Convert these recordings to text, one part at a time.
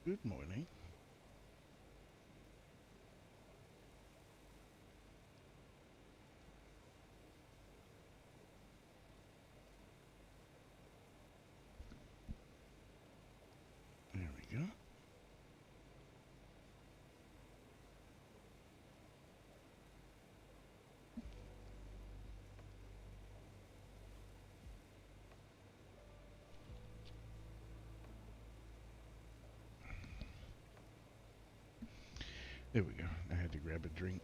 Good morning. There we go. There we go. I had to grab a drink.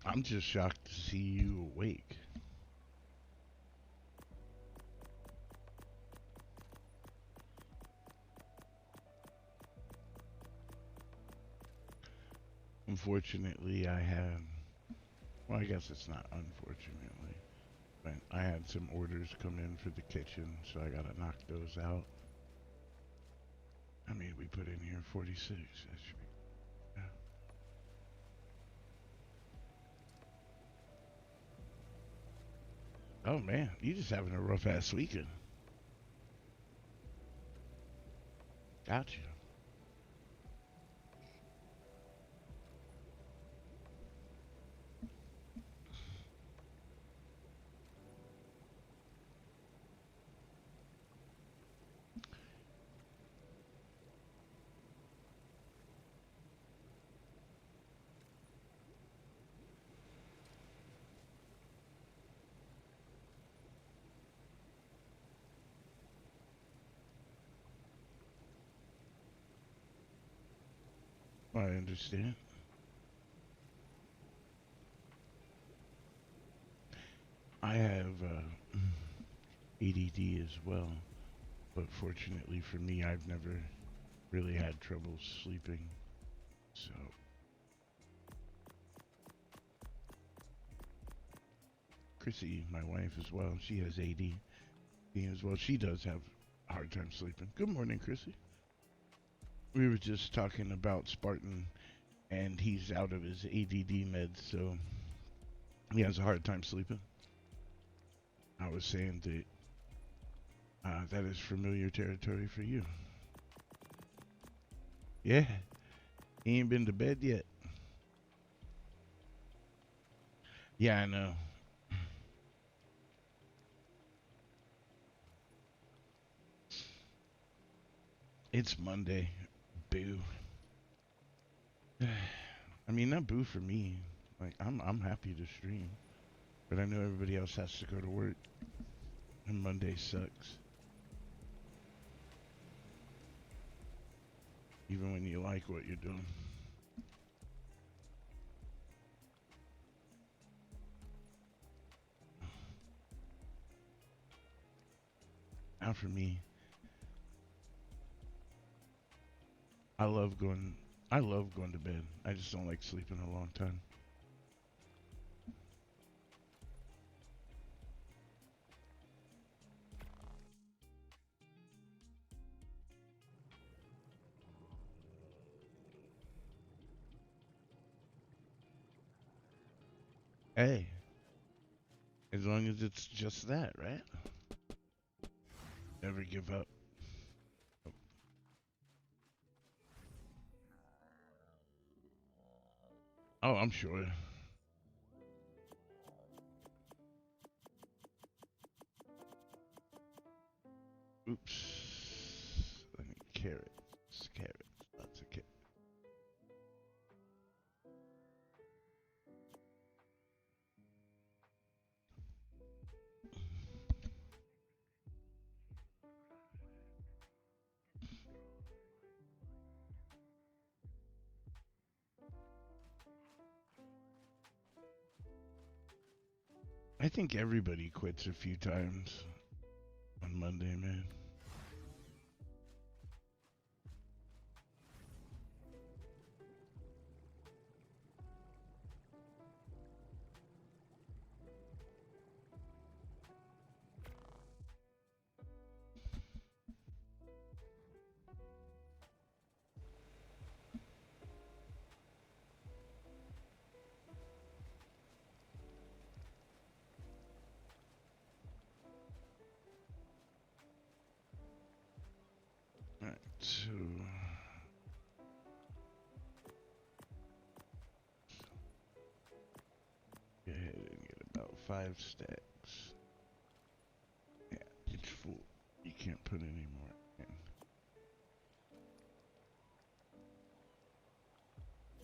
I'm just shocked to see you awake. Unfortunately, I had, well, I guess it's not unfortunately, but I had some orders come in for the kitchen, so I gotta knock those out. I mean, we put in here 46. That should be, yeah. Oh man, you just having a rough ass weekend. Gotcha. I understand. I have ADD as well, but fortunately for me, I've never really had trouble sleeping. So, Chrissy, my wife as well, she has ADD as well. She does have a hard time sleeping. Good morning, Chrissy. We were just talking about Spartan, and he's out of his ADD meds, so he has a hard time sleeping. I was saying that that is familiar territory for you. Yeah, he ain't been to bed yet. Yeah, I know. It's Monday. Boo. I mean, not boo for me. Like, I'm happy to stream, but I know everybody else has to go to work, and Monday sucks. Even when you like what you're doing. Now for me, I love going. I love going to bed. I just don't like sleeping a long time. Hey, as long as it's just that, right? Never give up. Oh, I'm sure. Oops. Let me carrots. Carrots. Lots of carrots. I think everybody quits a few times on Monday, man. Alright, so go ahead and get about 5 stacks. Yeah, it's full. You can't put any more in.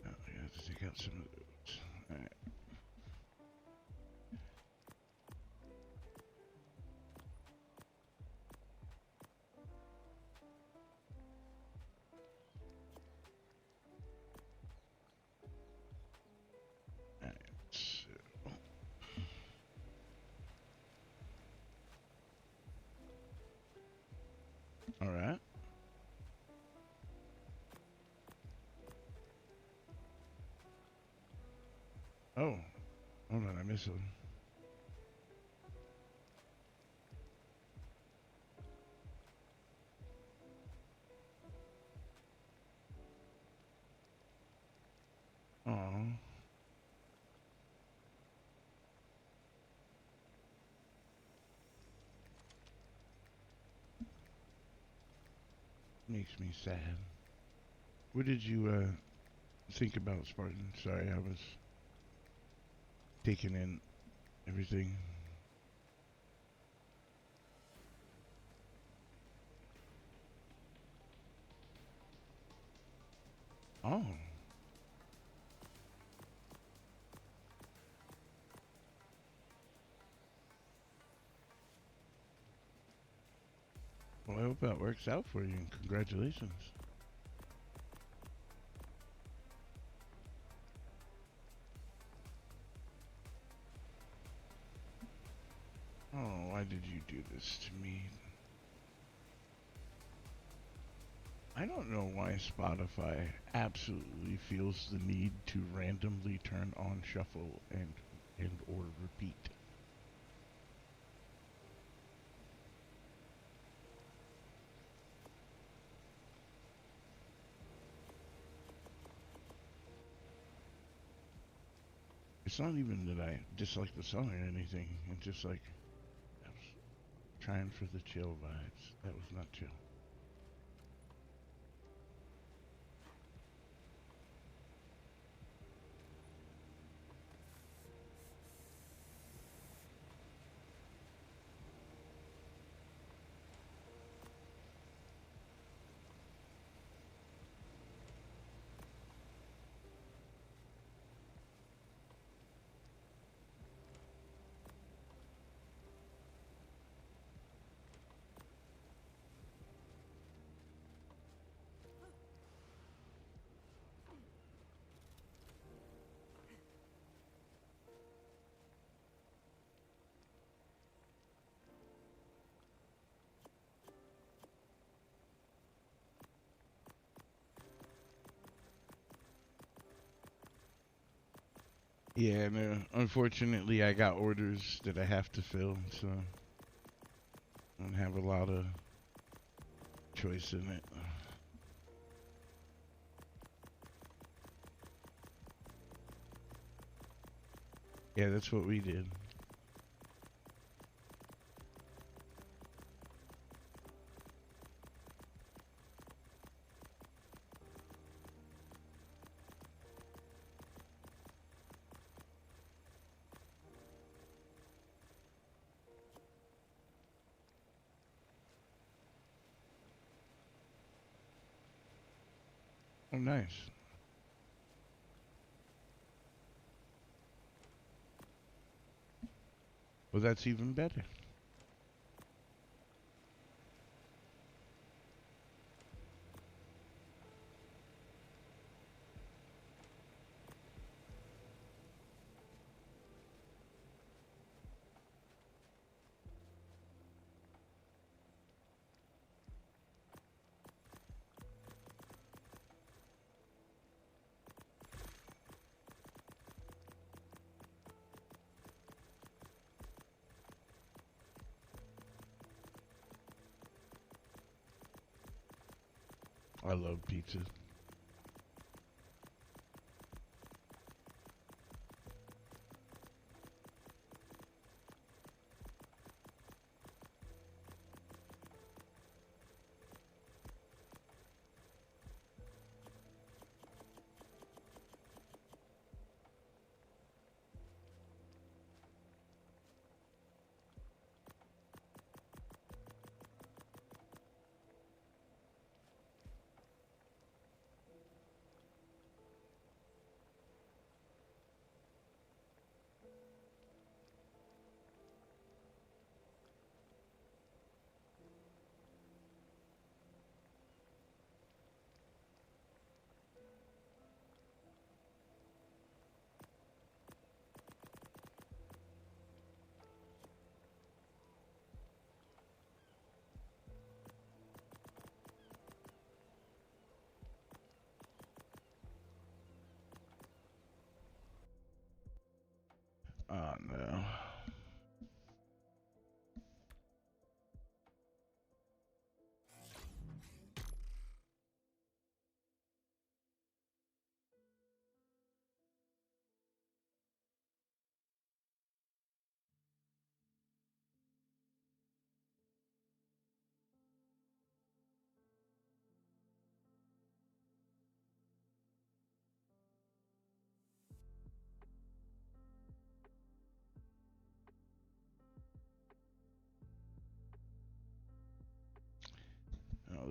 Oh, I have to take out some of those. Alright. Alright, so alright. Oh, hold on, I missed one. Aw. Makes me sad. What did you think about Spartan? Sorry, I was taking in everything. Oh. Well, I hope that works out for you, and congratulations. Oh, why did you do this to me? I don't know why Spotify absolutely feels the need to randomly turn on shuffle and or repeat. It's not even that I dislike the song or anything. It's just like I was trying for the chill vibes. That was not chill. Yeah, no, unfortunately, I got orders that I have to fill, so I don't have a lot of choice in it. Yeah, that's what we did. Oh, nice. Well, that's even better. I love pizza.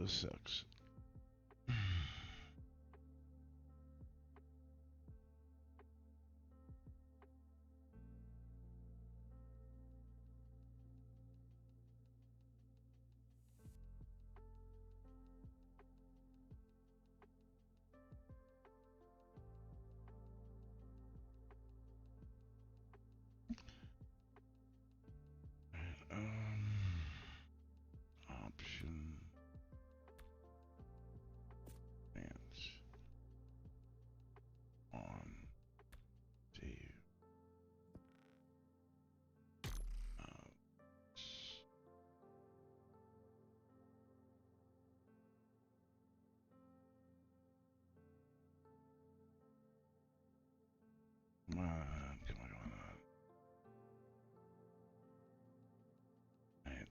this sucks. Option. Advance. On. Save. Come on, come on, come on. Alright.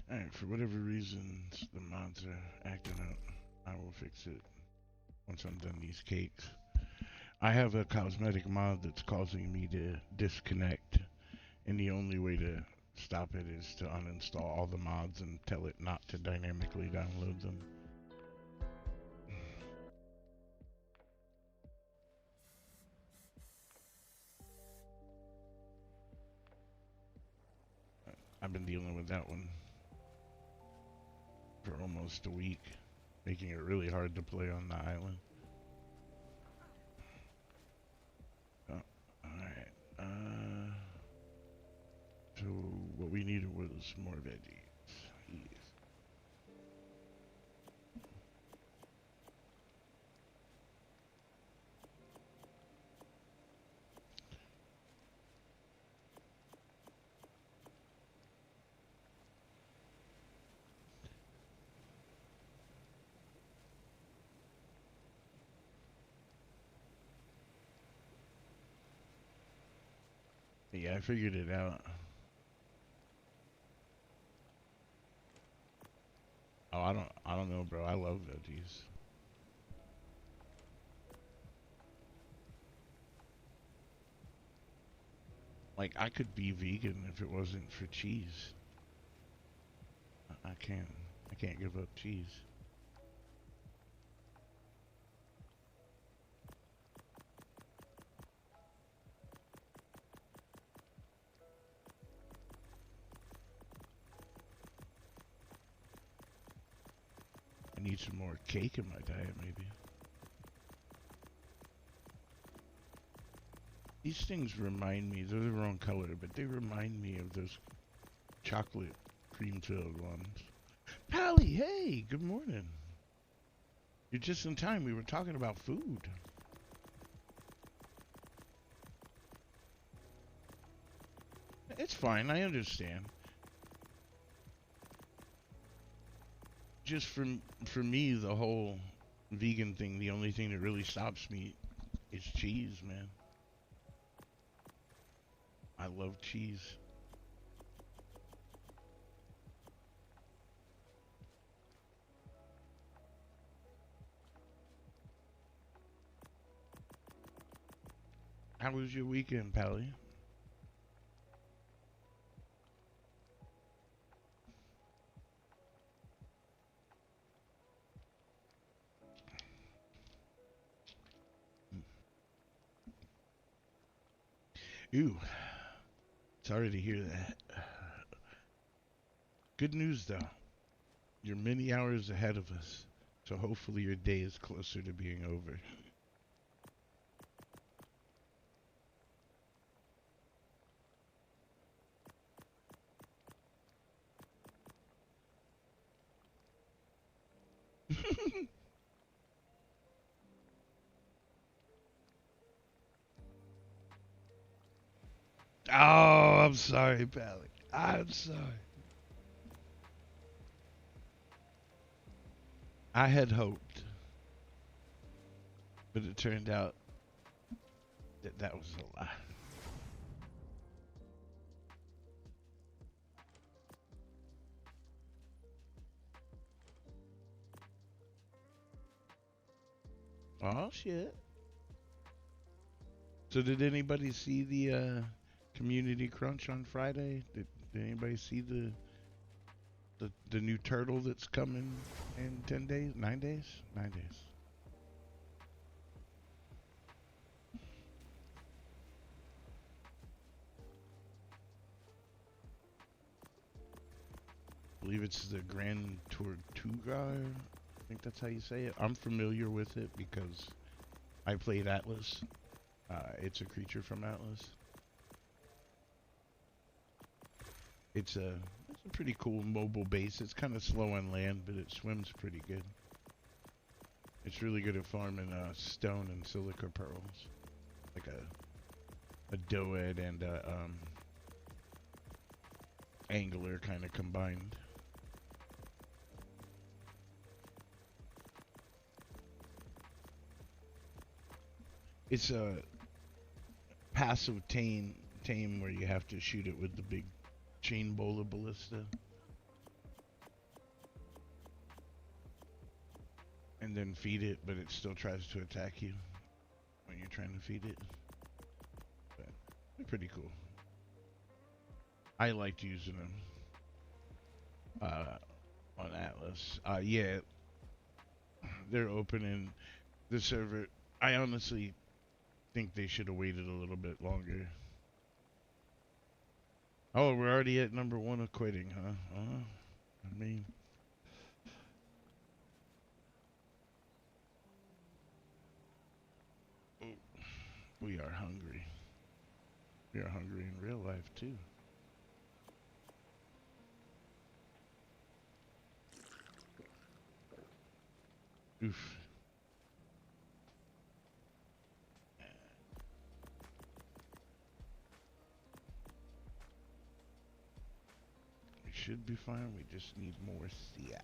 Alright, for whatever reasons the mods are acting up, I will fix it once I'm done these cakes. I have a cosmetic mod that's causing me to disconnect, and the only way to stop it is to uninstall all the mods and tell it not to dynamically download them. I've been dealing with that one for almost a week, making it really hard to play on the island. Alright, so what we needed was more veggies. Yes. Yeah, I figured it out. Oh, I don't know, bro. I love veggies. Like, I could be vegan if it wasn't for cheese. I can't. I can't give up cheese. I need some more cake in my diet, maybe. These things remind me, they're the wrong color, but they remind me of those chocolate cream-filled ones. Pally, hey, good morning. You're just in time. We were talking about food. It's fine. I understand. Just for me, the whole vegan thing, the only thing that really stops me It's cheese, man. I love cheese. How was your weekend, Pally? Ew. Sorry to hear that. Good news, though. You're many hours ahead of us, so hopefully your day is closer to being over. Oh, I'm sorry, Pally. I'm sorry. I had hoped, but it turned out that that was a lie. Oh, shit. So did anybody see the community crunch on Friday? Did anybody see the new turtle that's coming in 10 days? 9 days? 9 days. I believe it's the Grand Tortuga. I think that's how you say it. I'm familiar with it because I played Atlas. It's a creature from Atlas. It's a pretty cool mobile base. It's kind of slow on land, but it swims pretty good. It's really good at farming stone and silica pearls, like a doed and a angler kind of combined. It's a passive tame where you have to shoot it with the big chain bowler ballista. And then feed it, but it still tries to attack you when you're trying to feed it. But they're pretty cool. I liked using them on Atlas. Yeah, they're opening the server. I honestly think they should have waited a little bit longer. Oh, we're already at number one of quitting, huh? I mean, we are hungry. We are hungry in real life, too. Oof. We should be fine. We just need more siap.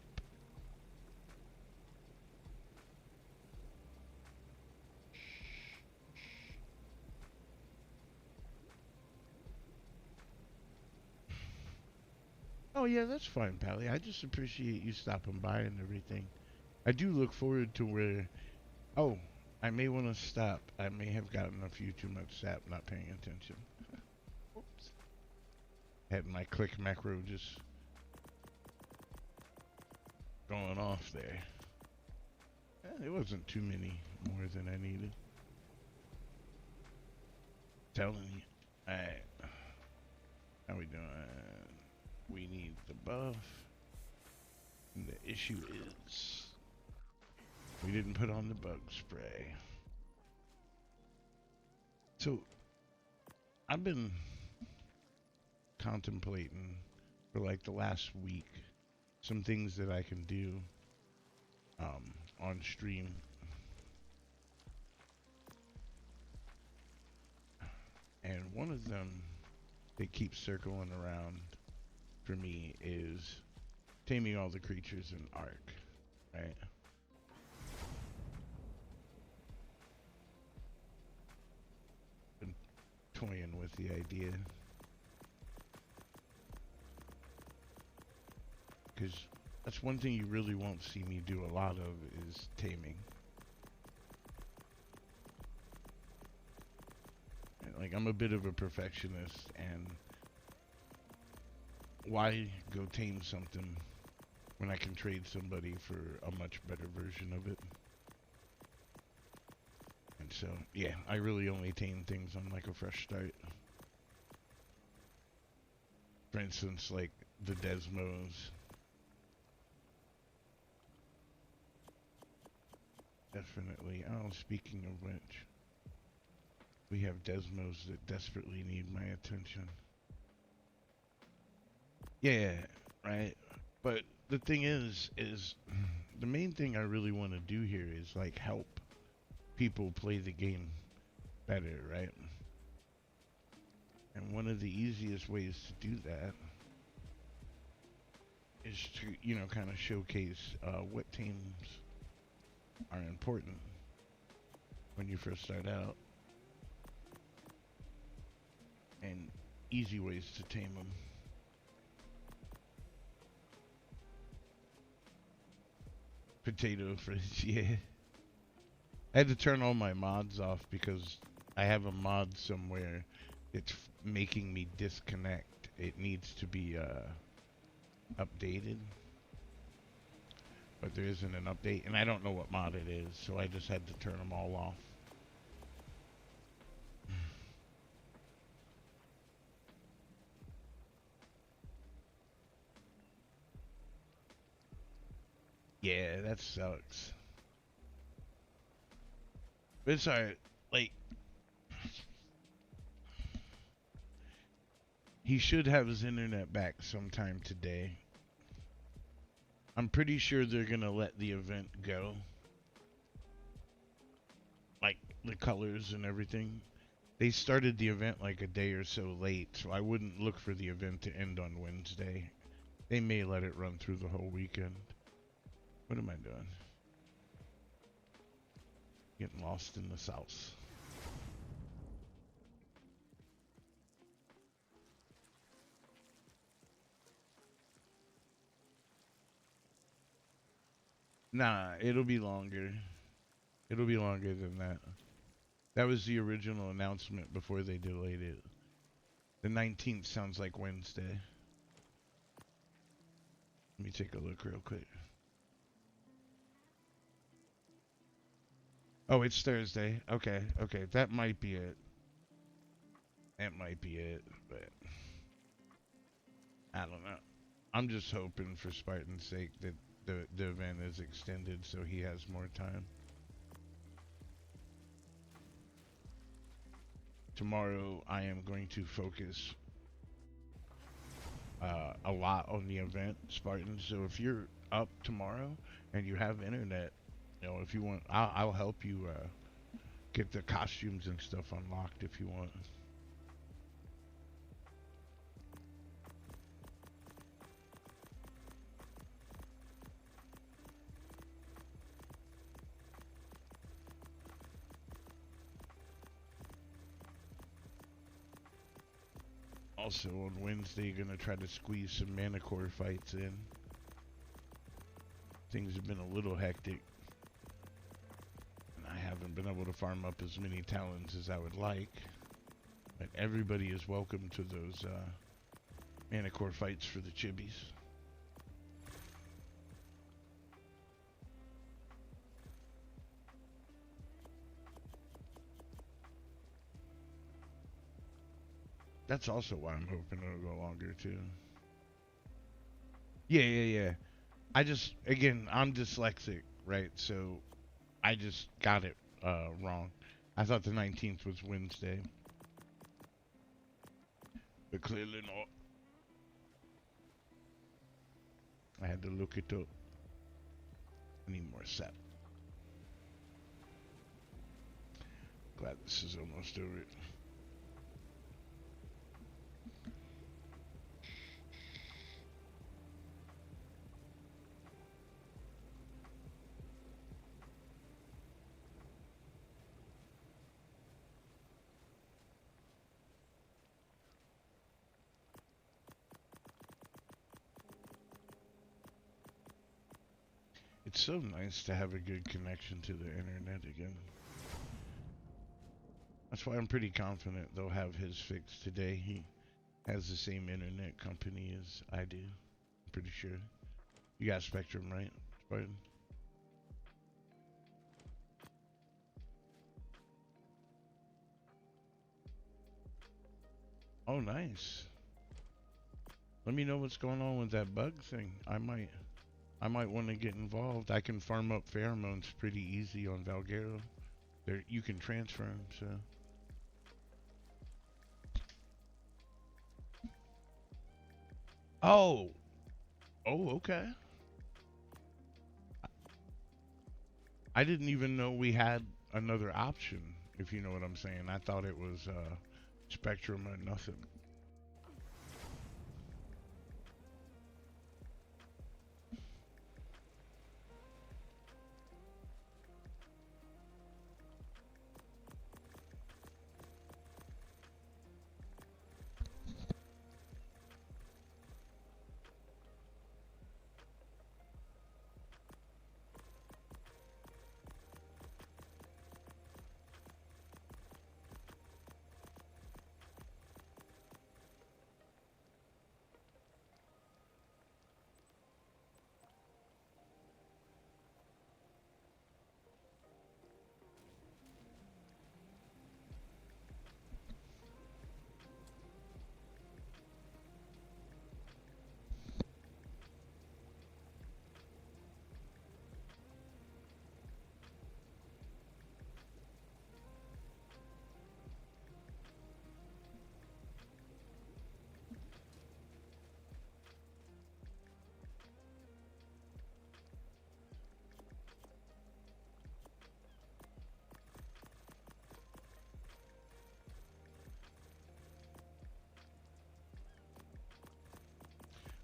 Oh, yeah, that's fine, Pally. I just appreciate you stopping by and everything. I do look forward to where... Oh, I may want to stop. I may have gotten a few too much sap not paying attention. Oops. Had my click macro just going off there. It wasn't too many more than I needed. Telling you. Alright. How we doing? We need the buff. And the issue is we didn't put on the bug spray. So I've been contemplating for like the last week some things that I can do on stream. And one of them that keeps circling around for me is taming all the creatures in Ark, right? toying with the idea. Because that's one thing you really won't see me do a lot of is taming. Like, I'm a bit of a perfectionist, and why go tame something when I can trade somebody for a much better version of it? And so, yeah, I really only tame things on like a fresh start. For instance, like the Desmos. Definitely. Oh, speaking of which, we have Desmos that desperately need my attention. Yeah, right. But the thing is the main thing I really want to do here is like help people play the game better, right? And one of the easiest ways to do that is to, you know, kind of showcase what teams are important when you first start out, and easy ways to tame them. Potato fridge, yeah. I had to turn all my mods off because I have a mod somewhere that's making me disconnect. It needs to be updated, but there isn't an update, and I don't know what mod it is, so I just had to turn them all off. Yeah, that sucks. But it's alright. Like, he should have his internet back sometime today. I'm pretty sure they're gonna let the event go. Like, the colors and everything. They started the event like a day or so late, so I wouldn't look for the event to end on Wednesday. They may let it run through the whole weekend. What am I doing? Getting lost in the sauce. Nah, it'll be longer. It'll be longer than that. That was the original announcement before they delayed it. The 19th sounds like Wednesday. Let me take a look real quick. Oh, it's Thursday. Okay, okay. That might be it. That might be it, but I don't know. I'm just hoping for Spartan's sake that the event is extended so he has more time. Tomorrow I am going to focus a lot on the event, Spartan. So if you're up tomorrow and you have internet, you know, if you want, I'll help you get the costumes and stuff unlocked if you want. Also on Wednesday, gonna try to squeeze some Manicore fights in. Things have been a little hectic, and I haven't been able to farm up as many talons as I would like. But everybody is welcome to those Manicore fights for the chibis. That's also why I'm hoping it'll go longer too. Yeah, yeah, yeah. I just, again, I'm dyslexic, right? So I just got it wrong. I thought the 19th was Wednesday, but clearly not. I had to look it up. I need more sap. Glad this is almost over. It's so nice to have a good connection to the internet again. That's why I'm pretty confident they'll have his fixed today. He has the same internet company as I do. I'm pretty sure. You got Spectrum, right, Spartan? Oh, nice. Let me know what's going on with that bug thing. I might want to get involved. I can farm up pheromones pretty easy on Valguero. There, you can transfer them, so. Oh, oh, okay. I didn't even know we had another option, if you know what I'm saying. I thought it was Spectrum or nothing.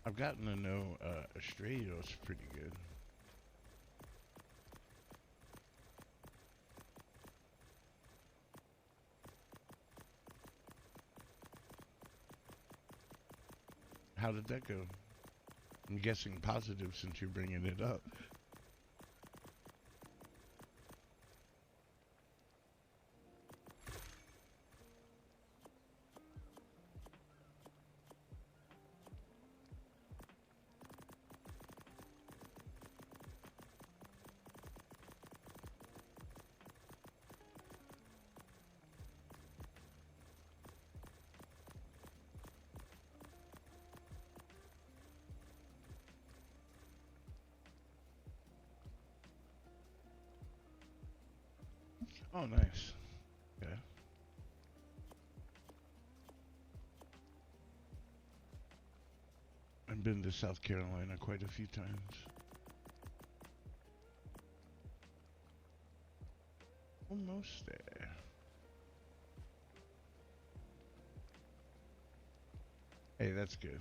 I've gotten to know Australia's pretty good. How did that go? I'm guessing positive since you're bringing it up. Oh, nice. Yeah. I've been to South Carolina quite a few times. Almost there. Hey, that's good.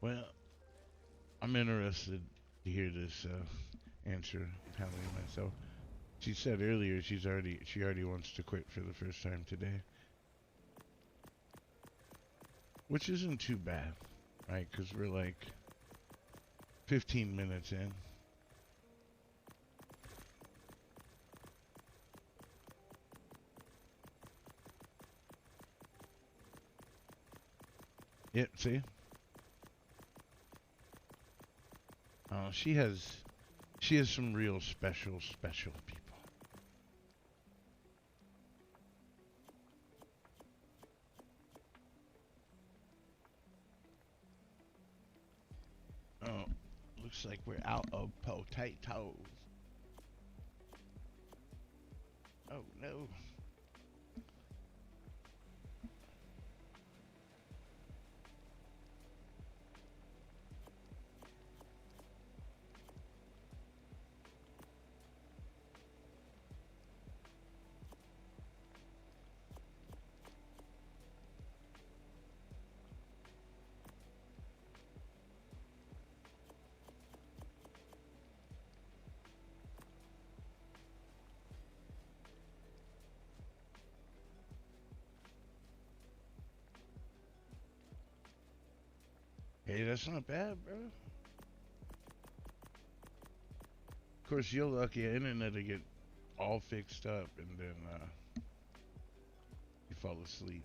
Well, I'm interested to hear this answer, Hallie, myself. She said earlier she already wants to quit for the first time today, which isn't too bad, right? Because we're like 15 minutes in. Yeah, see? She has some real special people. Looks like we're out of potatoes. Oh no. Hey, that's not bad, bro. Of course, you're lucky your internet to get all fixed up and then you fall asleep.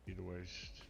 You're the worst.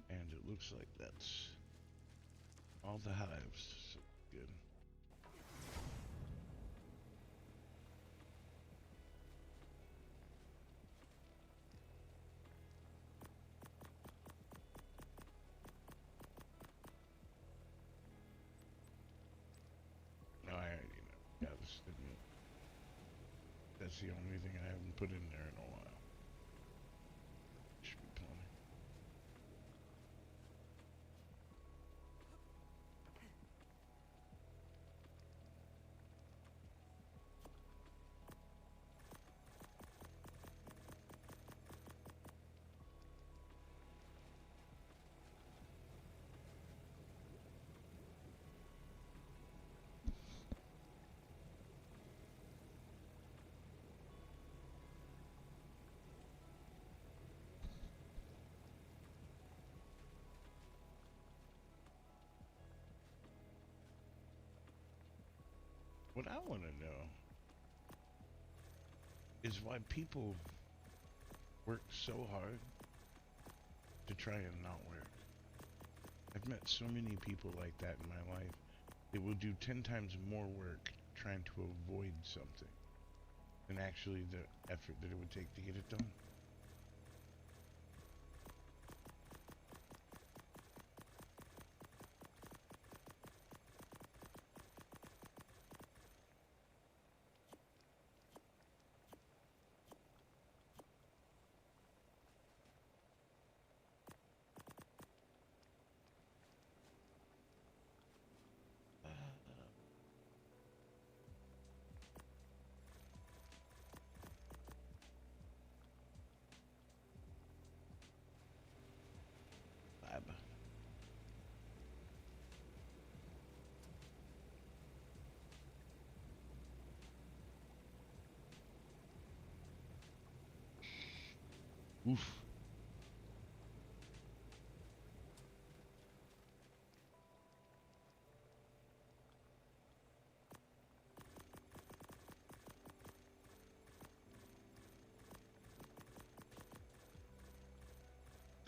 And it looks like that's all the hives. So good. No, I already know. Yeah, this didn't. That's the only thing I haven't put in there in a while. Should be plenty. What I want to know is why people work so hard to try and not work. I've met so many people like that in my life. They will do 10 times more work trying to avoid something than actually the effort that it would take to get it done. Lab. Oof.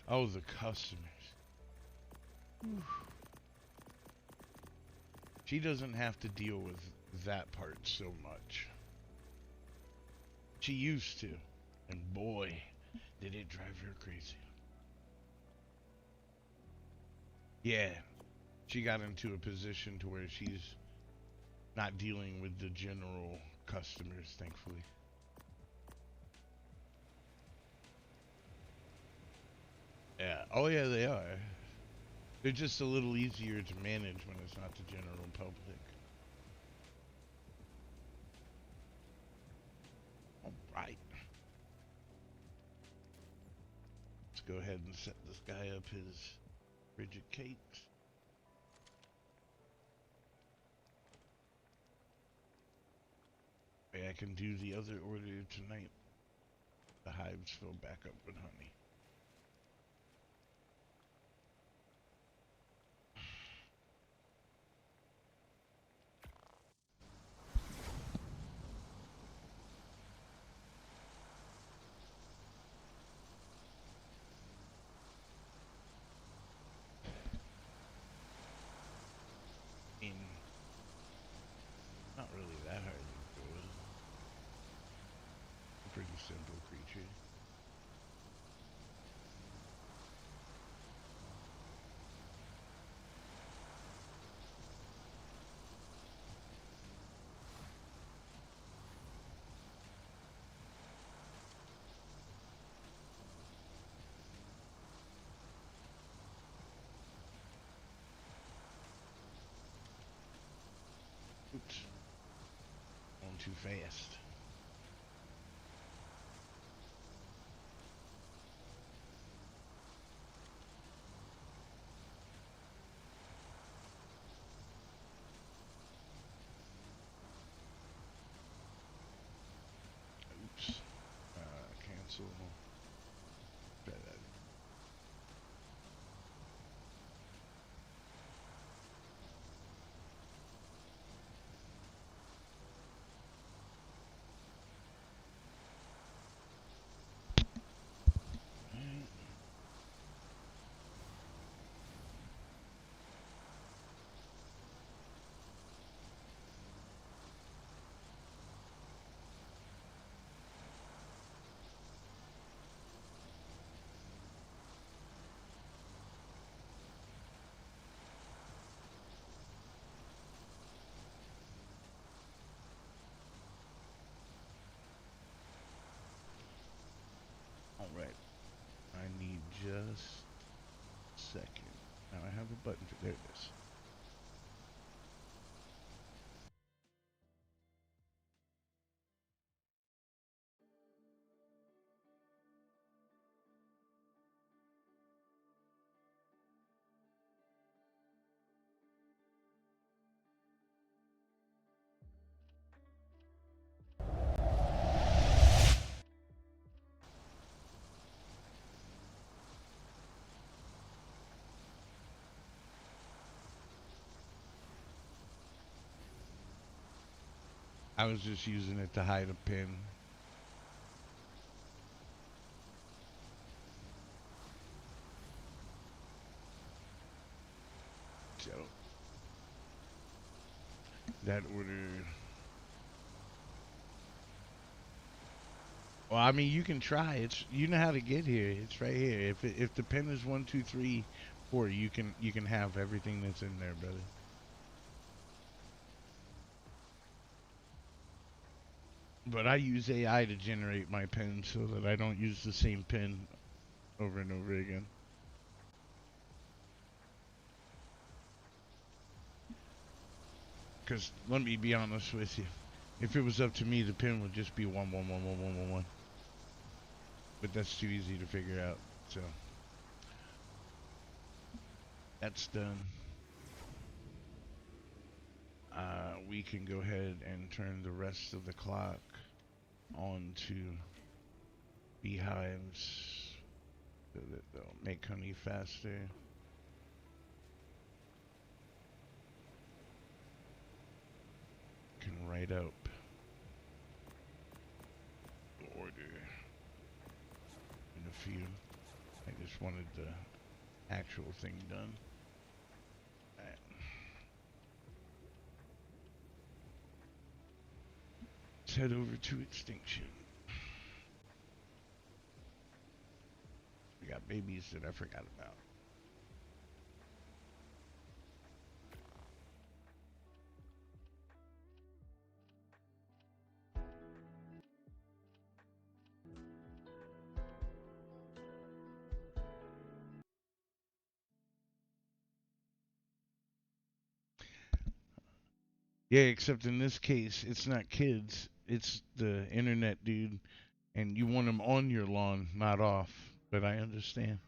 Oh, the customers. Whew. She doesn't have to deal with that part so much. She used to. And boy, did it drive her crazy. Yeah, she got into a position to where she's not dealing with the general customers, thankfully. Yeah. Oh, yeah, they are. They're just a little easier to manage when it's not the general public. All right. Let's go ahead and set this guy up his rigid cakes. I can do the other order tonight. The hives fill back up with honey. I mean, not really that hard to do it. A pretty simple creature. Oops. Going too fast. Oops. Cancel. Try that. Alright. Alright. I need just a second. Now I have a button for there it is. I was just using it to hide a pin. So that order. Well, I mean, you can try. It's you know how to get here. It's right here. If the pin is 1, 2, 3, 4, you can have everything that's in there, brother. But I use AI to generate my pin so that I don't use the same pin over and over again. Because let me be honest with you, if it was up to me, the pin would just be 1, 1, 1, 1, 1, 1, 1. But that's too easy to figure out. So that's done. We can go ahead and turn the rest of the clock on to beehives so that they'll make honey faster. Can write up the order in a few, like just wanted the actual thing done. Alright. Let's head over to extinction. We got babies that I forgot about. Yeah, except in this case, it's not kids. It's the internet dude, and you want him on your lawn, not off. But I understand.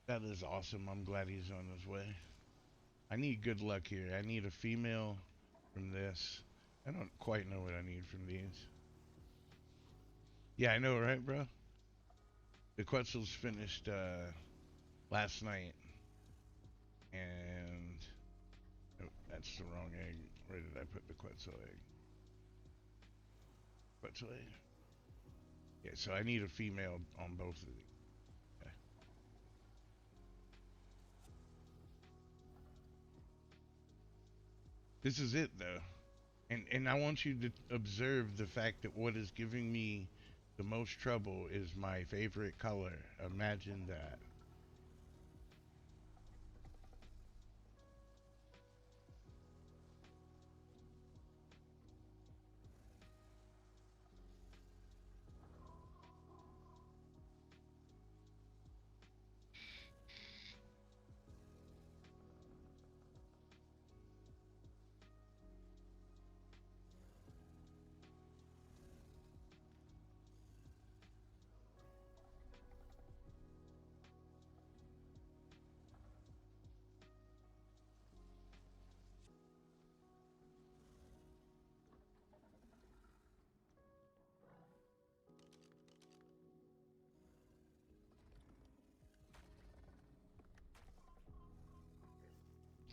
That is awesome. I'm glad he's on his way. I need good luck here. I need a female from this. I don't quite know what I need from these. Yeah, I know, right, bro? The Quetzal's finished last night, and oh, that's the wrong egg. Where did I put the Quetzal egg? Quetzal egg. Yeah, so I need a female on both of these. Okay. This is it, though. And I want you to observe the fact that what is giving me the most trouble is my favorite color. Imagine that.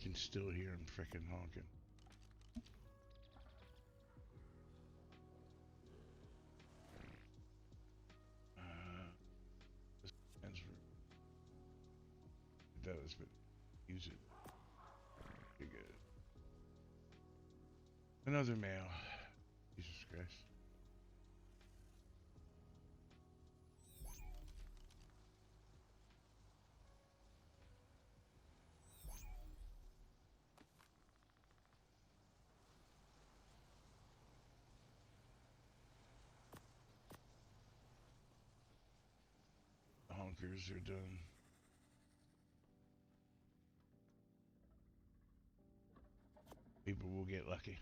You can still hear him frickin' honking. This stands for it does, but use it. Pretty good. Another male. Jesus Christ. The honkers are done. People will get lucky.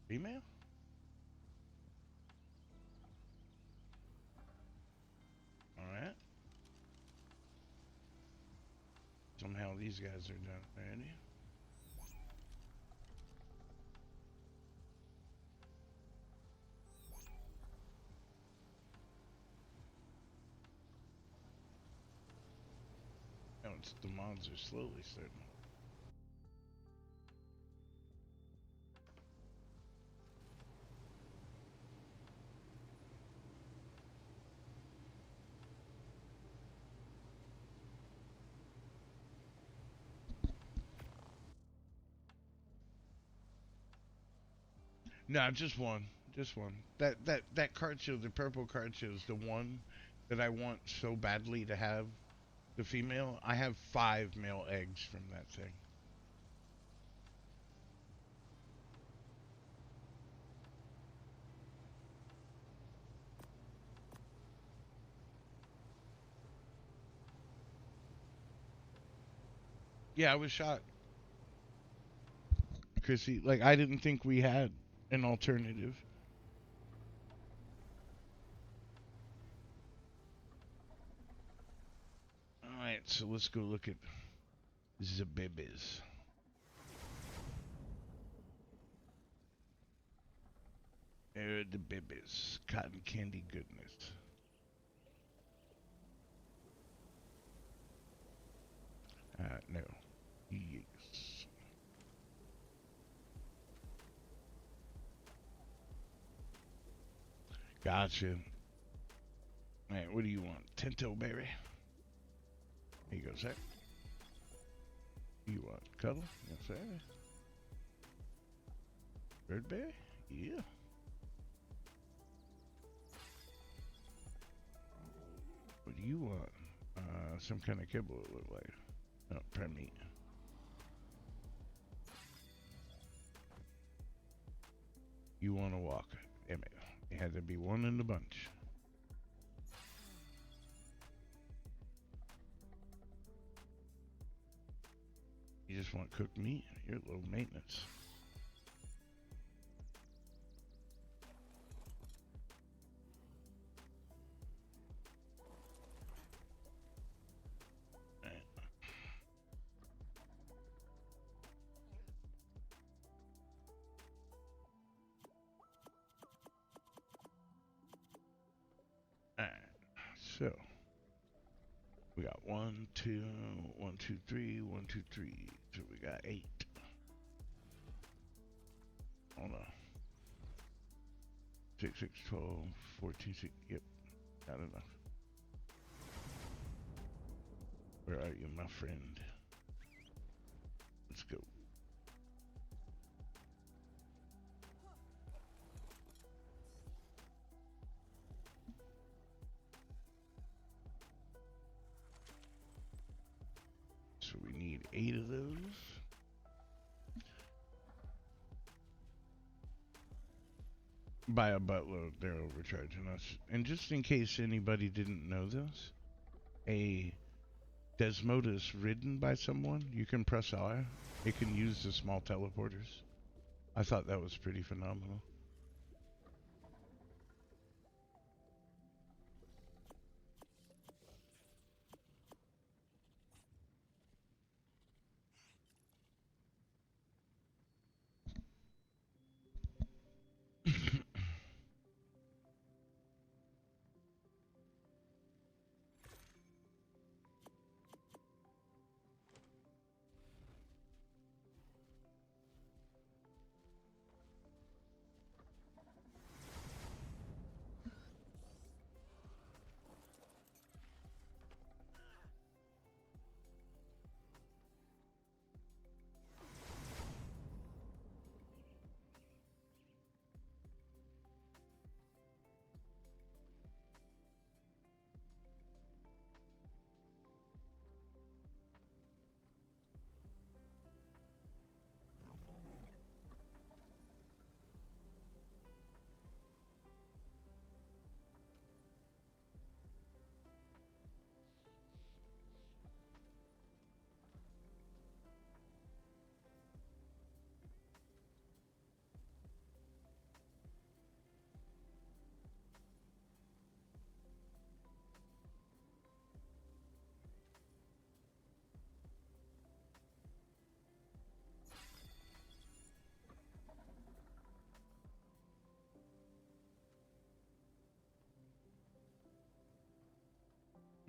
Female? Alright. Somehow these guys are done already. No, it's the mods are slowly starting. No, just one. Just one. That card show, the purple card show is the one that I want so badly to have. The female. I have 5 male eggs from that thing. Yeah, I was shocked. Chrissy, like I didn't think we had an alternative. Alright, so let's go look at Zabibis. There the bibis. Cotton candy goodness. No. Yes. Gotcha. Alright, what do you want? Tinto berry? Here you go, sir. You want cuddle? Yes, sir. Birdberry? Yeah. What do you want? Some kind of kibble it look like. No, prem meat. You want to walk. Damn it. It had to be one in the bunch. You just want cooked meat? You're low maintenance. Alright, so we got 1, 2, 1, 2, 3, 1, 2, 3. So we got 8. Hold on. 6, 6, 12, 14, 6. Yep, not enough. Where are you, my friend? Let's go. So we need 8 of those. By a buttload, they're overcharging us. And just in case anybody didn't know this, a Desmodus ridden by someone, you can press R. It can use the small teleporters. I thought that was pretty phenomenal.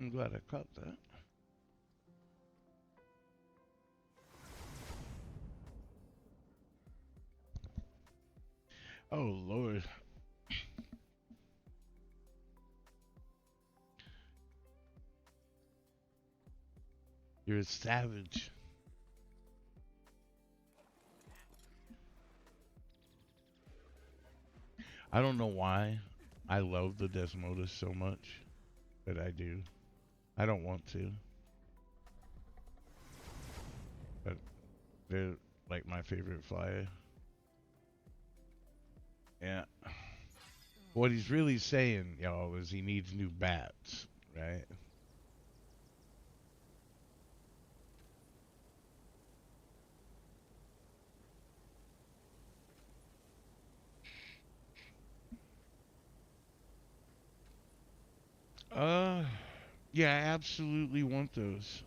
I'm glad I caught that. Oh, Lord. You're a savage. I don't know why I love the Desmodus so much, but I do. I don't want to, but they're like my favorite flyer. Yeah. What he's really saying, y'all, is he needs new bats, right? Uh, yeah, I absolutely want those.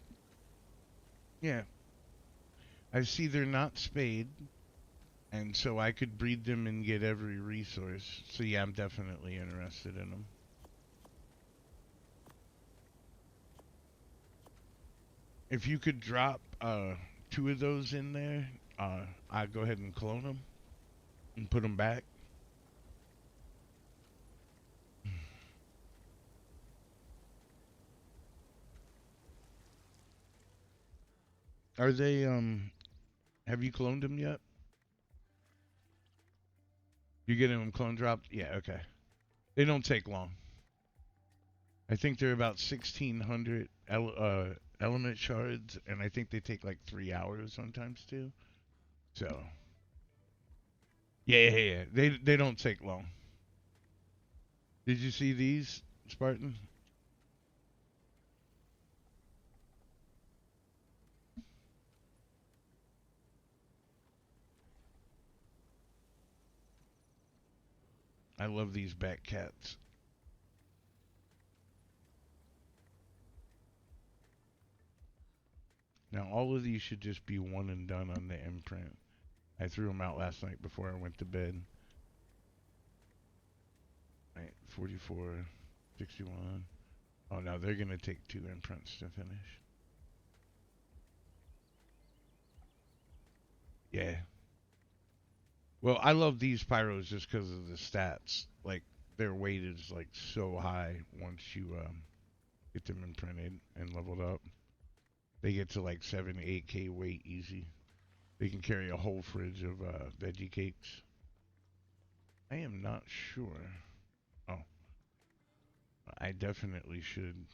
Yeah, I see they're not spayed, and so I could breed them and get every resource. So yeah, I'm definitely interested in them. If you could drop two of those in there, I'd go ahead and clone them and put them back. Are they have you cloned them yet? You getting them clone dropped? Yeah, okay. They don't take long. I think they're about 1,600 element shards, and I think they take like 3 hours sometimes too. So yeah. They don't take long. Did you see these, Spartan? I love these bat cats. Now all of these should just be one and done on the imprint. I threw them out last night before I went to bed. Right, 44, 61. Oh no, they're gonna take 2 imprints to finish. Yeah. Well, I love these pyros just because of the stats. Like their weight is like so high once you get them imprinted and leveled up. They get to like 7, 8K weight easy. They can carry a whole fridge of veggie cakes. I am not sure. Oh, I definitely should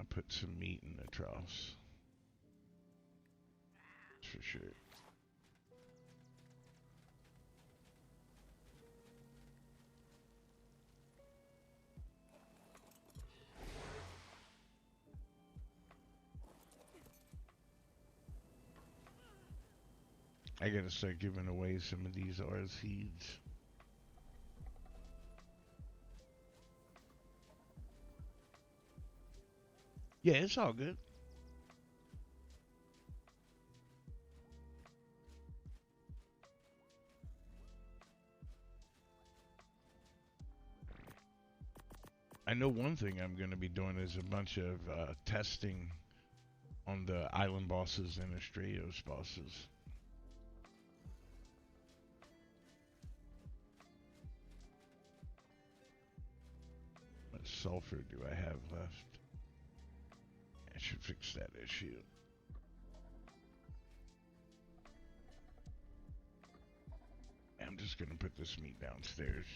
put some meat in the troughs. For sure. I gotta start giving away some of these R seeds. Yeah, it's all good. I know one thing I'm gonna be doing is a bunch of testing on the island bosses and Estrellos bosses. What sulfur do I have left? I should fix that issue. I'm just gonna put this meat downstairs.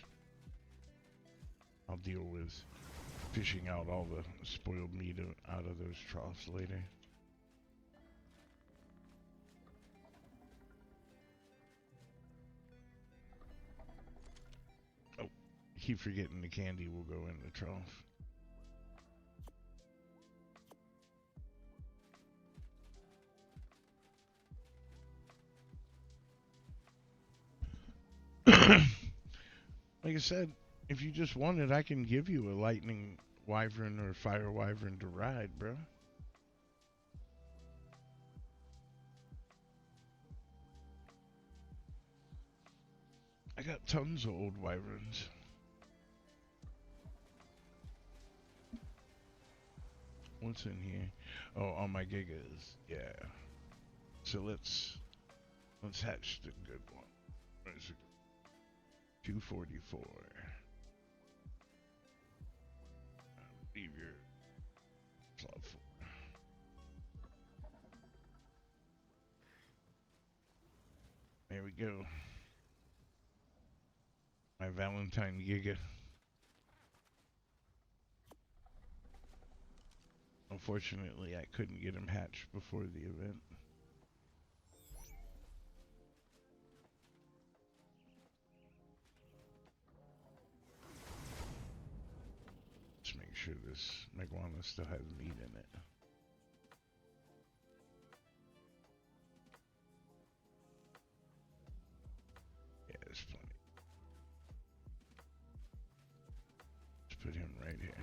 I'll deal with fishing out all the spoiled meat out of those troughs later. Oh, keep forgetting the candy will go in the trough. Like I said, if you just want it, I can give you a lightning wyvern or fire wyvern to ride, bro. I got tons of old wyverns. What's in here? Oh, all my gigas. Yeah. So let's hatch the good one. Where is it? 244. Leave your club for. There we go. My Valentine Giga. Unfortunately, I couldn't get him hatched before the event. Let's make sure this Meguana still has meat in it. Yeah, there's plenty. Let's put him right here.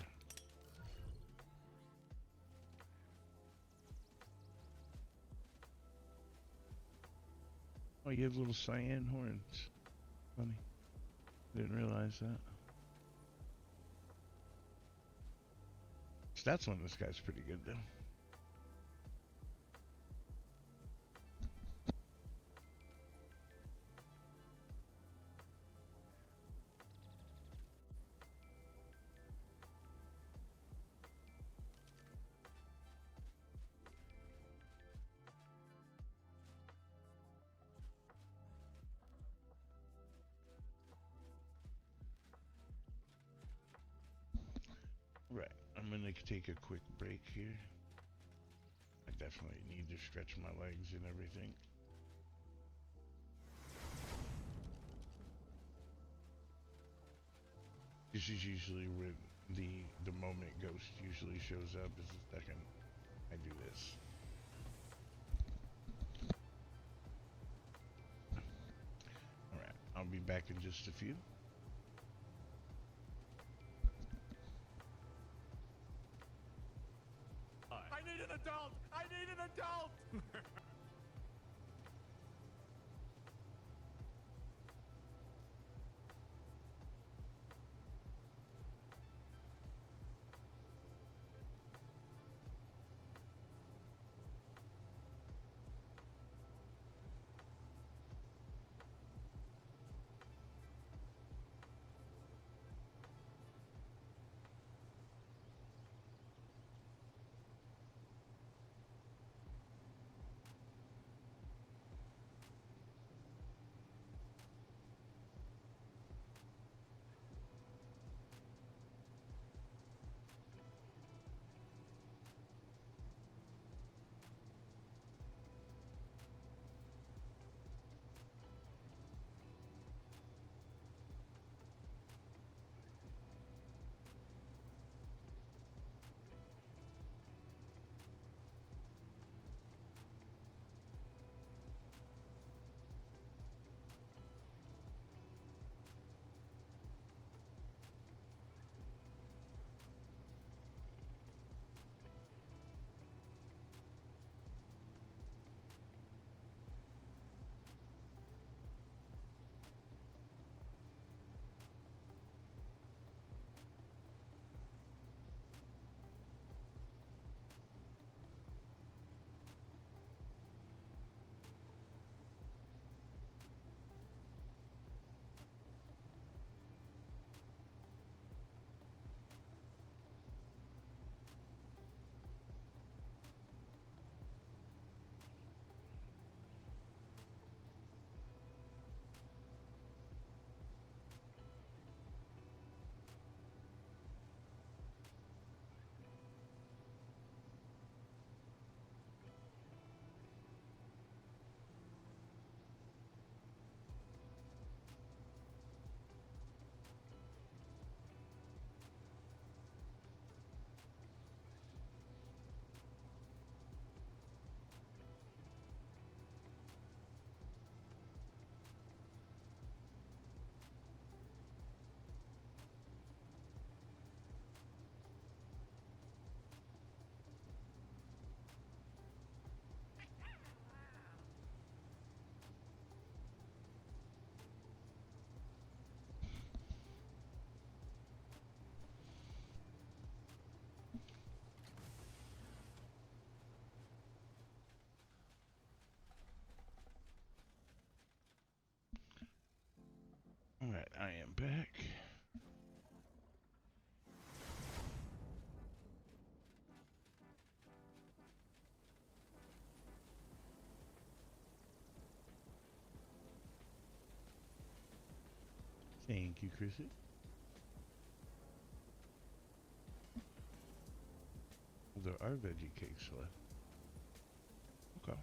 Oh, you have little cyan horns. Funny. Didn't realize that. Stats on this guy's pretty good, though. Right. I'm gonna take a quick break here. I definitely need to stretch my legs and everything. This is usually where the moment Ghost usually shows up is the second I do this. Alright, I'll be back in just a few. I need an adult! I need an adult! Thank you, Chrissy. There are veggie cakes left. Okay.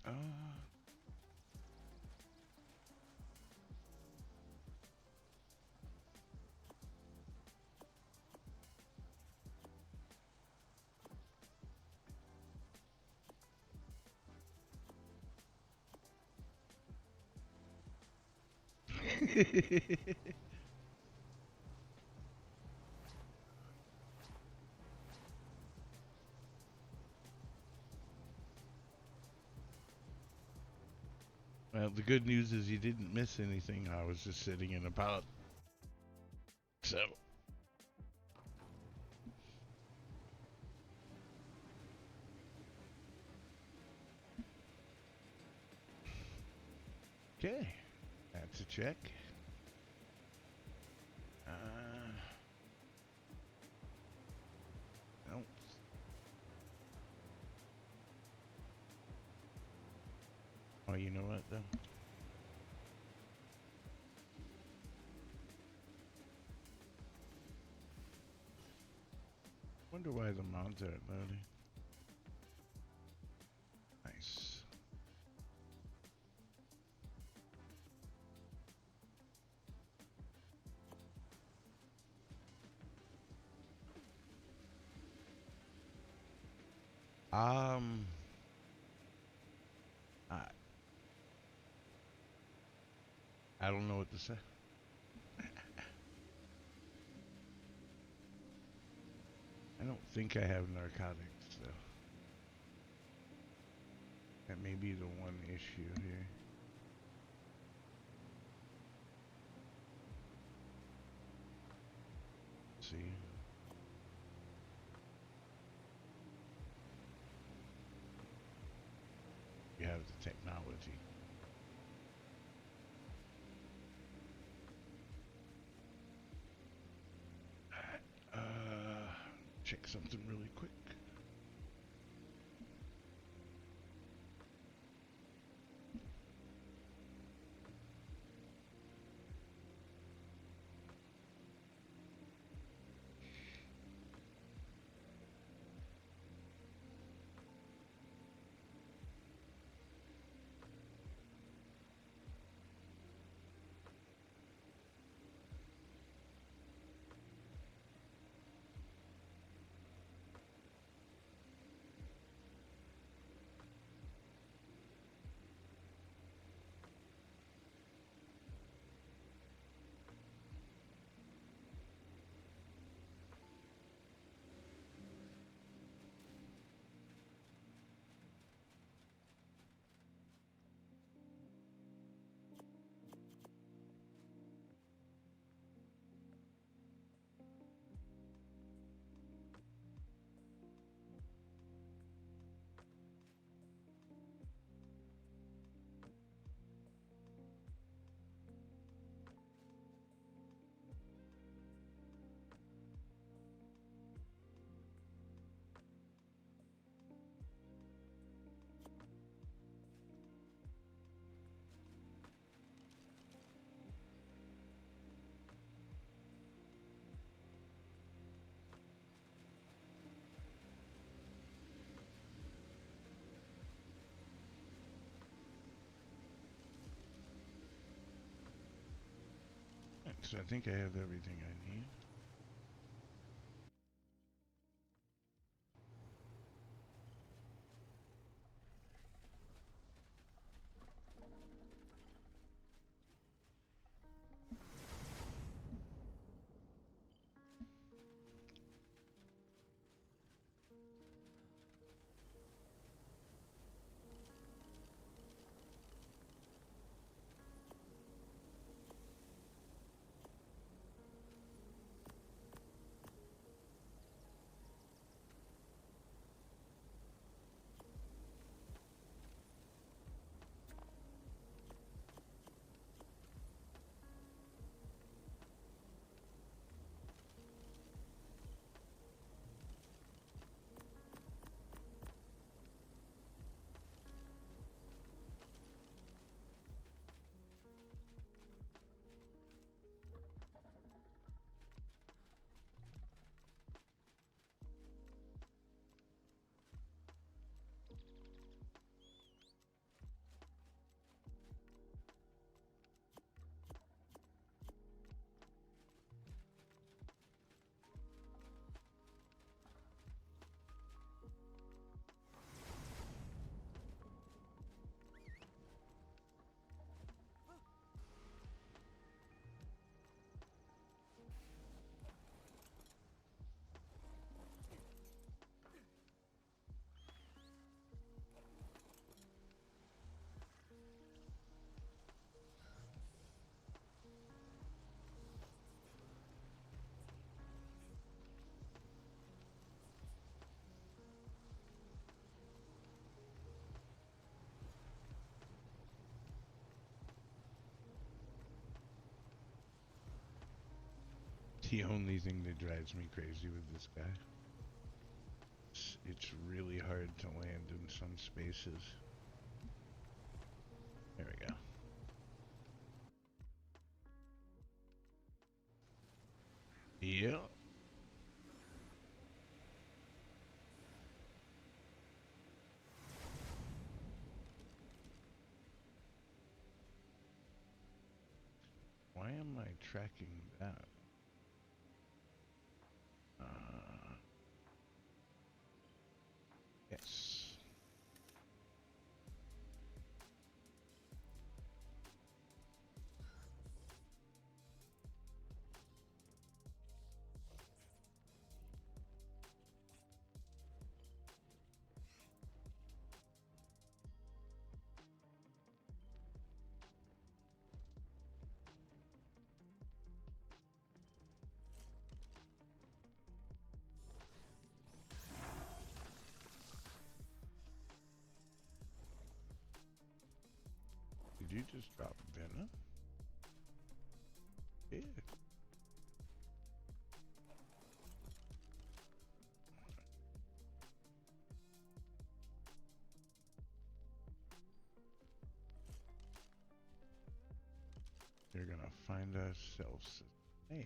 Uh, well, the good news is you didn't miss anything. I was just sitting in a pod. So, okay. That's a check. Uh, no. Oh, you know what, though? Wonder why the mods aren't loading. Nice. Um, I, I don't know what to say. I don't think I have narcotics, though. That may be the one issue here. Let's see. You have the technology. Uh, check something really quick. So I think I have everything I need. The only thing that drives me crazy with this guy, it's really hard to land in some spaces. There we go. Yeah. Why am I tracking that? Yes. Did you just drop venom? Yeah. You're gonna find ourselves a snail.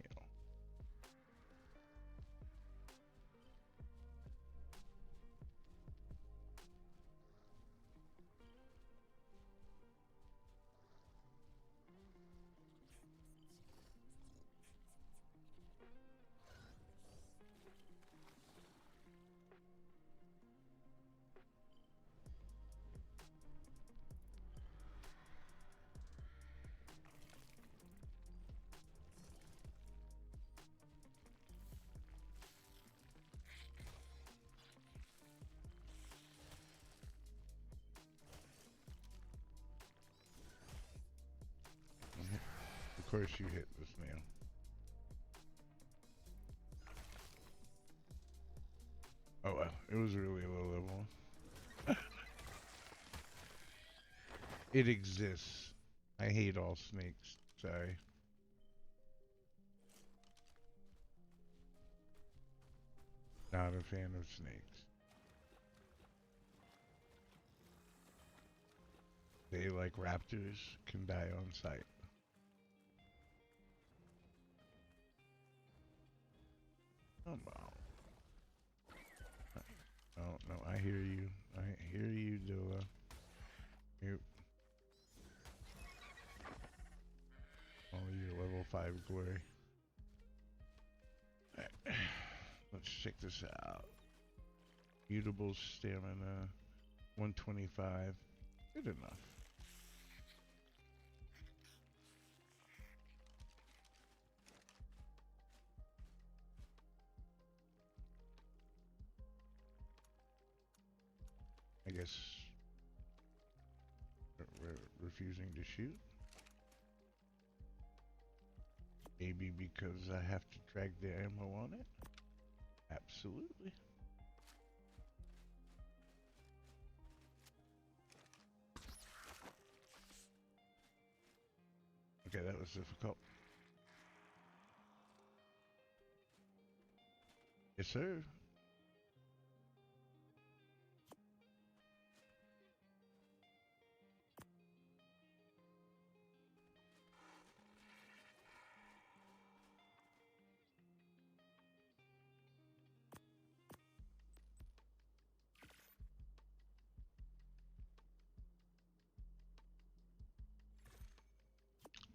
Of course you hit the snail. Oh well, it was really low level. It exists. I hate all snakes. Sorry. Not a fan of snakes. They, like raptors, can die on sight. Come on. Oh, no, I hear you. I hear you, Dilla. Yep. All your level 5 glory. Let's check this out. Mutable stamina, 125. Good enough. I guess we're refusing to shoot. Maybe because I have to drag the ammo on it? Absolutely. Okay, that was difficult. Yes, sir.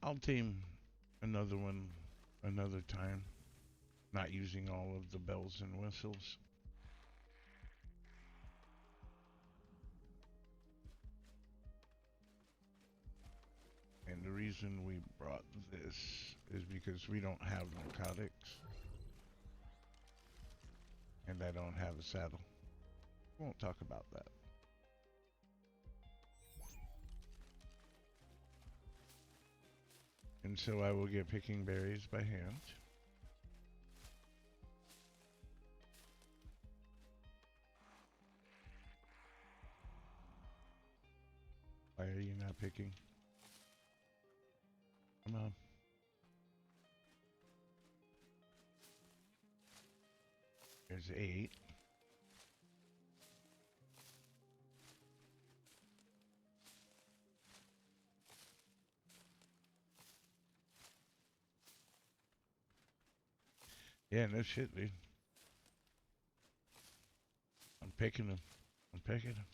I'll team another one another time. Not using all of the bells and whistles. And the reason we brought this is because we don't have narcotics. And I don't have a saddle. We won't talk about that. And so I will get picking berries by hand. Why are you not picking? Come on. There's 8. Yeah, no shit, dude. I'm picking them. I'm picking them.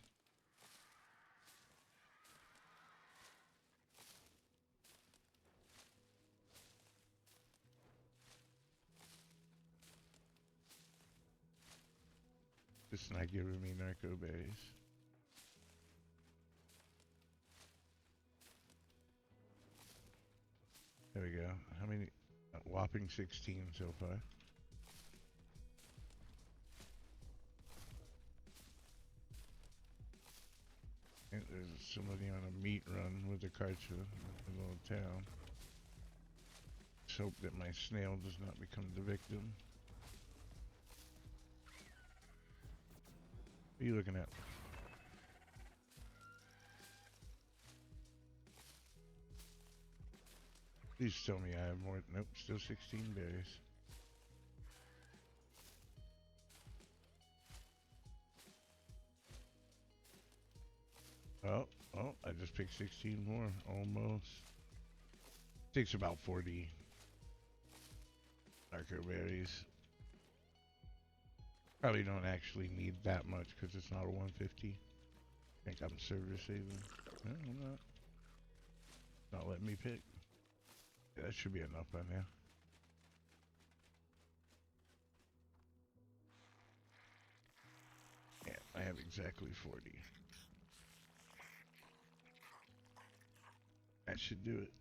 It's not giving me narco berries. There we go. How many? A whopping 16 so far. And there's somebody on a meat run with a cart to a little town. Let's hope that my snail does not become the victim. What are you looking at? Please tell me I have more. Nope, still 16 berries. Oh, I just picked 16 more. Almost. Takes about 40 narco berries. Probably don't actually need that much because it's not a 150. I think I'm service saving. No, I'm not. Not letting me pick. Yeah, that should be enough by now. Yeah, I have exactly 40. That should do it.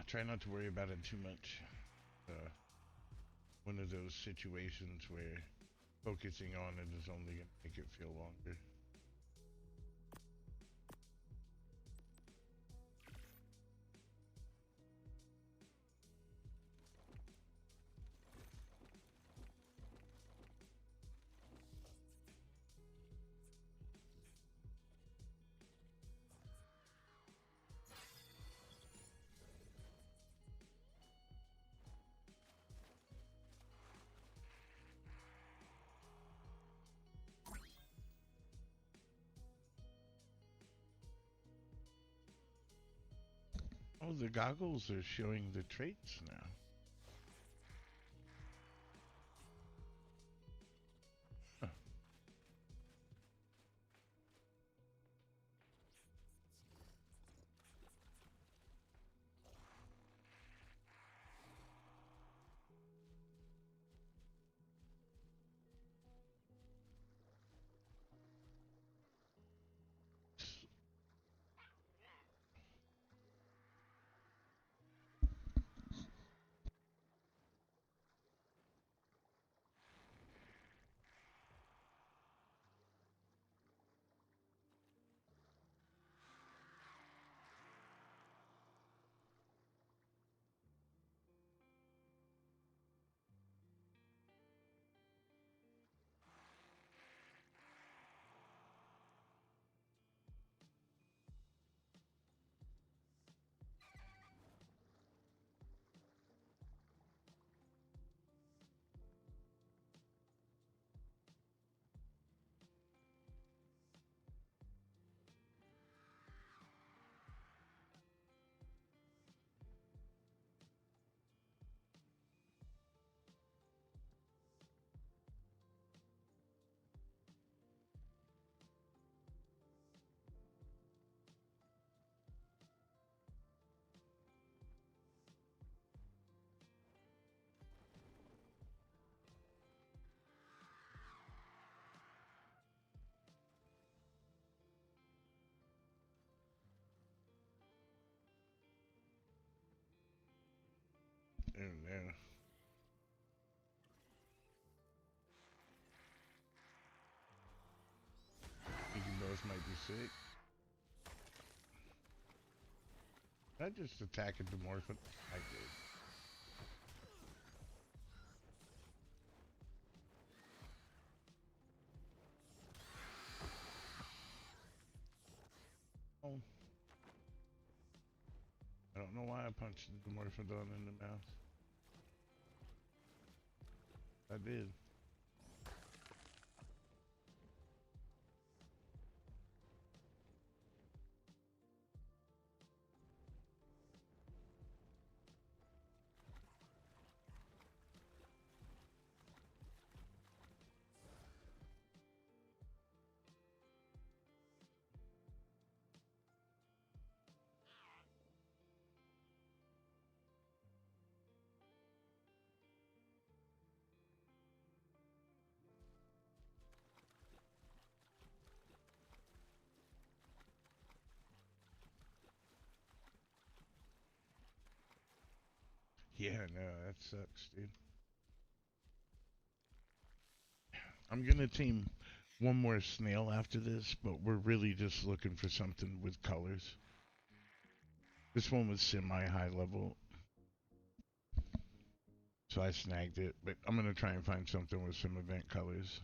Try not to worry about it too much. One of those situations where focusing on it is only going to make it feel longer. Oh, the goggles are showing the traits now. Huh. There. Think you both might be sick. I just attack it to morphin. I did. punched the Morphodon in the mouth. I did. Yeah, no, that sucks, dude. I'm gonna team one more snail after this, but we're really just looking for something with colors. This one was semi-high level, so I snagged it, but I'm gonna try and find something with some event colors.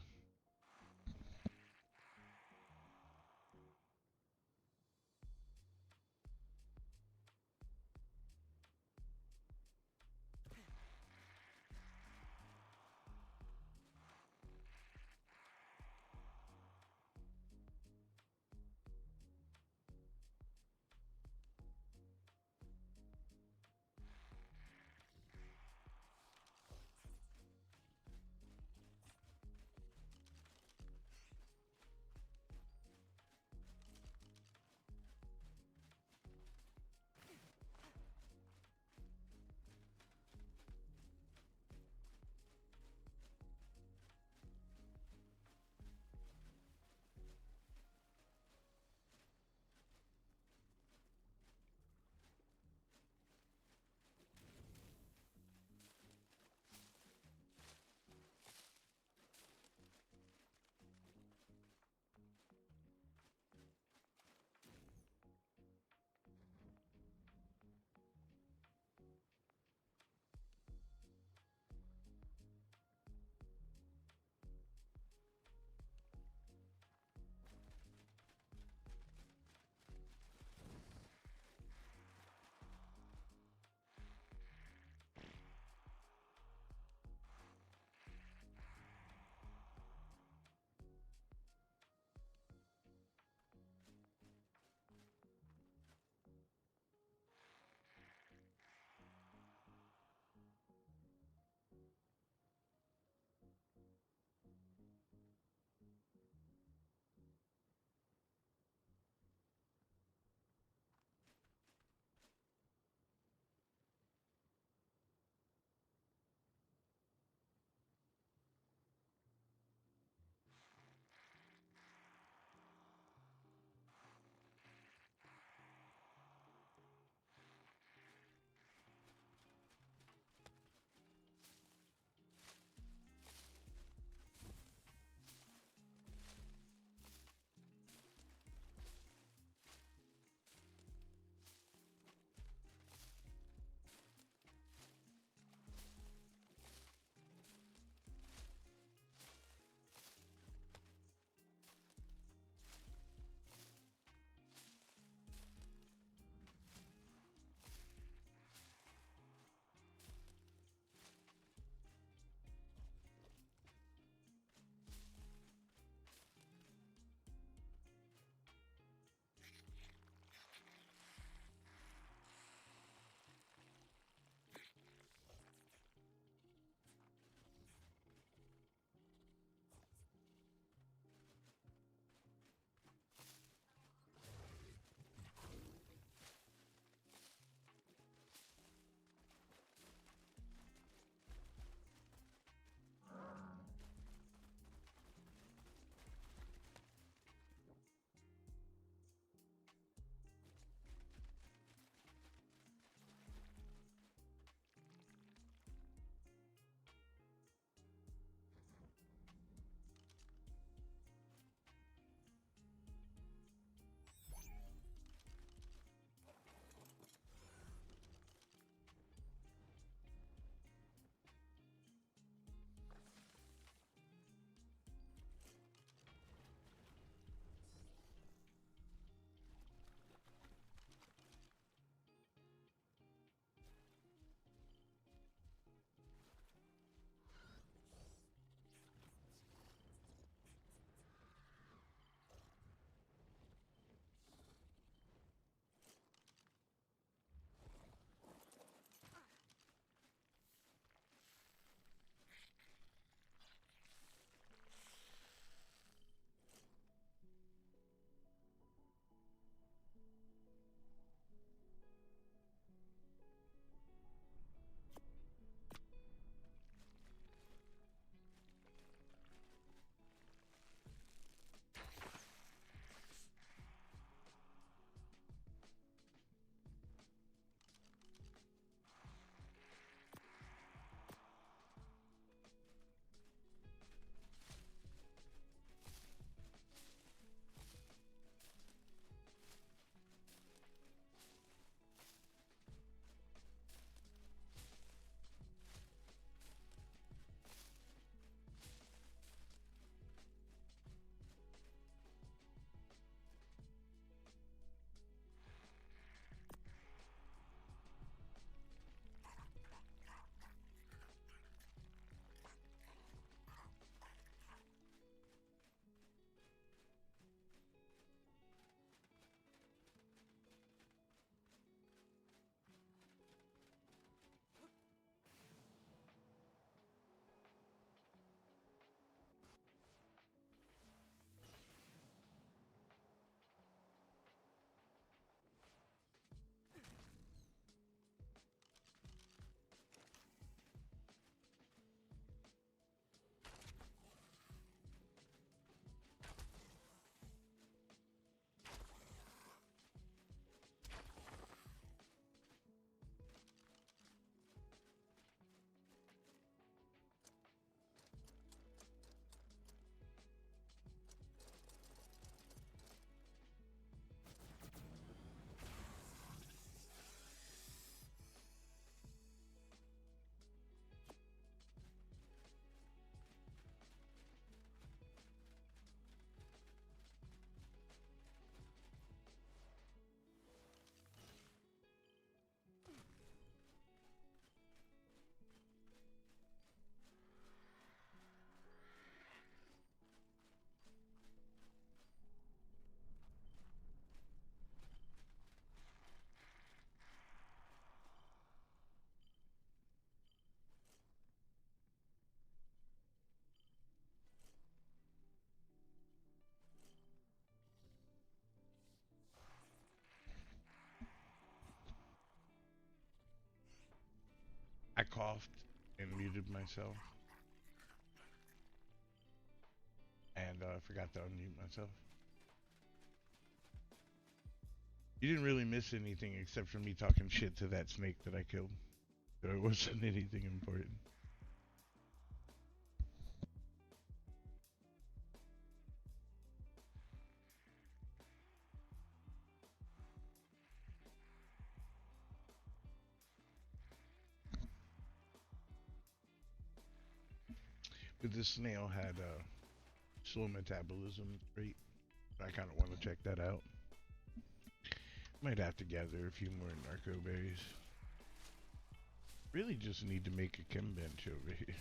coughed and muted myself. And forgot to unmute myself. You didn't really miss anything except for me talking shit to that snake that I killed. So it wasn't anything important. But this snail had a slow metabolism rate. I kind of want to check that out. Might have to gather a few more narco berries. Really just need to make a chem bench over here.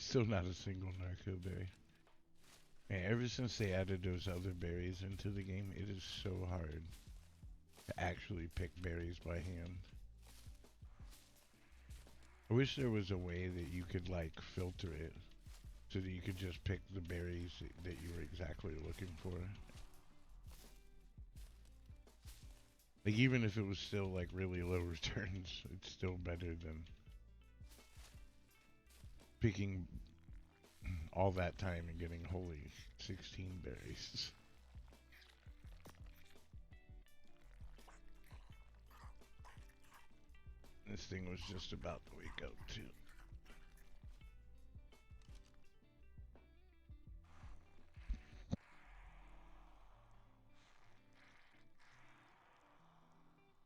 Still not a single narco berry. Man, ever since they added those other berries into the game, it is so hard to actually pick berries by hand. I wish there was a way that you could like filter it so that you could just pick the berries that you were exactly looking for. Like even if it was still like really low returns, it's still better than picking all that time and getting holy 16 berries. This thing was just about to wake up too.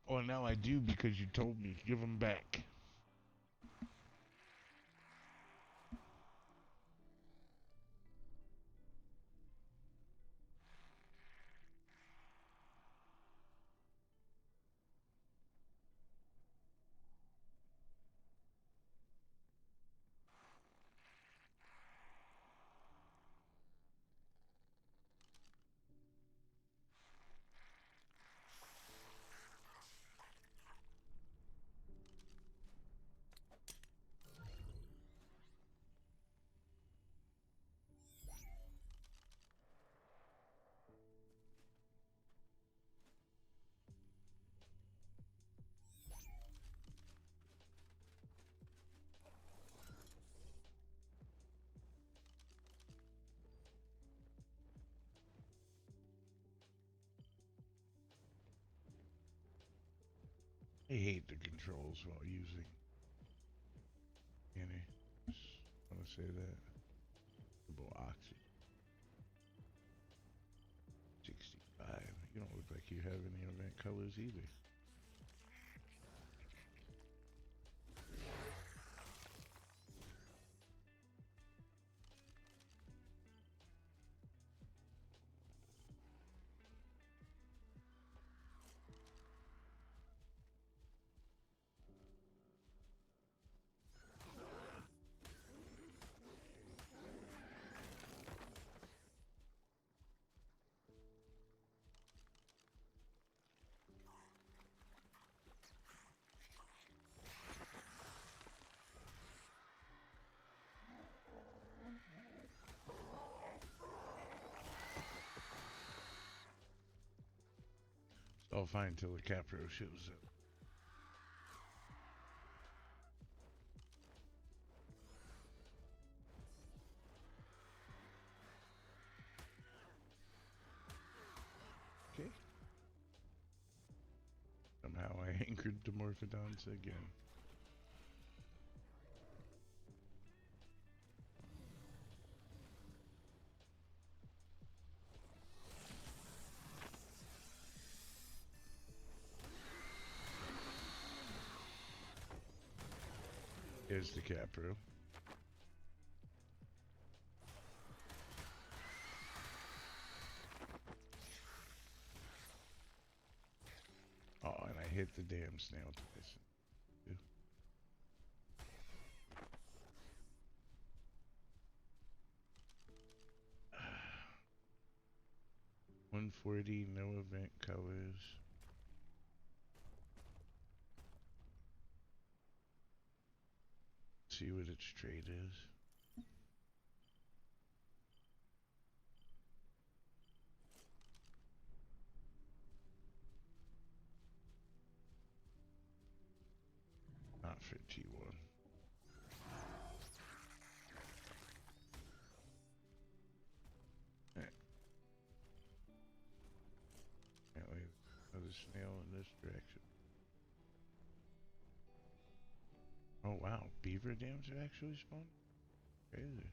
Oh, now I do because you told me. Give them back. I hate the controls while using any. Just want to say that. Double oxy. 65. You don't look like you have any event colors either. It's all fine until the Capro shows up. Okay. Somehow I anchored the Morphodons again. Here's the Capro. Oh, and I hit the damn snail twice. 140, no event colors. See what its trade is. Not for T1. Alright. Can't leave another snail in this direction. Oh wow, beaver dams are actually spawning? Crazy.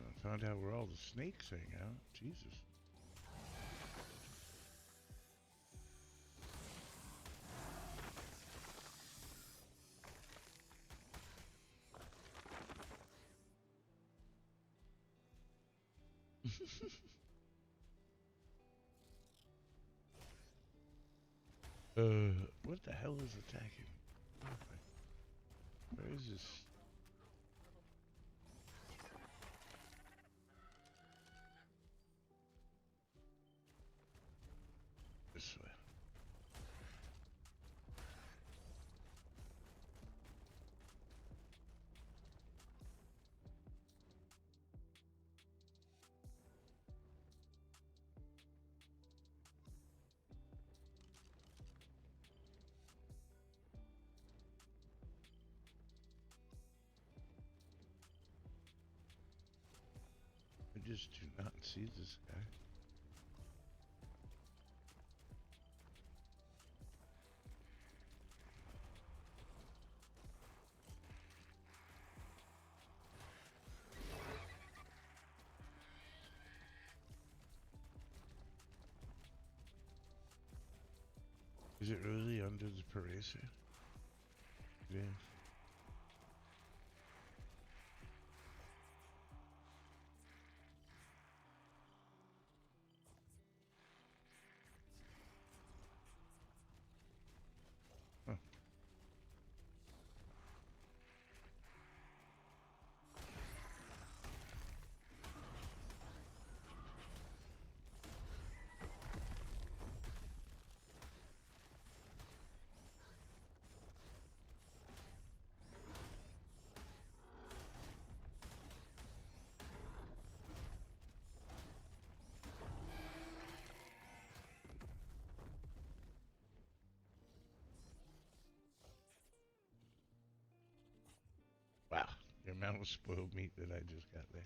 I found out where all the snakes hang out. Jesus. What the hell is attacking? Where is this? This way. I just do not see this guy. Is it really under the paracer? It is. Huh. Wow, the amount of spoiled meat that I just got there.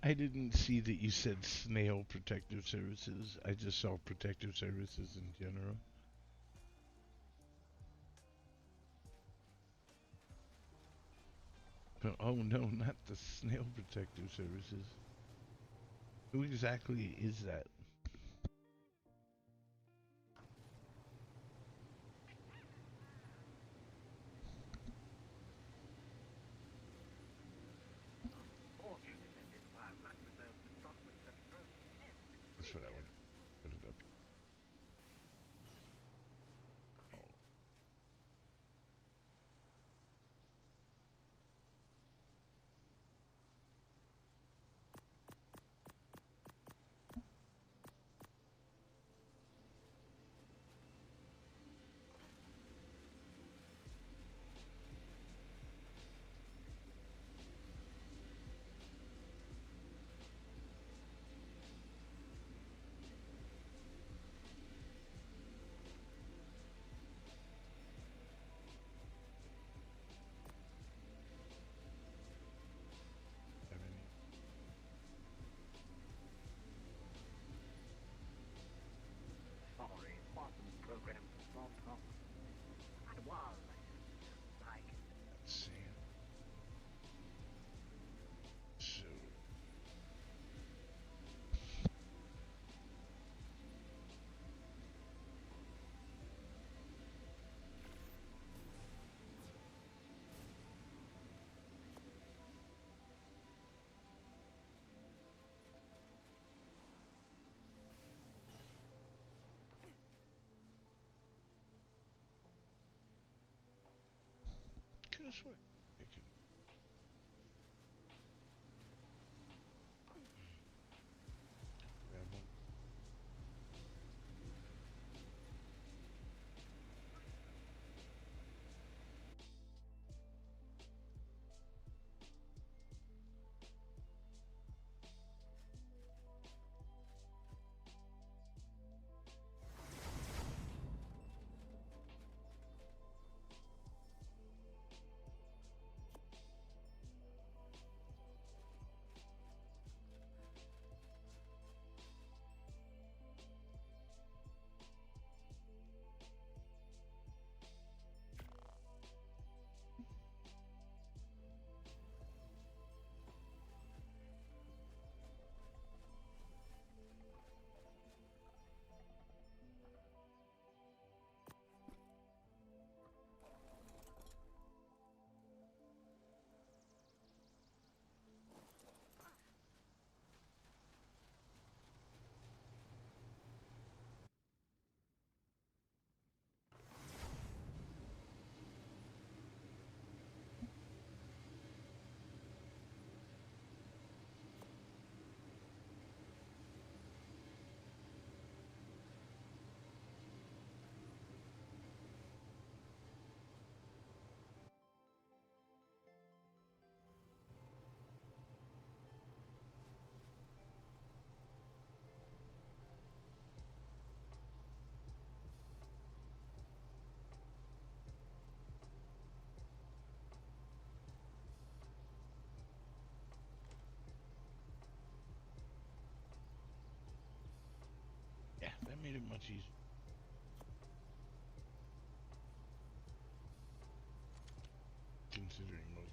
I didn't see that you said snail protective services. I just saw protective services in general. But oh no, not the snail protective services. Who exactly is that? That's what I want to put it up. Oh, have any? Let's see. So, guess what? I can grab one. Yeah, that made it much easier. Considering most.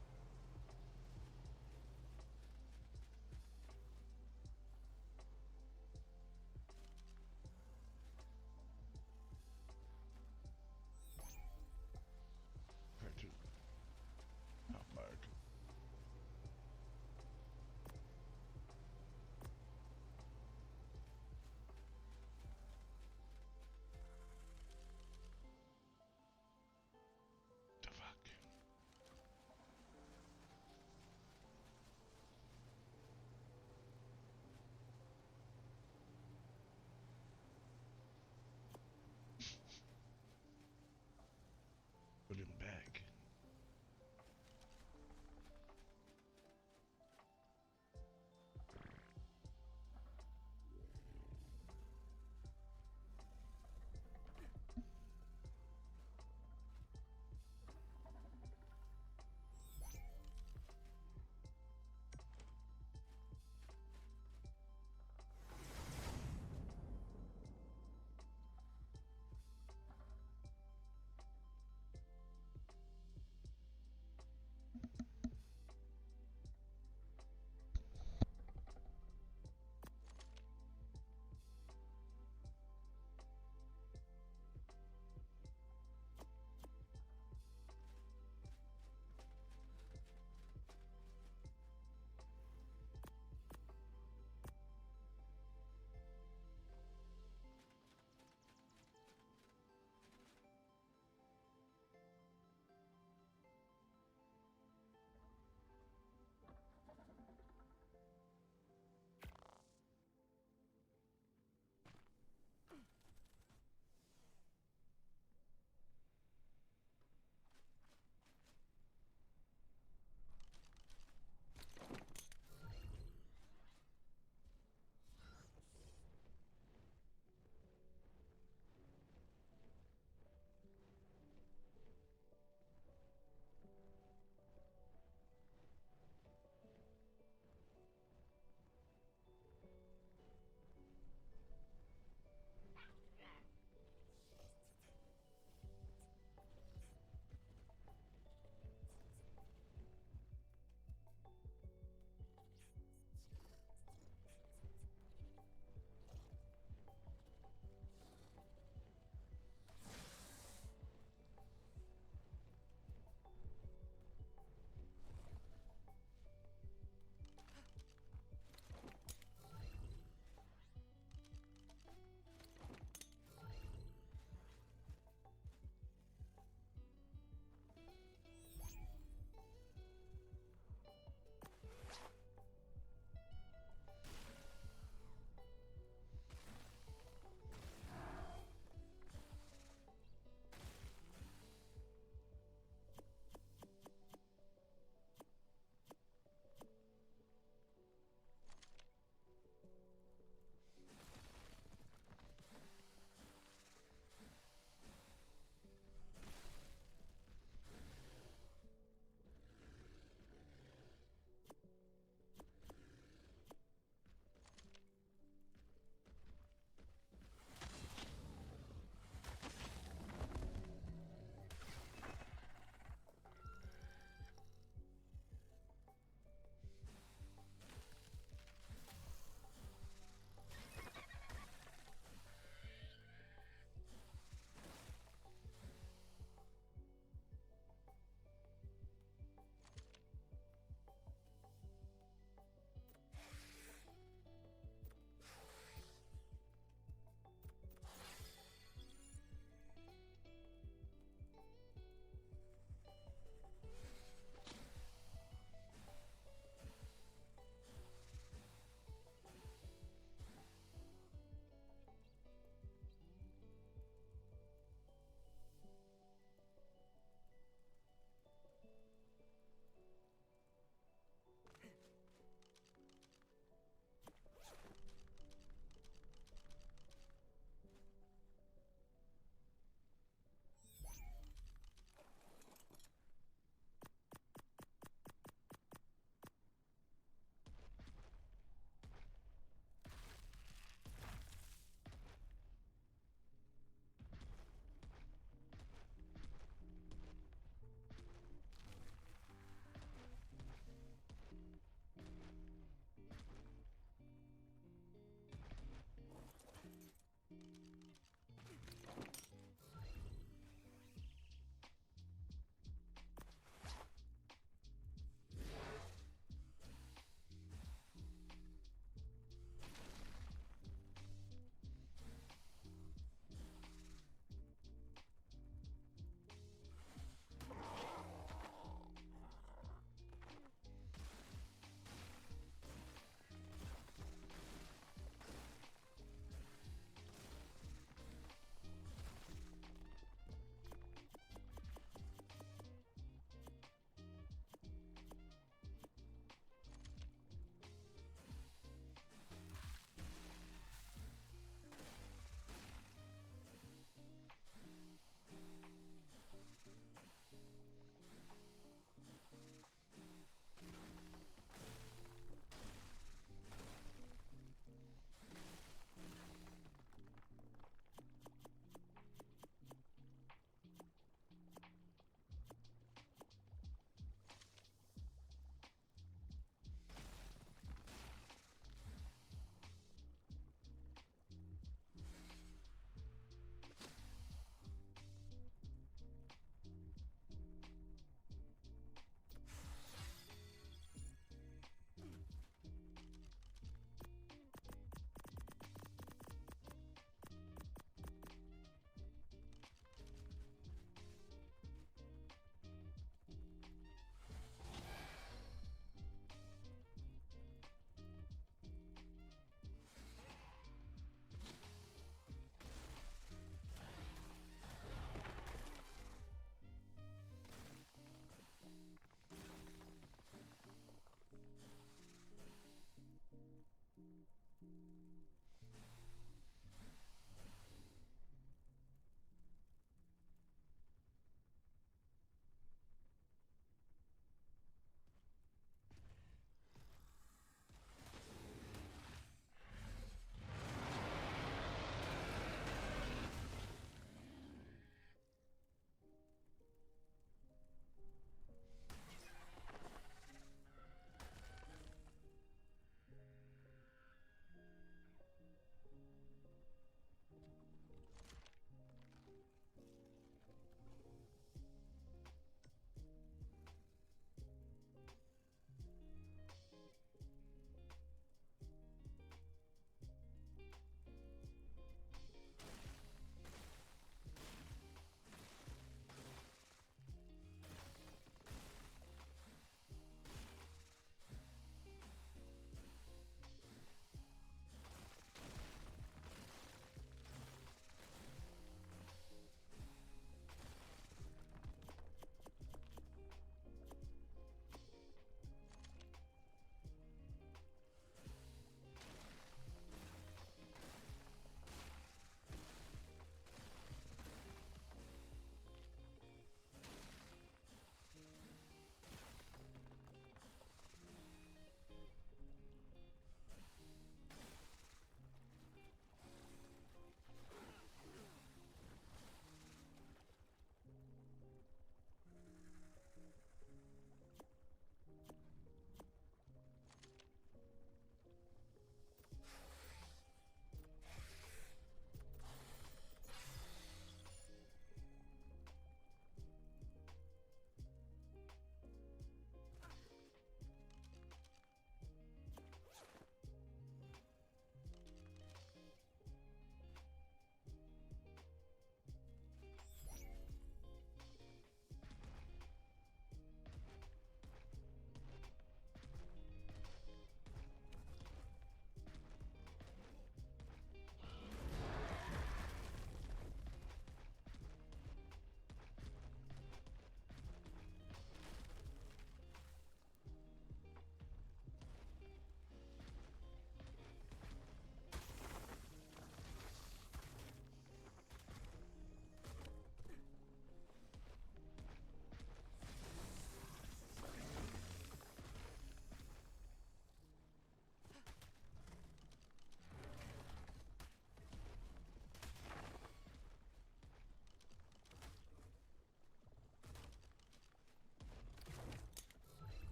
Compared to how far I could. The fuck?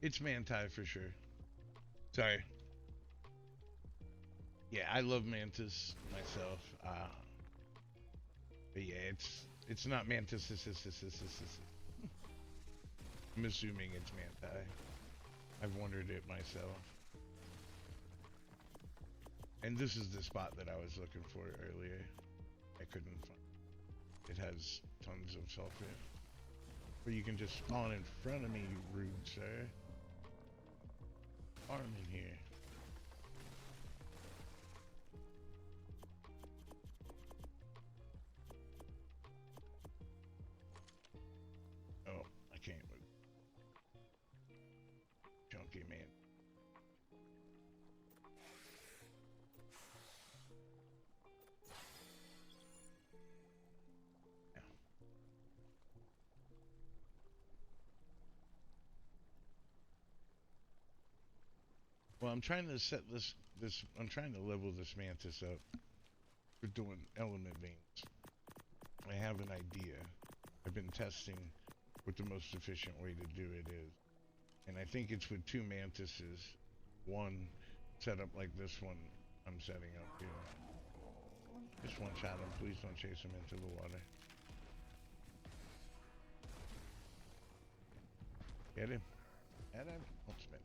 It's Manti for sure. Sorry. Yeah, I love Mantis myself. But yeah, it's not Mantis. I'm assuming it's Manti. I've wondered it myself. And this is the spot that I was looking for earlier. I couldn't find. It has tons of sulfur. Or you can just spawn in front of me, you rude sir. Arm in here. Oh, I can't move. Chunky man. Yeah. Well, I'm trying to set this. I'm trying to level this mantis up. We're doing element veins. I have an idea. I've been testing what the most efficient way to do it is. And I think it's with two mantises. One set up like this one I'm setting up here. Just one shot him. Please don't chase him into the water. Get him. Get him. Don't spin.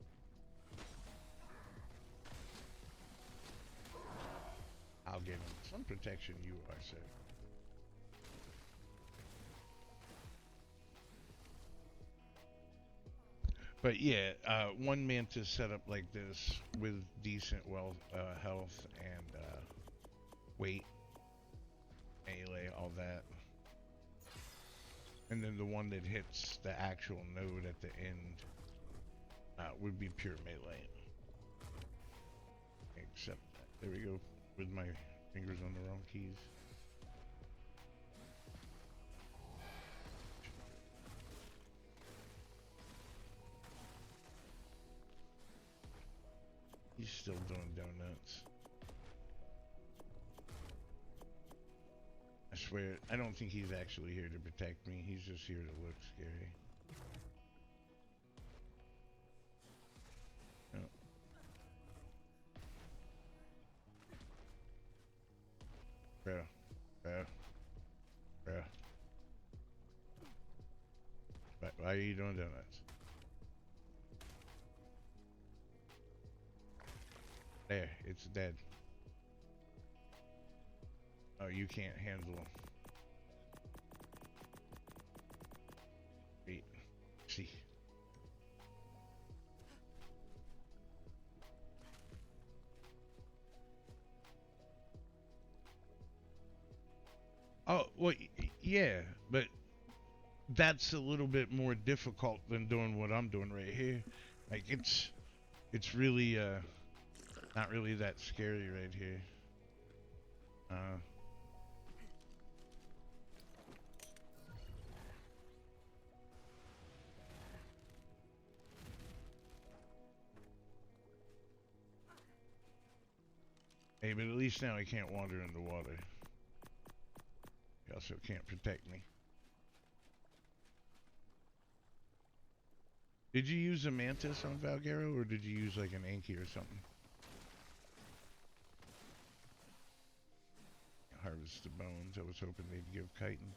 I'll get him. Some protection you are, sir. But yeah, one mantis set up like this with decent health and weight, melee, all that. And then the one that hits the actual node at the end would be pure melee. Except that. There we go. With my fingers on the wrong keys. He's still doing donuts. I swear, I don't think he's actually here to protect me. He's just here to look scary. Oh. Bro. Why are you doing donuts? There, it's dead. Oh, you can't handle him. Wait. See. Oh, well, yeah, but that's a little bit more difficult than doing what I'm doing right here. Like, it's really, not really that scary right here. Hey, but at least now he can't wander in the water. He also can't protect me. Did you use a mantis on Valgero, or did you use like an Anki or something? Harvest the bones. I was hoping they'd give chitin.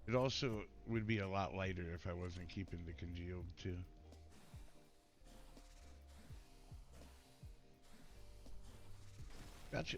It also would be a lot lighter if I wasn't keeping the congealed too. Gotcha.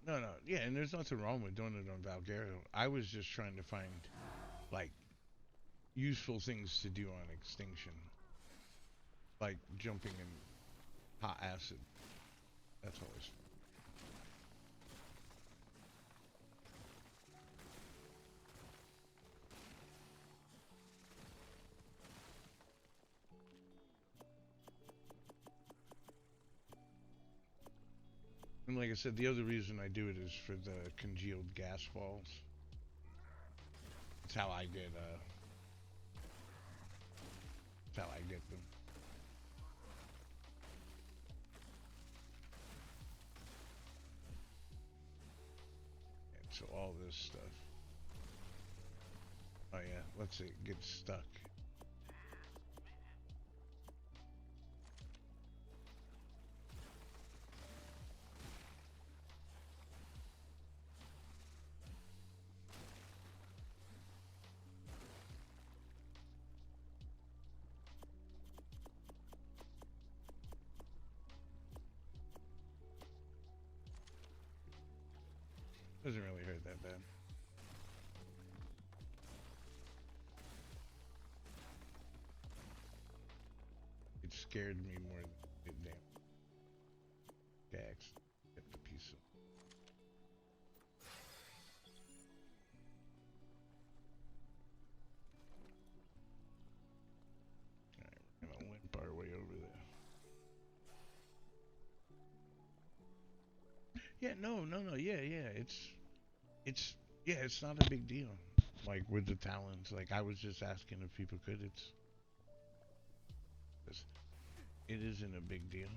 No, no, yeah, and there's nothing wrong with doing it on Valguero. I was just trying to find like useful things to do on Extinction, like jumping in hot acid. That's always. And like I said, the other reason I do it is for the congealed gas falls. It's how I get. It's how I get them. And so all this stuff. Oh yeah, let's say it gets stuck. Doesn't really hurt that bad. It scared me more than it damn gags. Get the piece of. Alright, we're gonna limp our way over there. Yeah, no, yeah. It's it's not a big deal. Like with the talons, like I was just asking if people could. It isn't a big deal.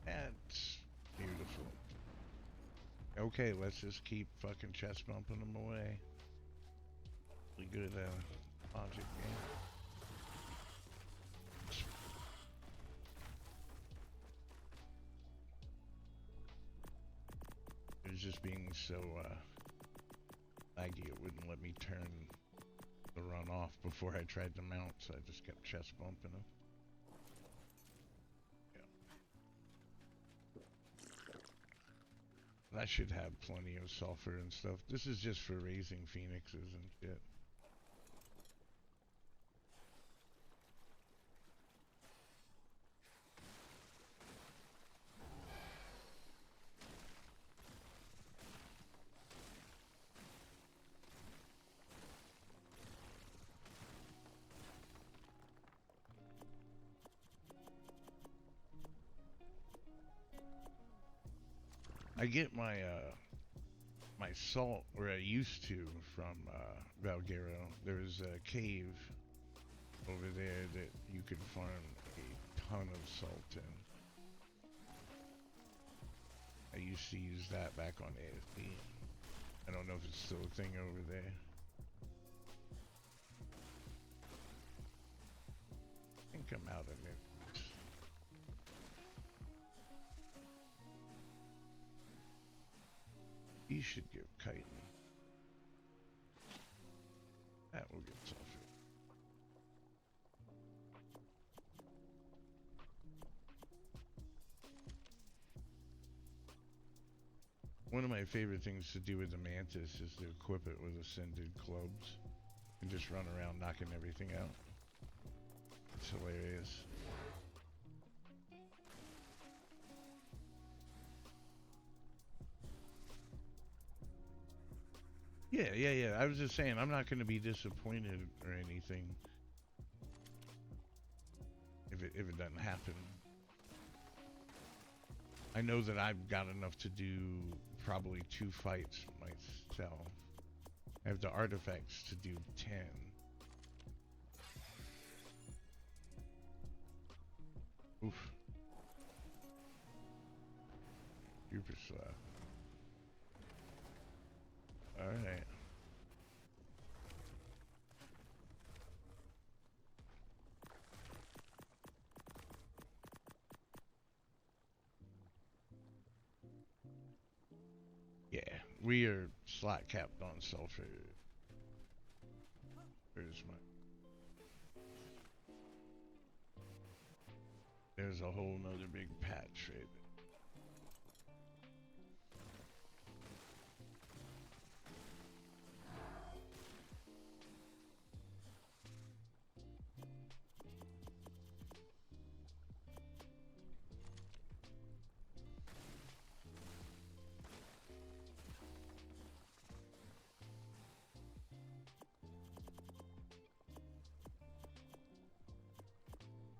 That's beautiful. Okay, let's just keep fucking chest bumping them away. We good logic game. It was just being so laggy, it wouldn't let me turn the run off before I tried to mount, so I just kept chest bumping them. Yeah. I should have plenty of sulfur and stuff. This is just for raising phoenixes and shit. I get my salt where I used to from Valguero. There's a cave over there that you could farm a ton of salt in. I used to use that back on AFB. I don't know if it's still a thing over there. I think I'm out of it. He should give chitin. That will get sulfur. One of my favorite things to do with the mantis is to equip it with ascended clubs and just run around knocking everything out. It's hilarious. Yeah. I was just saying, I'm not going to be disappointed or anything if it doesn't happen. I know that I've got enough to do probably 2 fights myself. I have the artifacts to do 10. Oof. Super slow. Alright. Yeah, we are slot capped on sulfur. There's my. There's a whole nother big patch right there.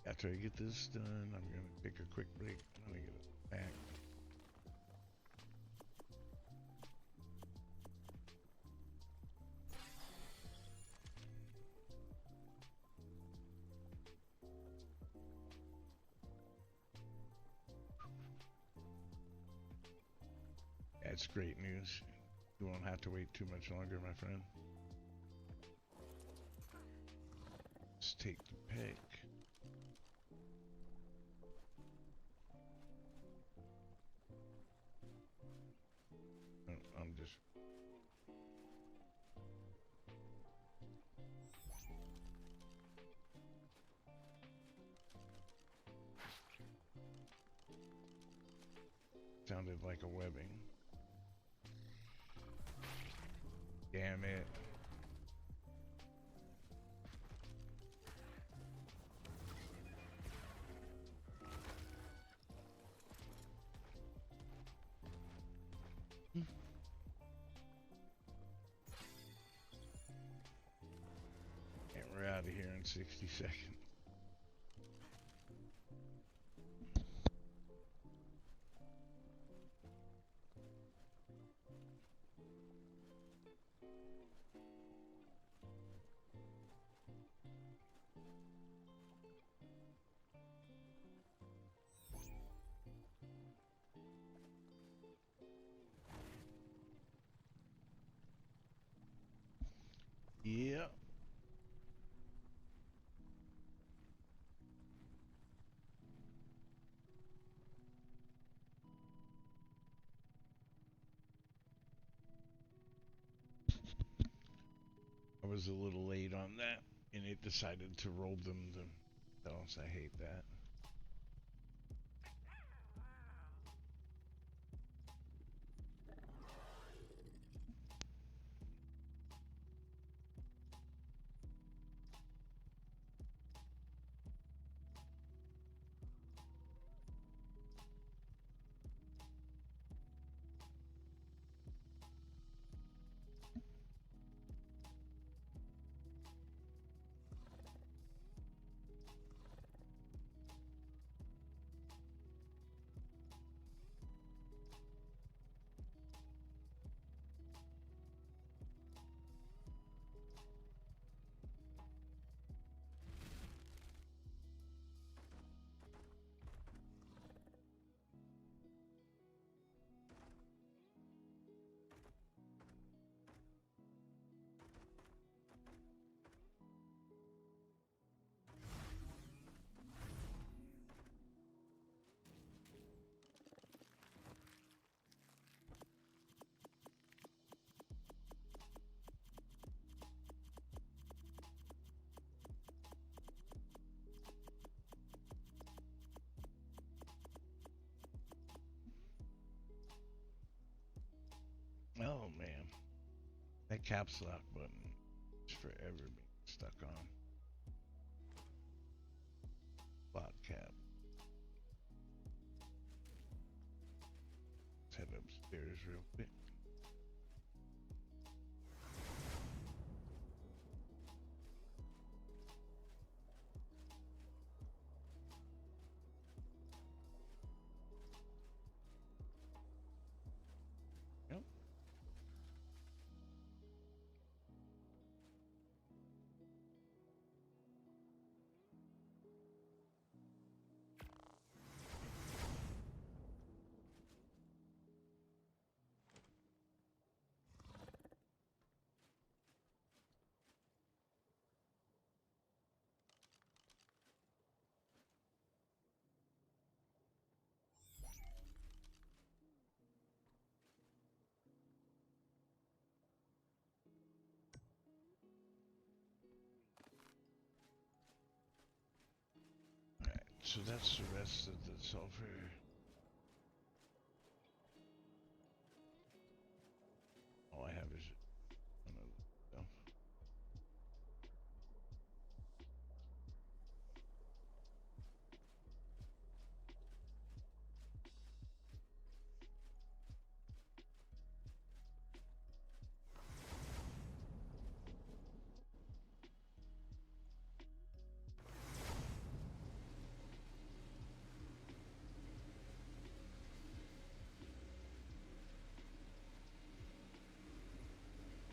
After I get this done, I'm gonna take a quick break. I'm gonna get it back. That's great news. You won't have to wait too much longer, my friend. Let's take the pick. I'm just... Sounded like a webbing. Damn it. And we're out of here in 60 seconds. Yeah. I was a little late on that, and it decided to roll them themselves. I hate that. Oh man, that caps lock button is forever being stuck on. Lock cap. Let's head upstairs real quick. Yep. so that's the rest of the sulfur. All I have is one of the stuff.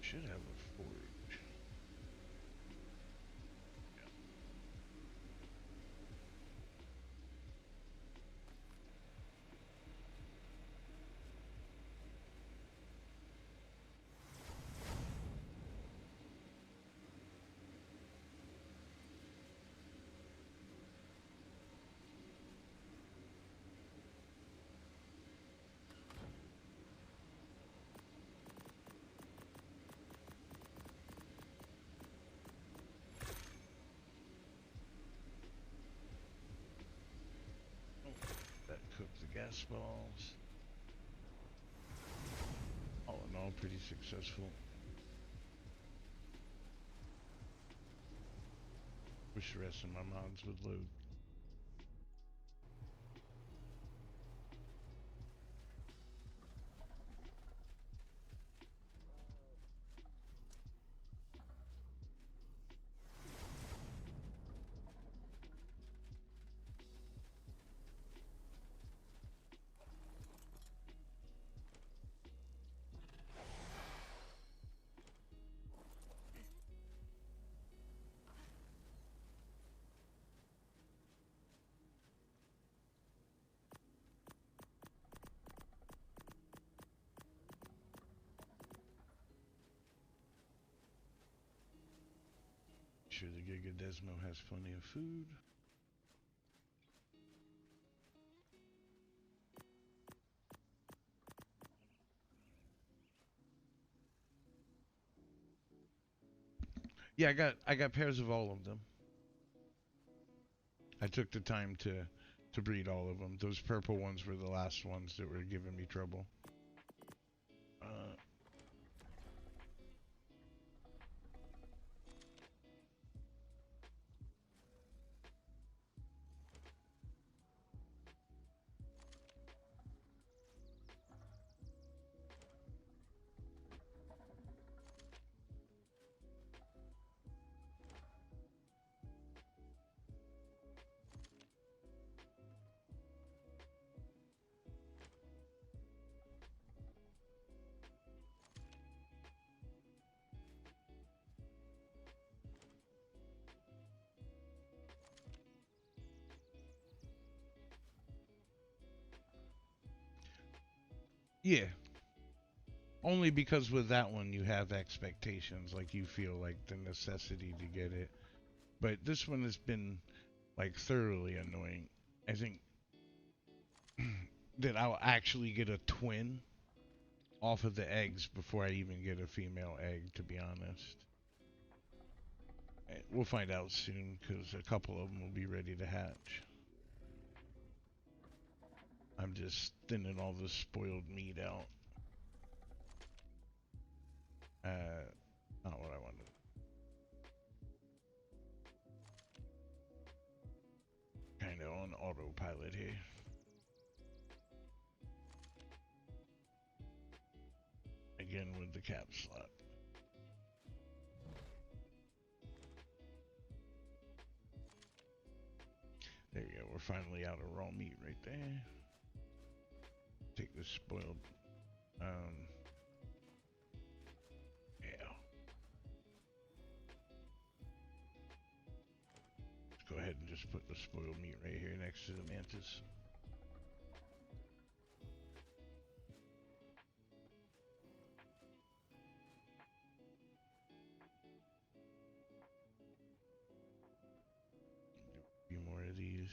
Should have a forge. That cooked the gas balls. All in all, pretty successful. Wish the rest of my mods would load. Sure the Giga Desmo has plenty of food. Yeah, I got pairs of all of them. I took the time to breed all of them. Those purple ones were the last ones that were giving me trouble. Uh, yeah. Only because with that one you have expectations, like you feel like the necessity to get it. But this one has been like thoroughly annoying. I think that I'll actually get a twin off of the eggs before I even get a female egg, to be honest. We'll find out soon because a couple of them will be ready to hatch. I'm just thinning all the spoiled meat out. Not what I wanted. Kind of on autopilot here. Again with the cap slot. There you go. We're finally out of raw meat right there. Take this spoiled. Yeah. Let's go ahead and just put the spoiled meat right here next to the mantis. Do a few more of these.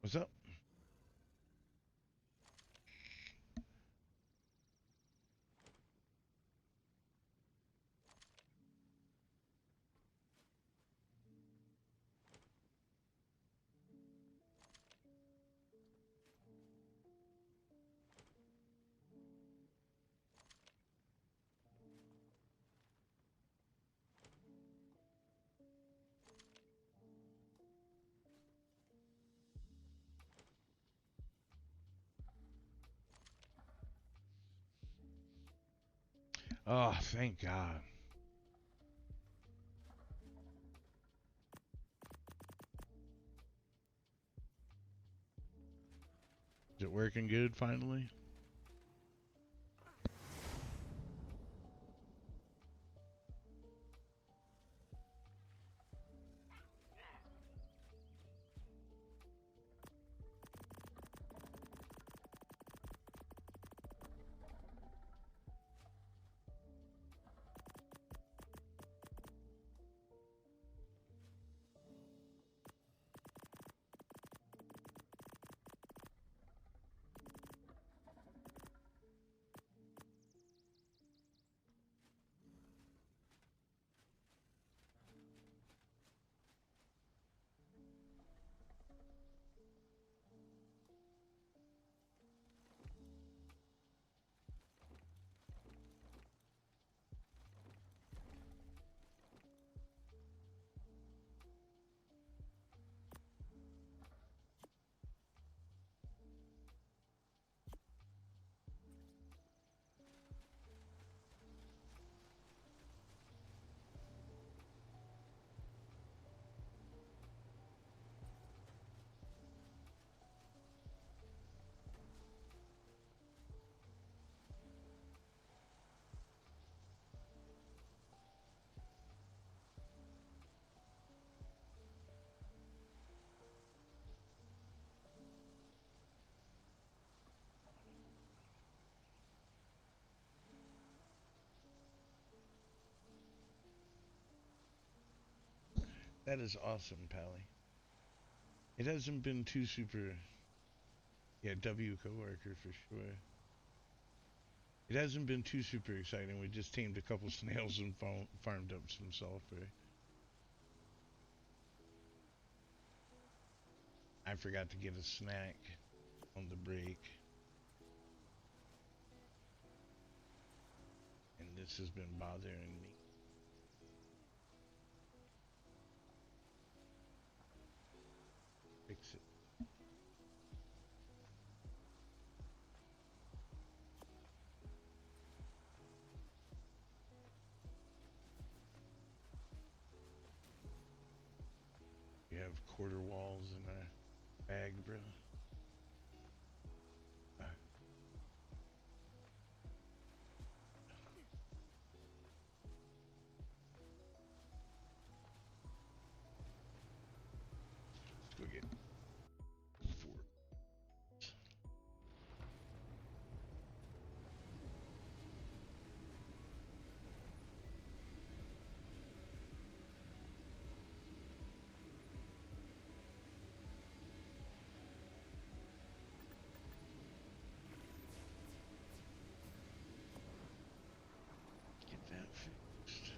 What's up? Oh, thank God. Is it working good finally? That is awesome, Pally. It hasn't been too super. Yeah, W coworker for sure. It hasn't been too super exciting. We just tamed a couple snails and farmed up some sulfur. I forgot to get a snack on the break, and this has been bothering me. Fix it. We have quarter walls in our bag, bro. Let's go get 4. Get that fixed.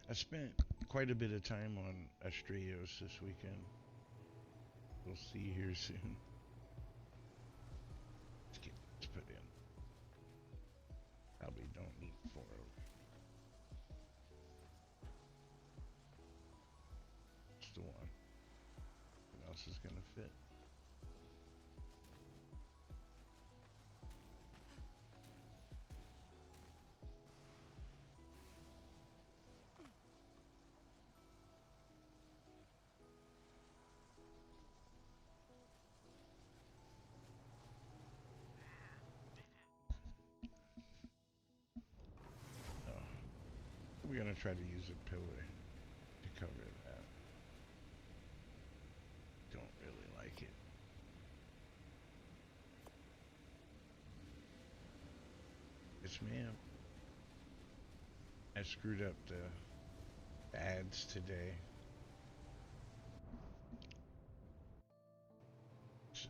I spent quite a bit of time on Astraeos this weekend. We'll see here soon. Let's get this put in. Probably don't need 4 of them. It's the one. What else is gonna fit? Oh, we're gonna try to use a pillar to cover that. Don't really like it. Yes, ma'am. I screwed up the ads today. So,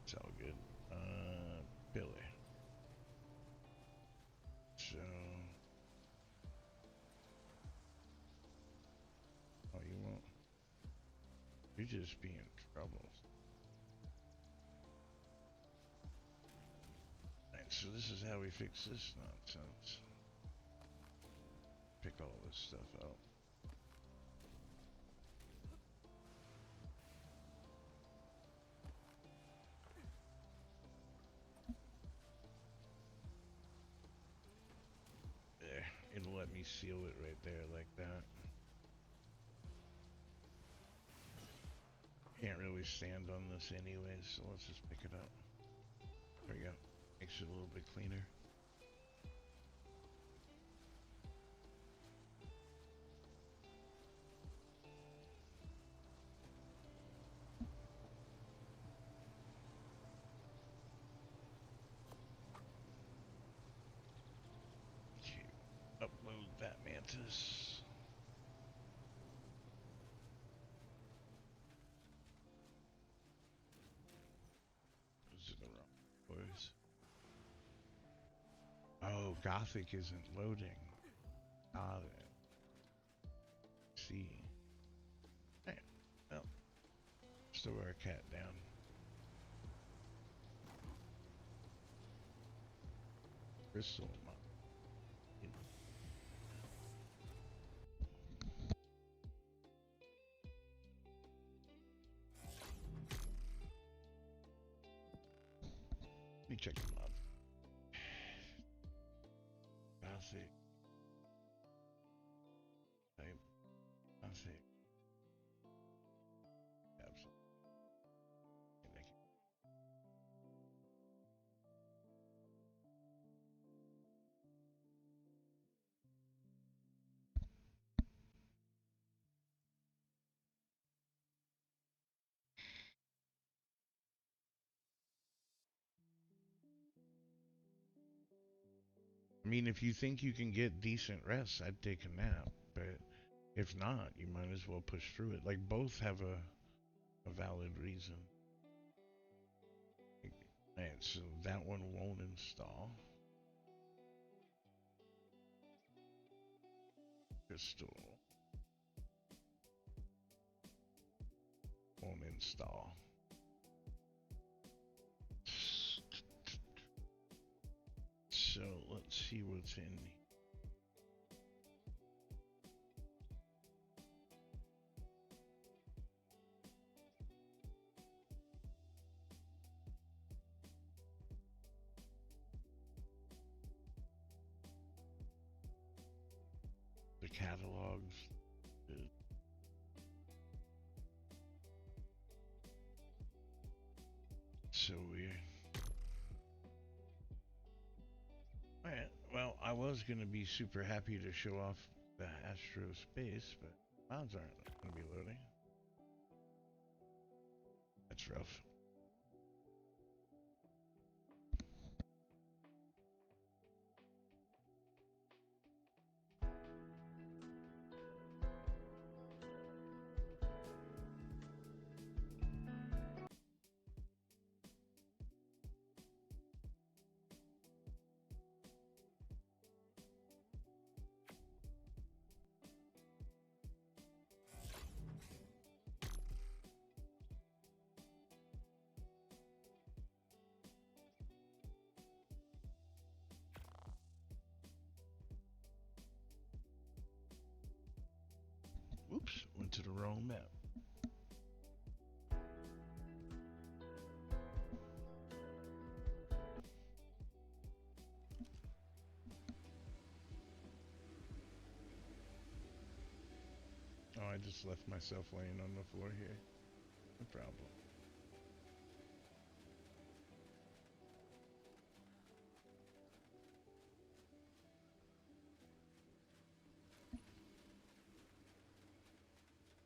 it's all good. Billy. So, oh, you won't. You're just being trouble. Alright, so this is how we fix this nonsense. Pick all this stuff out. me seal it right there like that. Can't really stand on this anyways, so let's just pick it up. There we go. Makes it a little bit cleaner. Okay, upload that mantis. Those are the wrong boys. Oh, Gothic isn't loading. Got it. See. Hey, well, still our cat down. Crystal mine. Let me check them out. Gothic. Type. Gothic. Absolutely. I mean, if you think you can get decent rest, I'd take a nap. But if not, you might as well push through it. Like, both have a valid reason. Alright, so that one won't install. Crystal won't install. So let's see what's in here. The catalogs. So weird. Alright, well, I was gonna be super happy to show off the Astro Space, but mods aren't gonna be loading. That's rough. Oops, went to the wrong map. Oh, I just left myself laying on the floor here. No problem.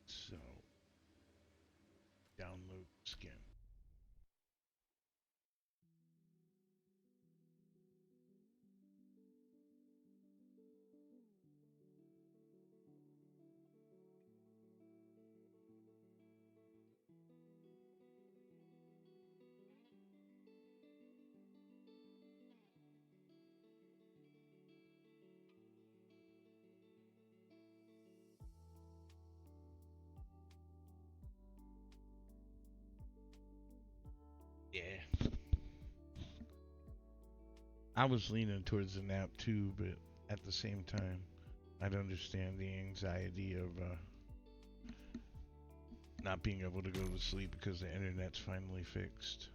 So, download skin. Yeah. I was leaning towards the nap too, but at the same time, I'd understand the anxiety of not being able to go to sleep because the internet's finally fixed.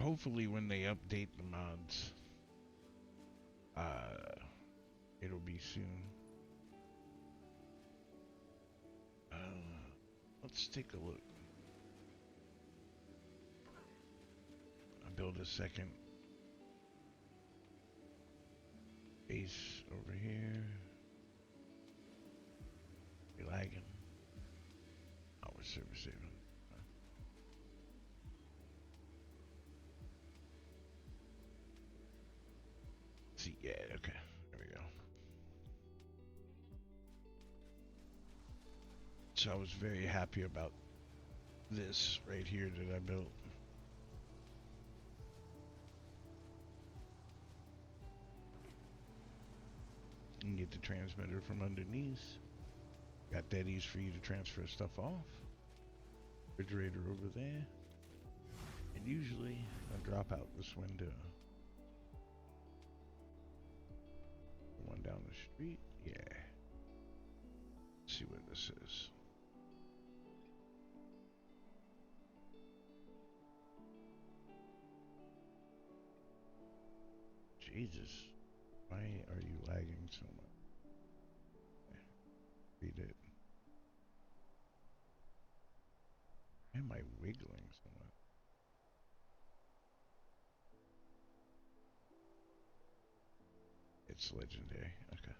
hopefully when they update the mods, it'll be soon. Let's take a look. I build a second base over here. Be lagging. Oh, we're server saving. See, yeah, okay. There we go. So I was very happy about this right here that I built. You can get the transmitter from underneath. Got that ease for you to transfer stuff off. Refrigerator over there. And usually I drop out this window. One down the street. Yeah. Let's see what this is. Jesus. Why are you lagging so much? Read it. Why am I wiggling so much? It's legendary. Okay.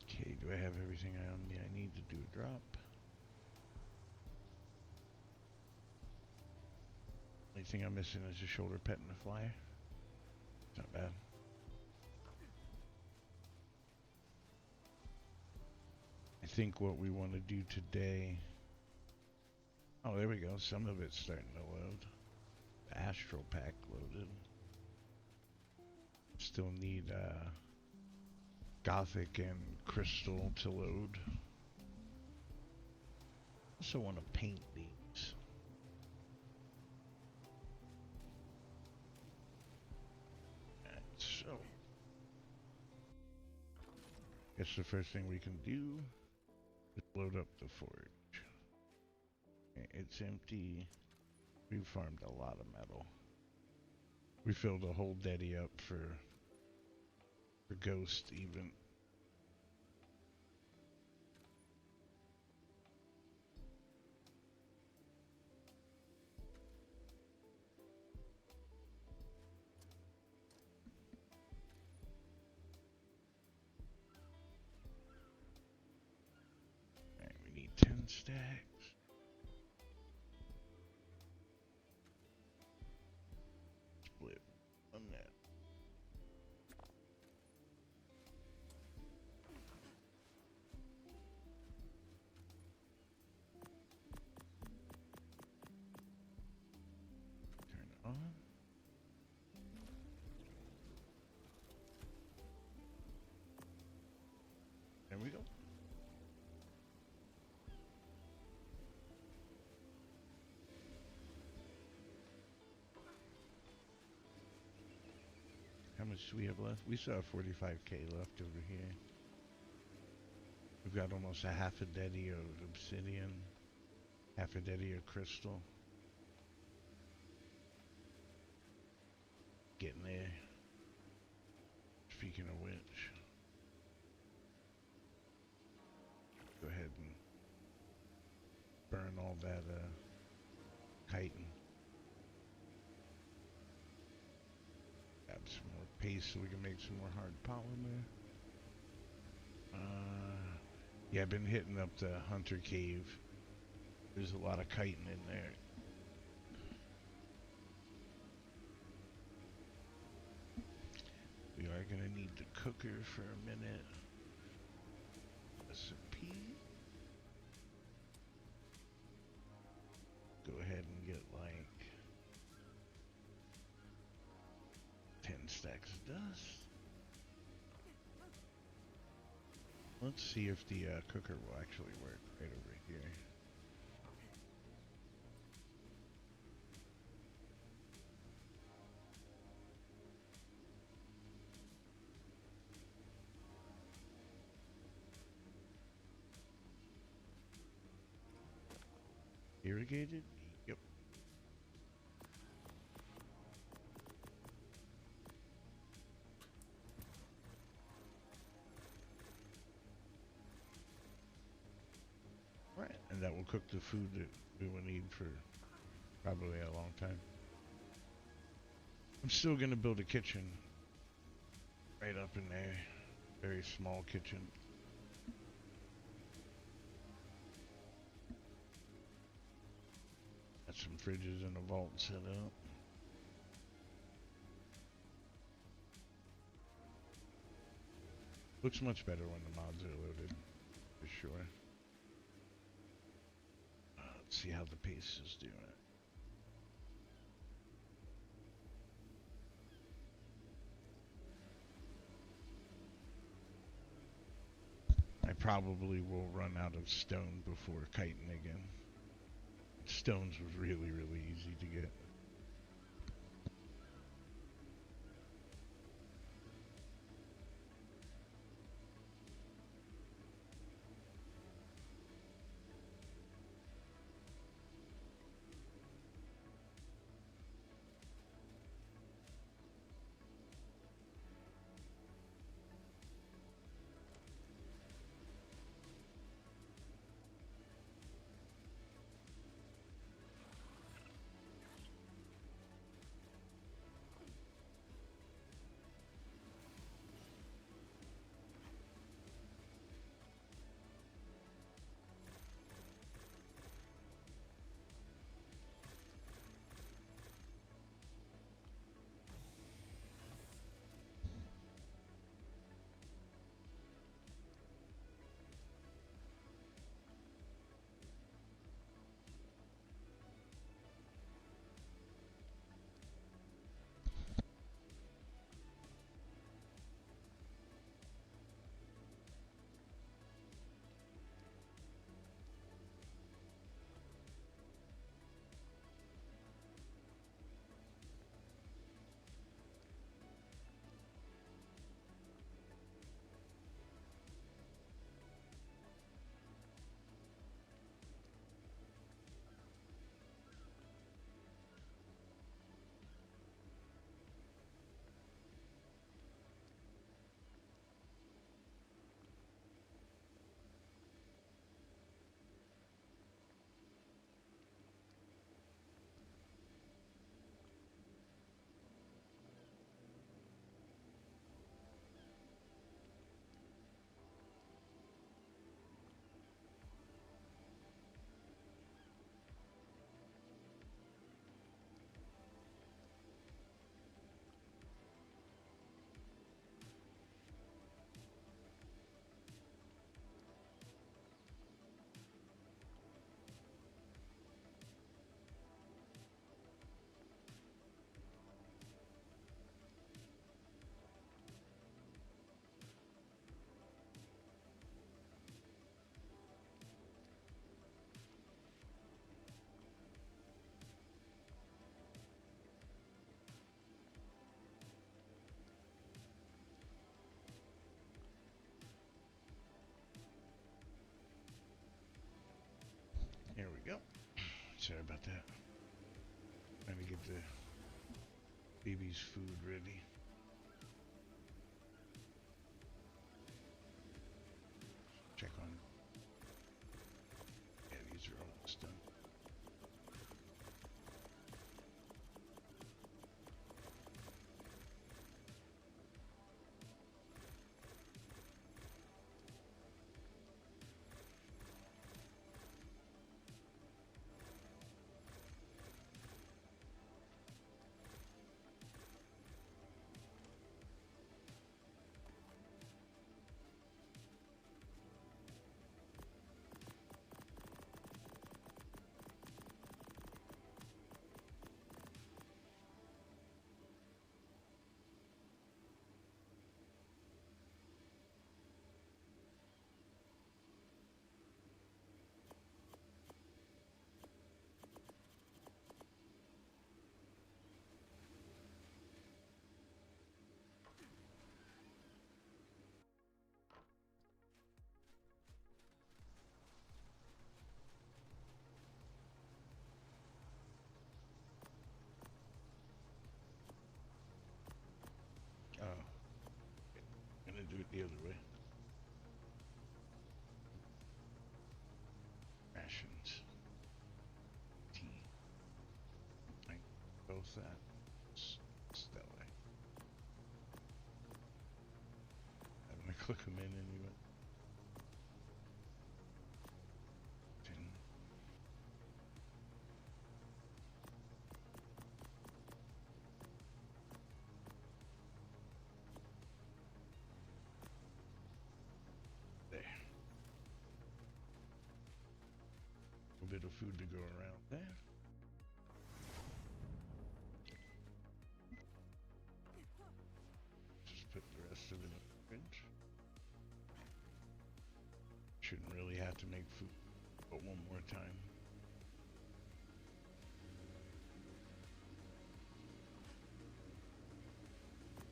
Okay, do I have everything I need to do a drop? Only thing I'm missing is a shoulder pet and a flyer. It's not bad. I think what we want to do today... Oh, there we go. Some of it's starting to load. The Astral Pack loaded. Still need Gothic and Crystal to load. Also want to paint these. And so, guess the first thing we can do is load up the forge. Okay, it's empty. We farmed a lot of metal. We filled a whole deddy up for Ghost even. Alright, we need 10 stacks. Split on that. Turn it on. There we go. How much do we have left? We still have 45k left over here. We've got almost a half a deddy of obsidian, half a deddy of crystal. Getting there. Speaking of which, go ahead and burn all that chitin. Grab some more paste so we can make some more hard polymer. Yeah, I've been hitting up the Hunter Cave. There's a lot of chitin in there. We are gonna need the cooker for a minute. Recipe. Go ahead and get like 10 stacks of dust. Let's see if the cooker will actually work right over here. Irrigated? Yep. Right, and that will cook the food that we will need for probably a long time. I'm still gonna build a kitchen right up in there. Very small kitchen. Got some fridges and a vault set up. Looks much better when the mods are loaded, for sure. Let's see how the pace is doing. I probably will run out of stone before kiting again. Stones was really, really easy to get. There we go. Sorry about that. Trying to get the baby's food ready. Check on. Yeah, these are almost done. the other way. Rations. Tea. I both that. It's that way. I'm gonna click them in anyway. 10. There. A bit of food to go around there. Just put the rest of it in the fridge. Shouldn't really have to make food, but one more time.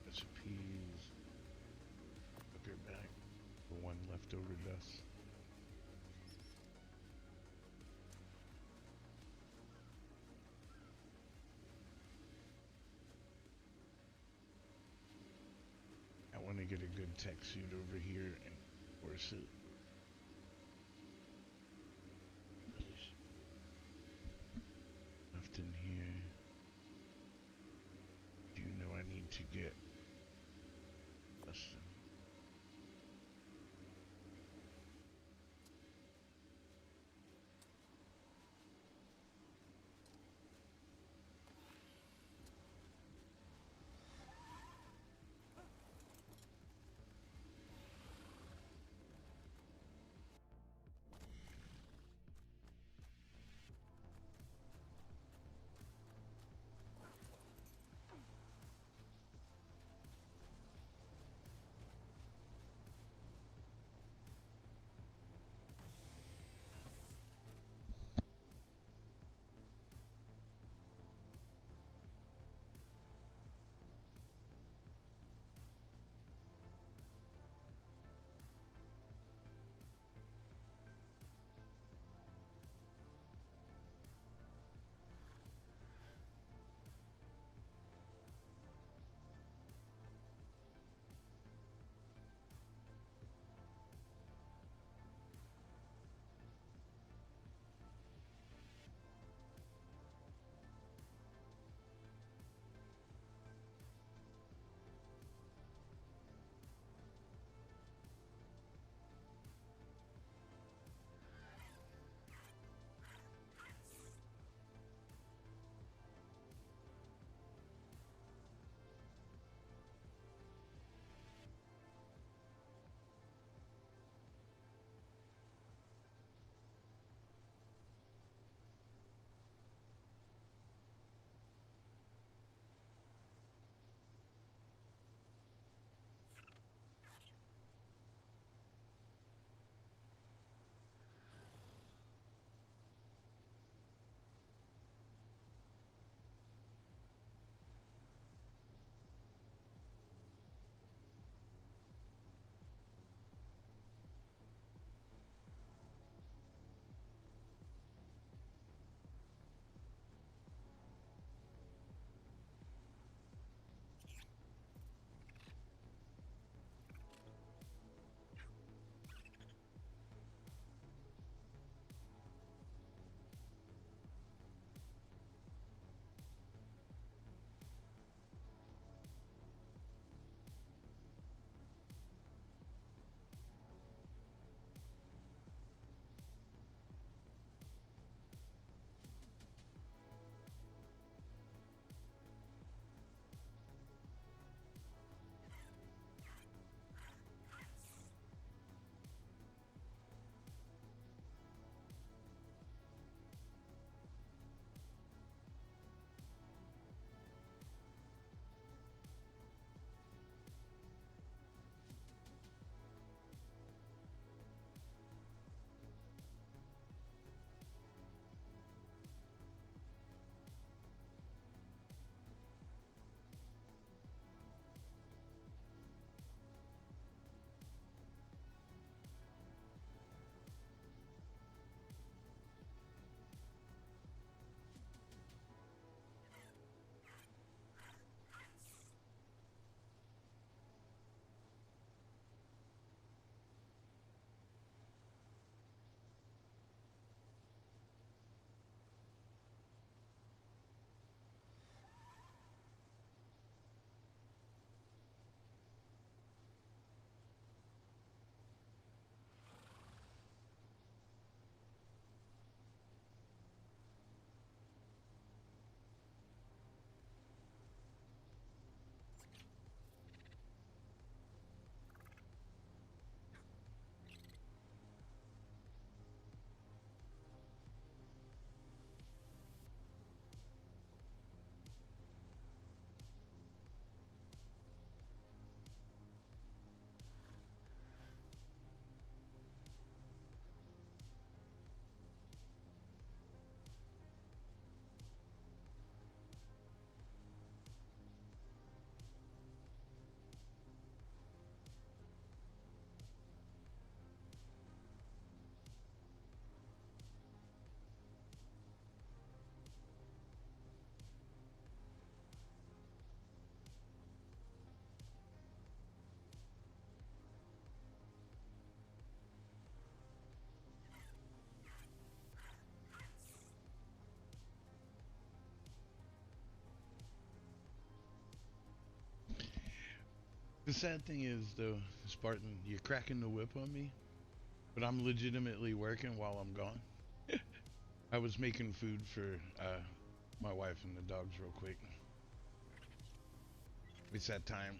Recipes. Look her back. The one leftover dust. I want to get a good tech suit over here and force it. Left in here. Do you know I need to get Dustin? The sad thing is, though, Spartan, you're cracking the whip on me, but I'm legitimately working while I'm gone. I was making food for my wife and the dogs real quick. It's that time.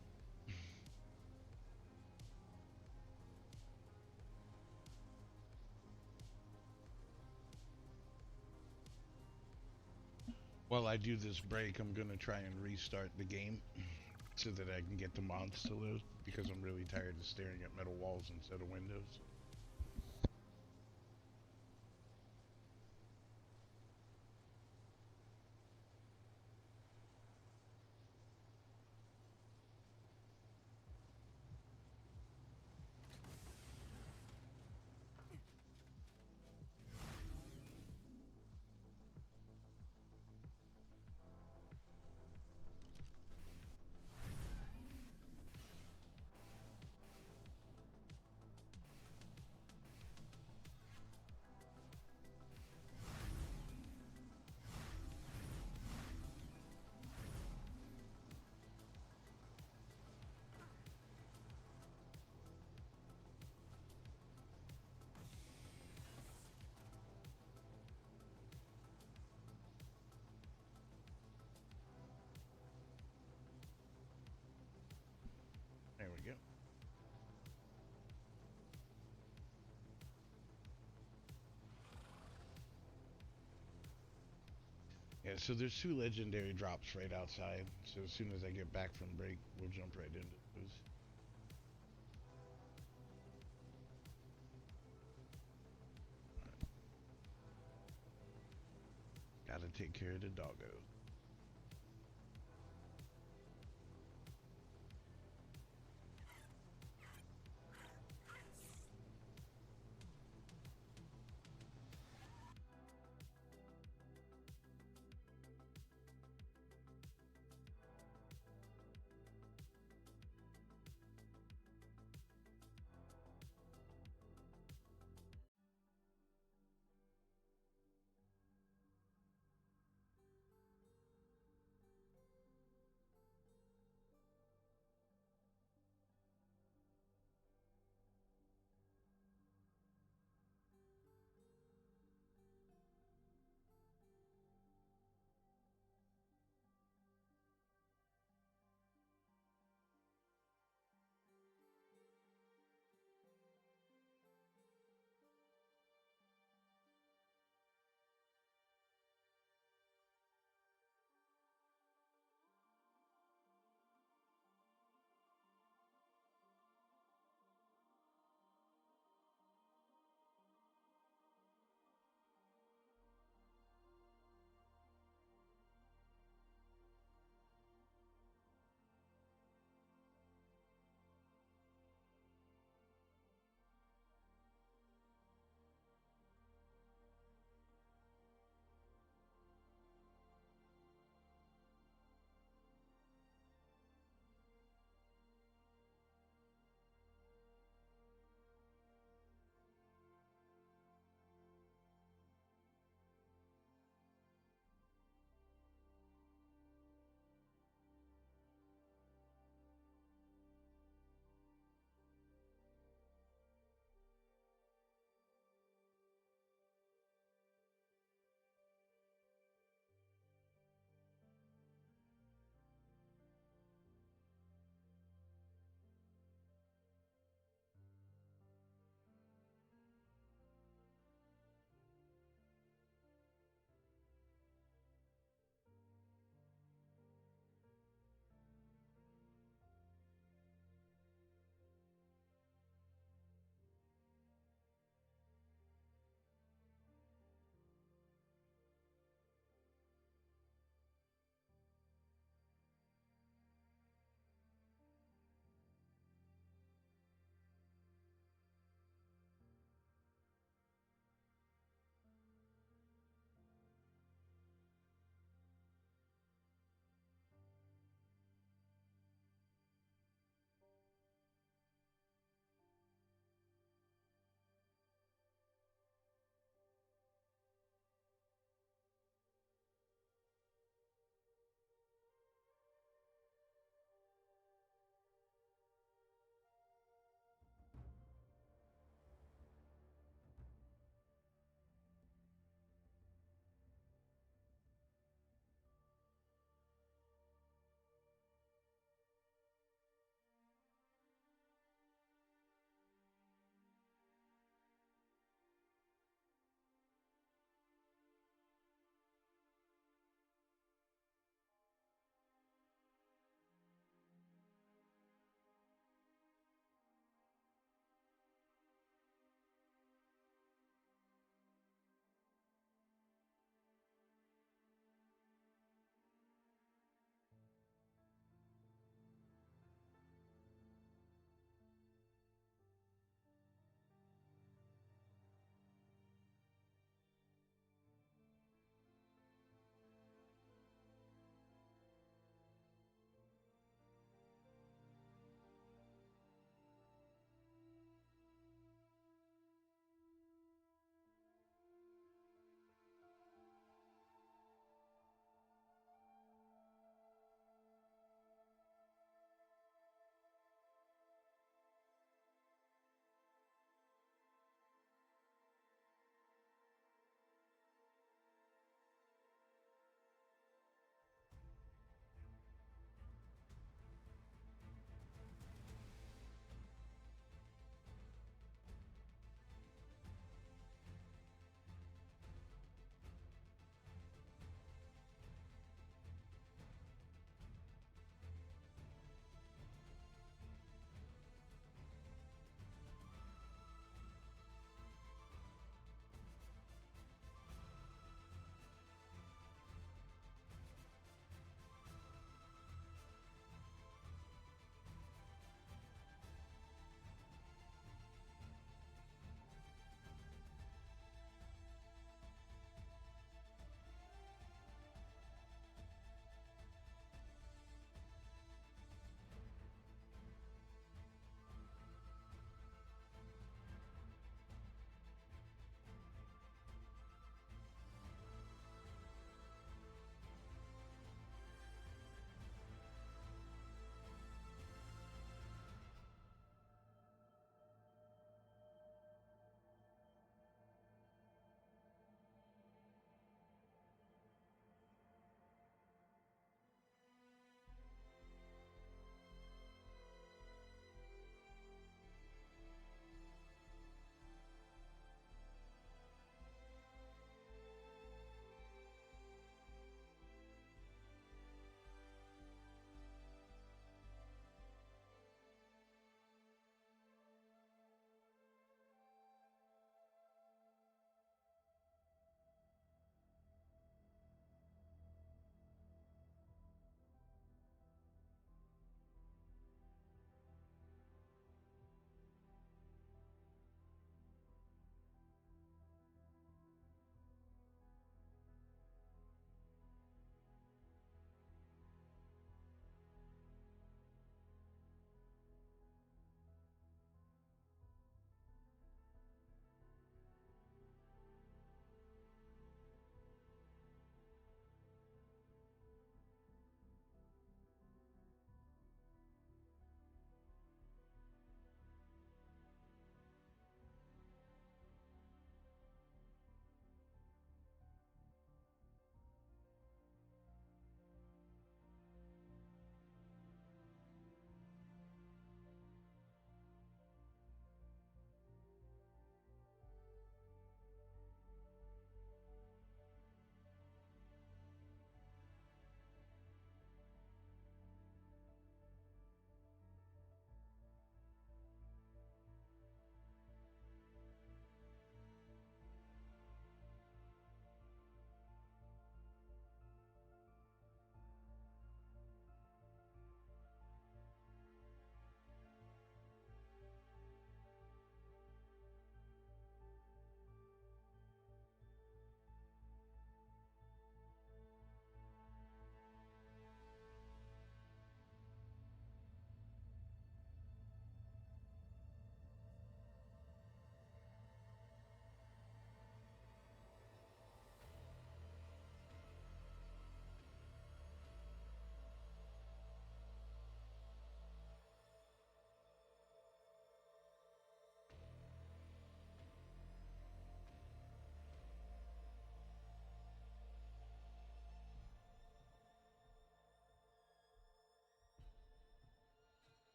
While I do this break, I'm gonna try and restart the game so that I can get the mods to load because I'm really tired of staring at metal walls instead of windows. There we go. Yeah, so there's two legendary drops right outside. So as soon as I get back from break, we'll jump right into those. Gotta take care of the doggo.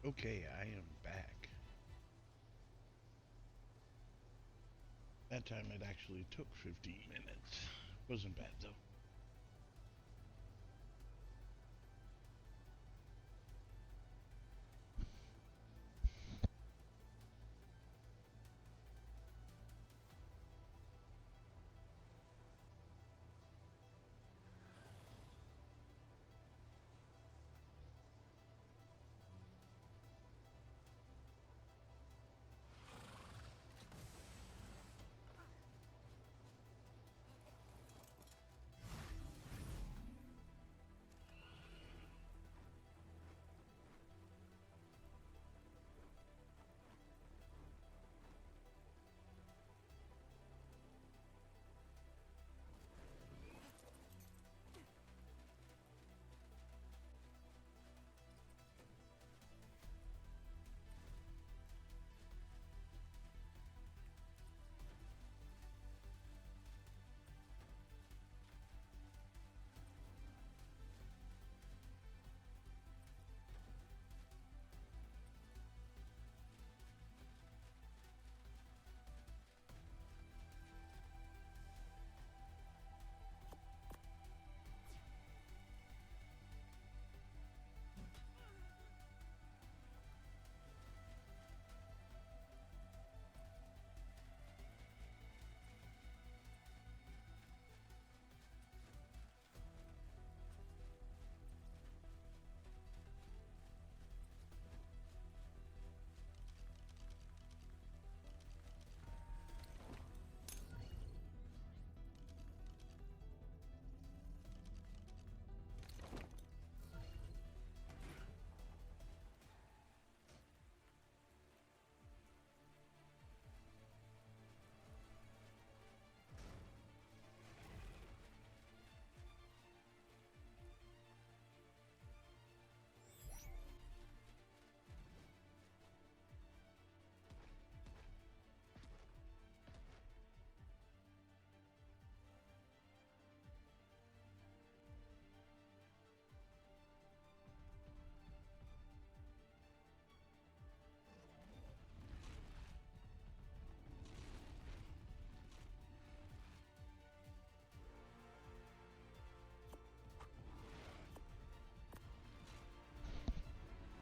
Okay, I am back. That time it actually took 15 minutes. Wasn't bad though.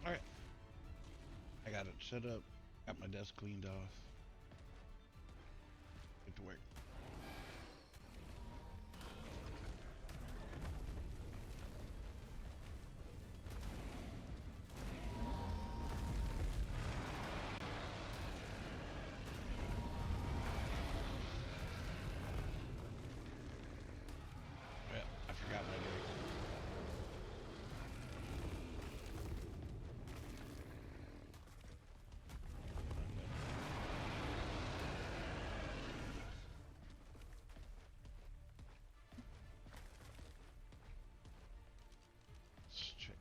Alright. I got it set up. Got my desk cleaned off. Get to work. Yeah, I forgot my day. Let's check.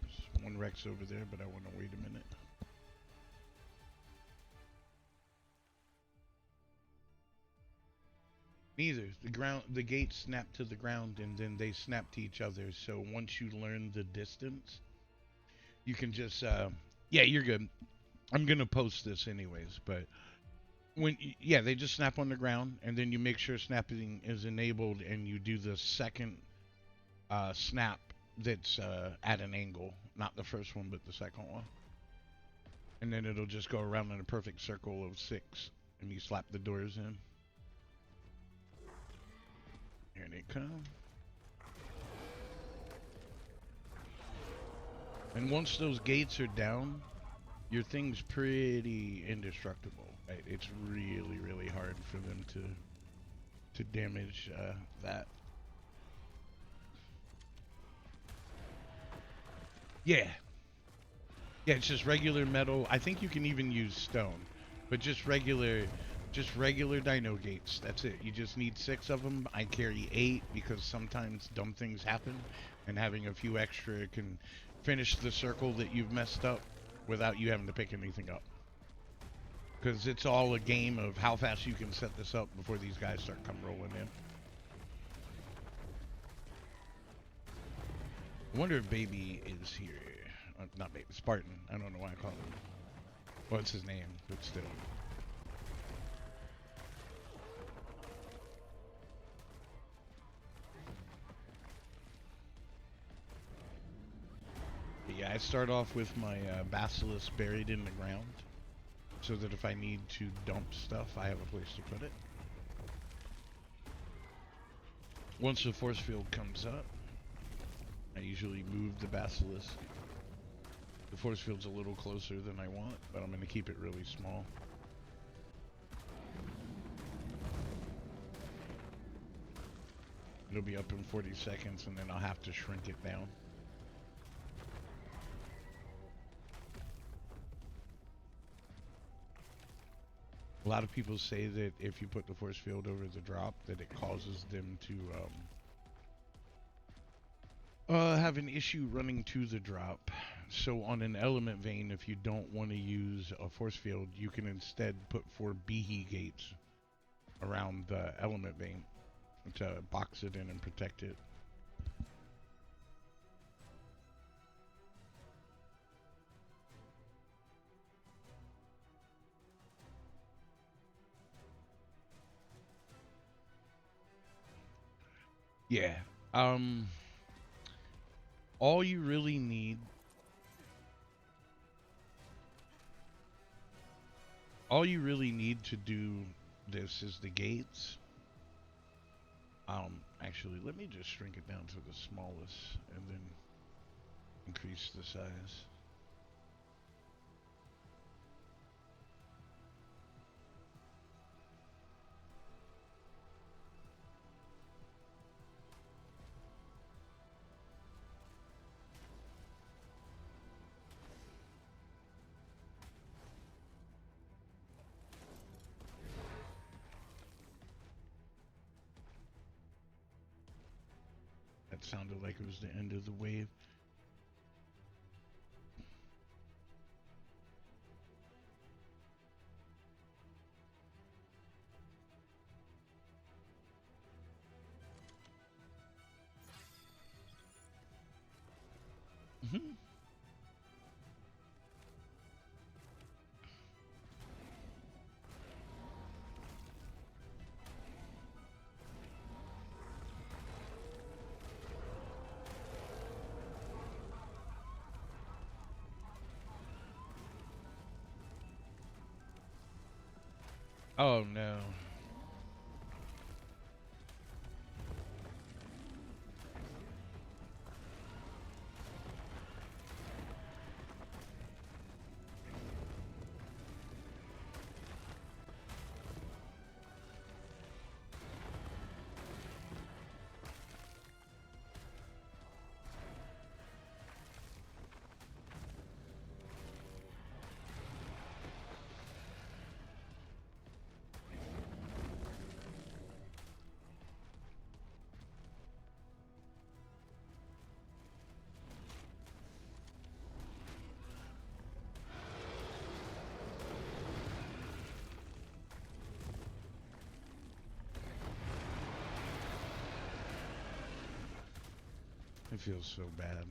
There's one Rex over there, but I want to wait a minute. Neither. The gates snap to the ground and then they snap to each other. So once you learn the distance, you can just, yeah, you're good. I'm going to post this anyways, but yeah, they just snap on the ground and then you make sure snapping is enabled and you do the second snap that's at an angle, not the first one, but the second one. And then it'll just go around in a perfect circle of 6 and you slap the doors in. Here they come. And once those gates are down, your thing's pretty indestructible. Right? It's really, really hard for them to damage that. Yeah. Yeah, it's just regular metal. I think you can even use stone, but just regular dino gates. That's it. You just need 6 of them. I carry 8 because sometimes dumb things happen, and having a few extra can finish the circle that you've messed up without you having to pick anything up. Because it's all a game of how fast you can set this up before these guys start come rolling in. I wonder if Baby is here. Not Baby, Spartan. I don't know why I call him. What's his name? But still. But yeah, I start off with my Basilisk buried in the ground, so that if I need to dump stuff, I have a place to put it. Once the force field comes up, I usually move the Basilisk. The force field's a little closer than I want, but I'm going to keep it really small. It'll be up in 40 seconds, and then I'll have to shrink it down. A lot of people say that if you put the force field over the drop, that it causes them to have an issue running to the drop. So on an element vein, if you don't want to use a force field, you can instead put 4 BE gates around the element vein to box it in and protect it. Yeah. All you really need to do this is the gates. Actually, let me just shrink it down to the smallest and then increase the size. That sounded like it was the end of the wave. Mm-hmm. Oh no. It feels so bad.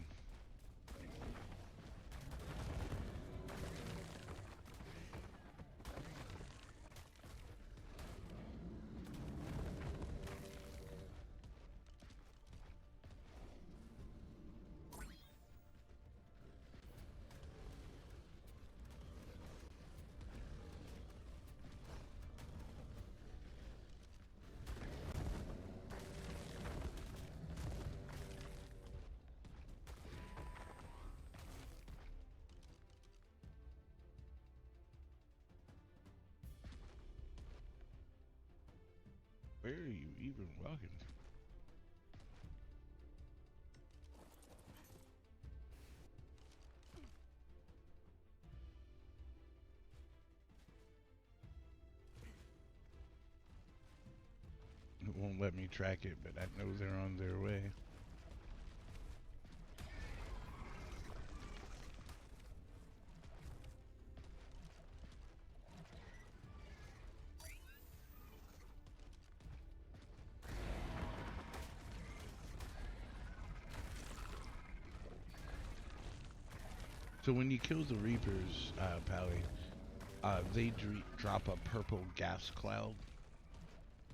Where are you even walking? It won't let me track it, but I know they're on their way. So when you kill the Reapers, Pally, they drop a purple gas cloud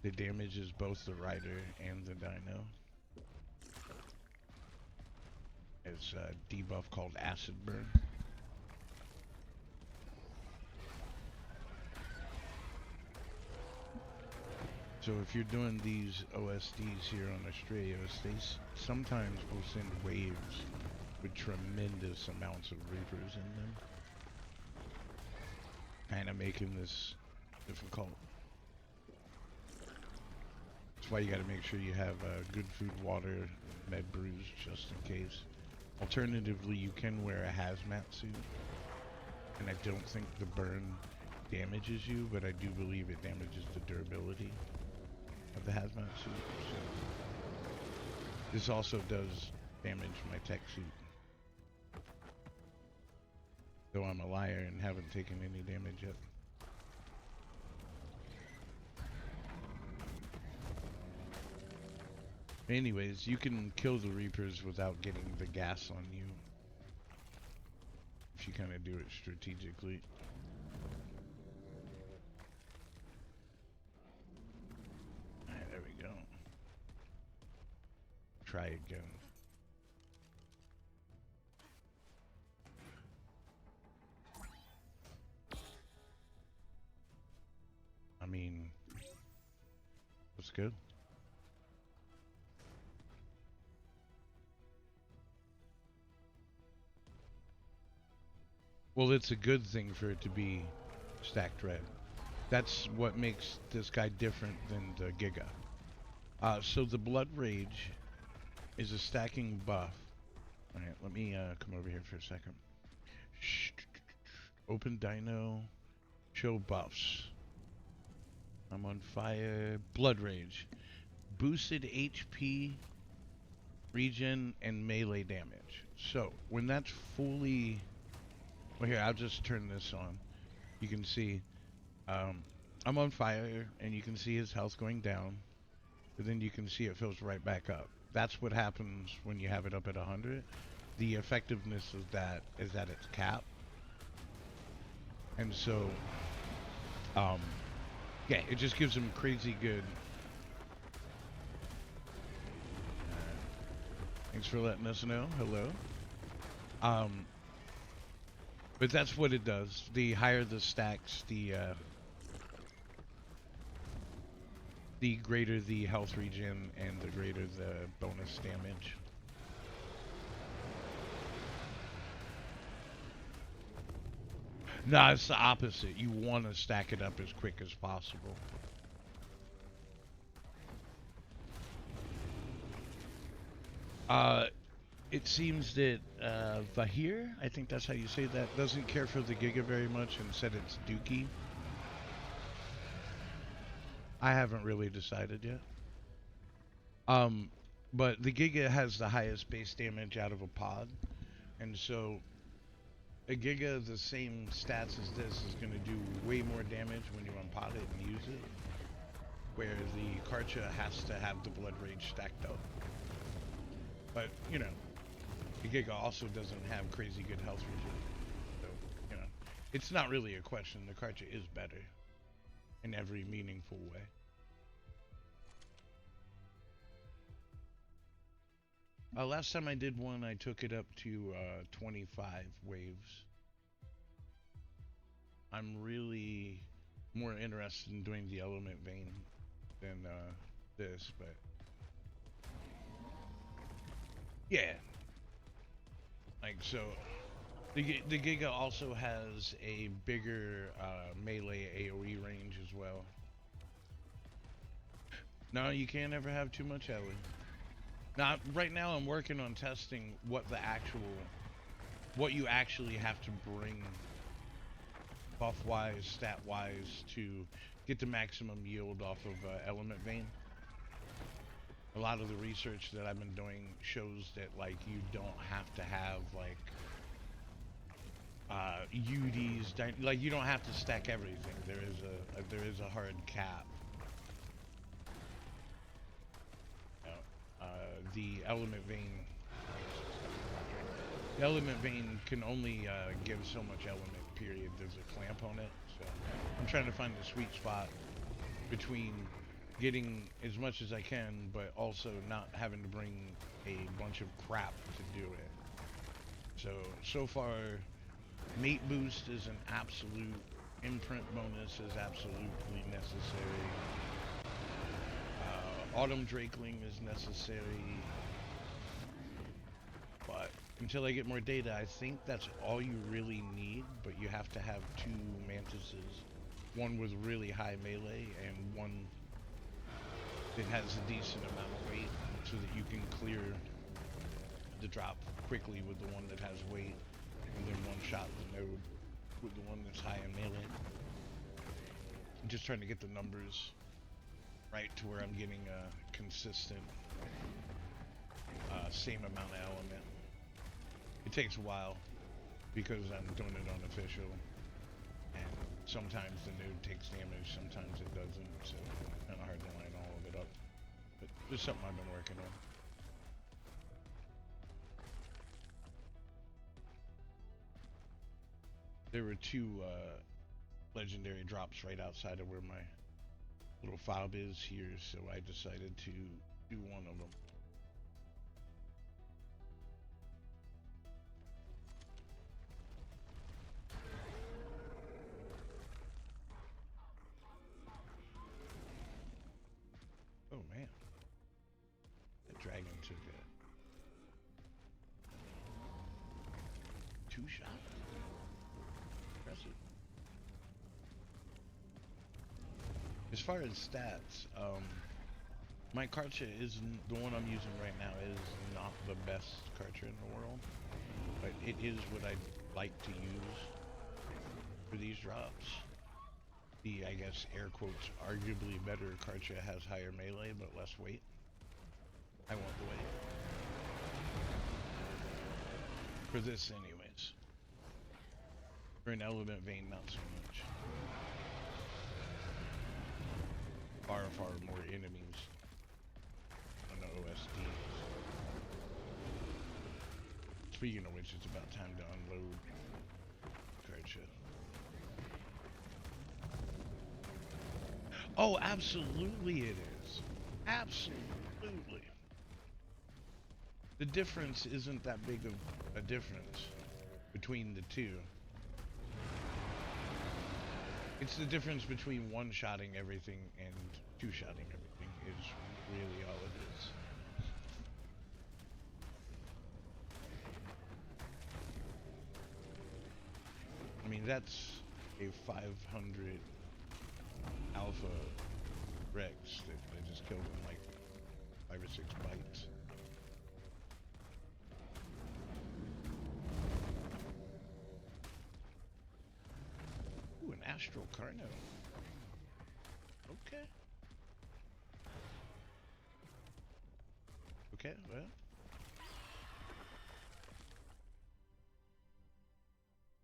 that damages both the rider and the dino. It's a debuff called Acid Burn. So if you're doing these OSDs here on Australia, they sometimes will send waves with tremendous amounts of Reapers in them. Kind of making this difficult. That's why you gotta make sure you have good food, water, med brews, just in case. Alternatively, you can wear a hazmat suit. And I don't think the burn damages you, but I do believe it damages the durability of the hazmat suit. So this also does damage my tech suit. Though I'm a liar and haven't taken any damage yet. Anyways, you can kill the Reapers without getting the gas on you. If you kind of do it strategically. Alright, there we go. Try again. I mean, that's good. Well, it's a good thing for it to be stacked red. That's what makes this guy different than the Giga. So the Blood Rage is a stacking buff. Alright, let me come over here for a second. Open Dino. Show buffs. I'm on fire. Blood Rage. Boosted HP, regen, and melee damage. So, when that's fully... Well, here, I'll just turn this on. You can see, I'm on fire, and you can see his health going down. But then you can see it fills right back up. That's what happens when you have it up at 100. The effectiveness of that is at its cap. And so, yeah, it just gives him crazy good. Thanks for letting us know. Hello. But that's what it does. The higher the stacks, the greater the health regen and the greater the bonus damage. No, it's the opposite. You want to stack it up as quick as possible. It seems that Vahir, I think that's how you say that, doesn't care for the Giga very much and said it's Dookie. I haven't really decided yet. But the Giga has the highest base damage out of a pod. And so a Giga, the same stats as this, is going to do way more damage when you unpod it and use it. Where the Karcha has to have the Blood Rage stacked up. But, you know, the Giga also doesn't have crazy good health regen. So, you know, it's not really a question. The Karcha is better in every meaningful way. Last time I did one, I took it up to 25 waves. I'm really more interested in doing the element vein than this, but yeah. Like, so the Giga also has a bigger melee AoE range as well. No, you can't ever have too much Ellie. Now, right now I'm working on testing what you actually have to bring buff-wise, stat-wise to get the maximum yield off of element vein. A lot of the research that I've been doing shows that, like, you don't have to have, like, UDs, like, you don't have to stack everything. There is a hard cap. The element vein. The element vein can only give so much element, period. There's a clamp on it, so I'm trying to find the sweet spot between getting as much as I can, but also not having to bring a bunch of crap to do it. So far, mate boost is an absolute, imprint bonus is absolutely necessary. Autumn Drakeling is necessary, but until I get more data, I think that's all you really need, but you have to have two mantises. One with really high melee and one that has a decent amount of weight so that you can clear the drop quickly with the one that has weight and then one shot the node with the one that's high in melee. I'm just trying to get the numbers right to where I'm getting a consistent same amount of element. It takes a while because I'm doing it unofficial, and sometimes the node takes damage, sometimes it doesn't, so it's kind of hard to line all of it up. But it's something I've been working on. There were two legendary drops right outside of where my little fob is here, so I decided to do one of them. Oh man, that dragon took a 2-shot. Impressive. As far as stats, my Karcha isn't, the one I'm using right now is not the best Karcha in the world, but it is what I'd like to use for these drops. The, I guess, air quotes, arguably better Karcha has higher melee but less weight. I want the weight. For this anyways. For an element vein, not so much. Far, far more enemies on the OSDs. Speaking of which, it's about time to unload Karcha. Oh, absolutely it is. Absolutely. The difference isn't that big of a difference between the two. It's the difference between one-shotting everything and two-shotting everything is really all it is. I mean, that's a 500 alpha Rex that I just killed in like 5 or 6 bites. Ooh, an Astral Carno. Okay. Okay, well.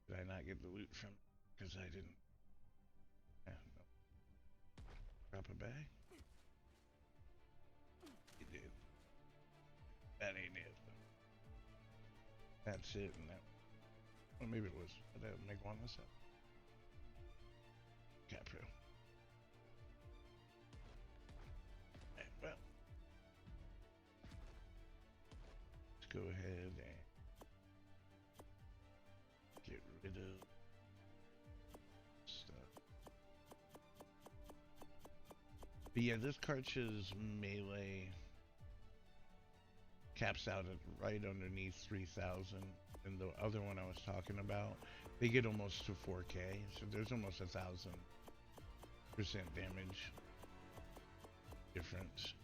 Did I not get the loot from? Because I didn't. Yeah, no. Drop a bag? It did. That ain't it. That's it, and that. Well, maybe it was. Did I make one this up? Capro. Right, well. Let's go ahead and get rid of stuff. But yeah, this Karcha's melee caps out at right underneath 3,000, and the other one I was talking about, they get almost to 4K, so there's almost 1,000% damage difference.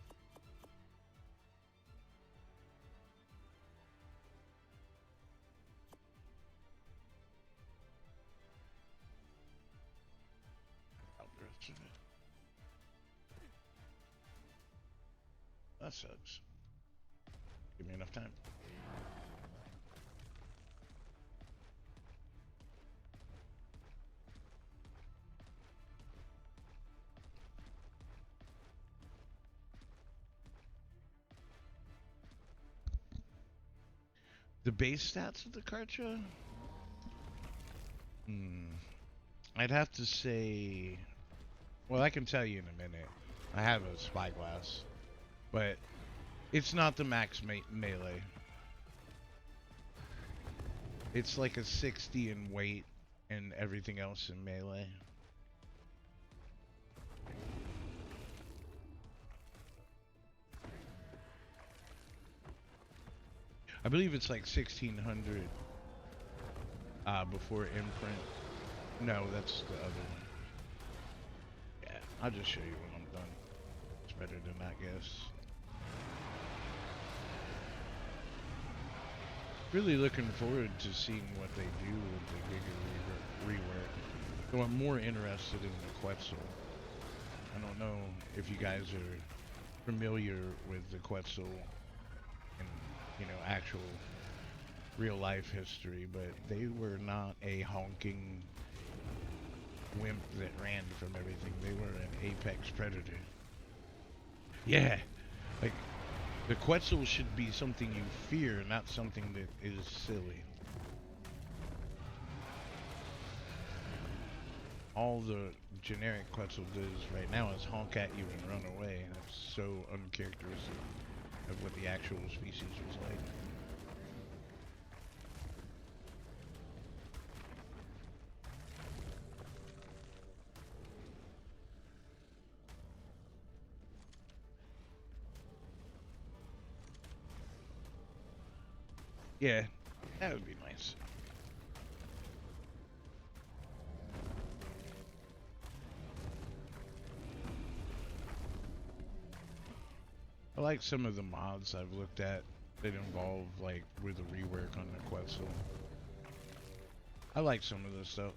Outbursts of it. That sucks. Give me enough time. The base stats of the Kartra? I'd have to say... Well, I can tell you in a minute. I have a spyglass. But it's not the max melee. It's like a 60 in weight and everything else in melee. I believe it's like 1600 before imprint. No, that's the other one. Yeah, I'll just show you when I'm done. It's better than that, I guess. Really looking forward to seeing what they do with the Giga rework. So I'm more interested in the Quetzal. I don't know if you guys are familiar with the Quetzal and, you know, actual real life history, but they were not a honking wimp that ran from everything. They were an apex predator. Yeah, like the Quetzal should be something you fear, not something that is silly. All the generic Quetzal does right now is honk at you and run away. That's so uncharacteristic of what the actual species was like. Yeah, that would be nice. I like some of the mods I've looked at that involve, like, with the rework on the Quetzal. I like some of this stuff.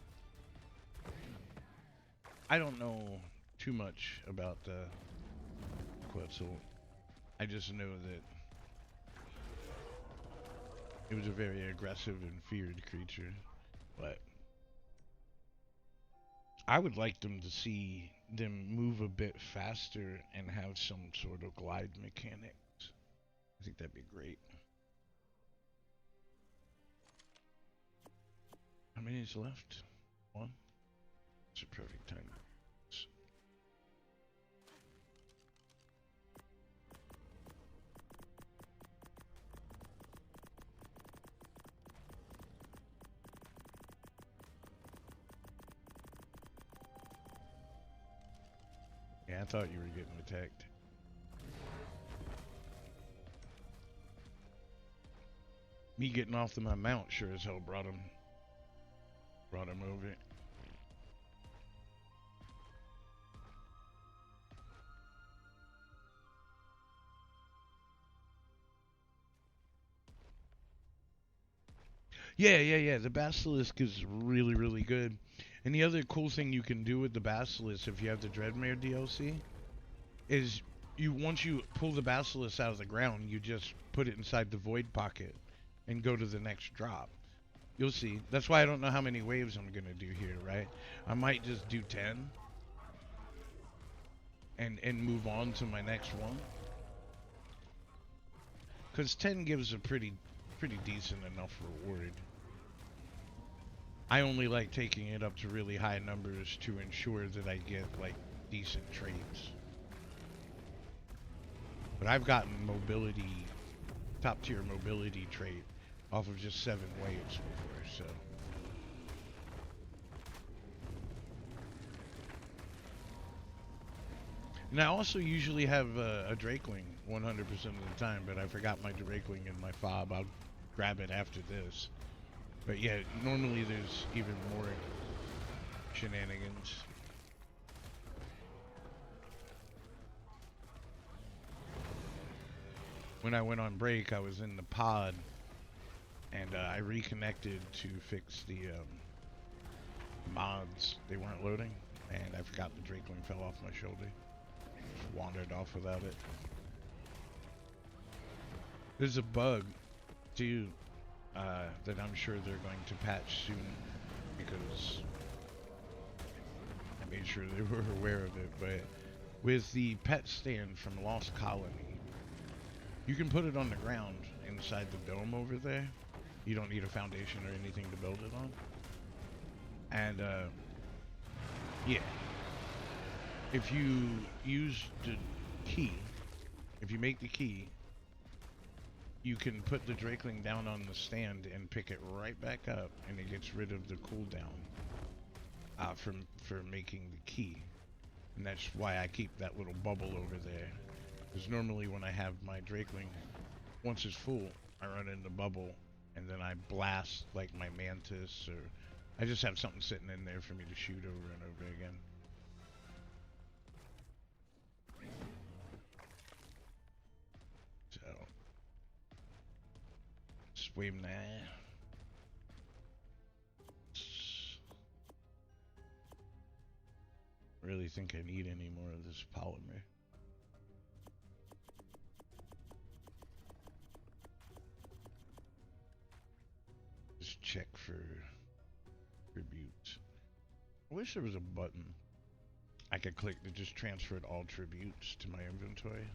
I don't know too much about the Quetzal. I just know that it was a very aggressive and feared creature, but I would like them to see them move a bit faster and have some sort of glide mechanics. I think that'd be great. How many is left? One? It's a perfect time. Yeah, I thought you were getting attacked. Me getting off my mount sure as hell brought him over. Yeah. The Basilisk is really, really good. And the other cool thing you can do with the Basilisk, if you have the Dreadmare DLC, is once you pull the Basilisk out of the ground, you just put it inside the Void Pocket and go to the next drop. You'll see. That's why I don't know how many waves I'm gonna do here, right? I might just do 10 and move on to my next one. Cause 10 gives a pretty decent enough reward. I only like taking it up to really high numbers to ensure that I get like decent traits. But I've gotten mobility, top tier mobility trait off of just 7 waves before, so. And I also usually have a Drakeling 100% of the time, but I forgot my Drakeling in my fob. I'll grab it after this. But yeah, normally there's even more shenanigans. When I went on break, I was in the pod, and I reconnected to fix the mods. They weren't loading, and I forgot the Drakeling fell off my shoulder. Just wandered off without it. There's a bug, too, that I'm sure they're going to patch soon, because I made sure they were aware of it. But with the pet stand from Lost Colony, you can put it on the ground inside the dome over there, You don't need a foundation or anything to build it on. And yeah, if you use the key, if you make the key, you can put the Drakeling down on the stand and pick it right back up, and it gets rid of the cooldown for making the key. And that's why I keep that little bubble over there. Because normally when I have my Drakeling, once it's full, I run in the bubble, and then I blast like my Mantis, or I just have something sitting in there for me to shoot over and over again. So, swim there. Really think I need any more of this polymer. Just check for tributes. I wish there was a button I could click to just transfer all tributes to my inventory.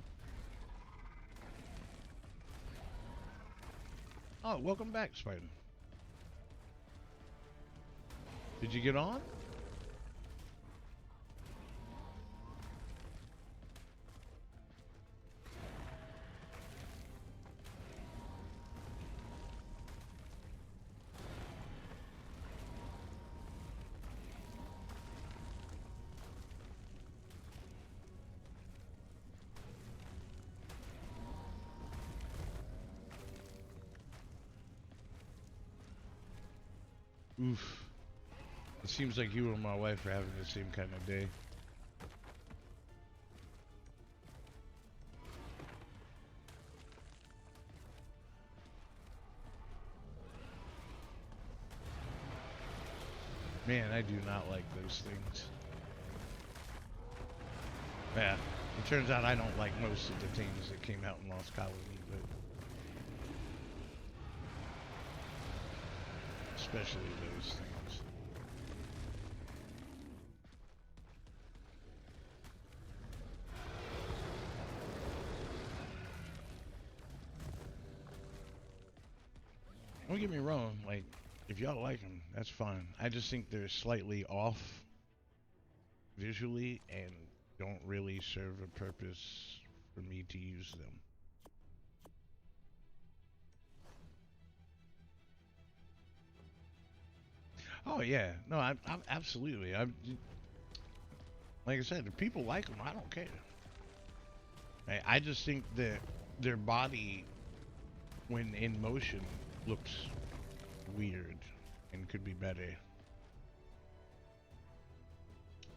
Oh, welcome back, Spider. Did you get on? Oof. It seems like you and my wife are having the same kind of day. Man, I do not like those things. Yeah, it turns out I don't like most of the things that came out in Lost Colony, but especially those things. Don't get me wrong, like, if y'all like them, that's fine. I just think they're slightly off visually and don't really serve a purpose for me to use them. Oh yeah, no, I'm absolutely. Like I said, if people like them, I don't care. I just think that their body, when in motion, looks weird and could be better.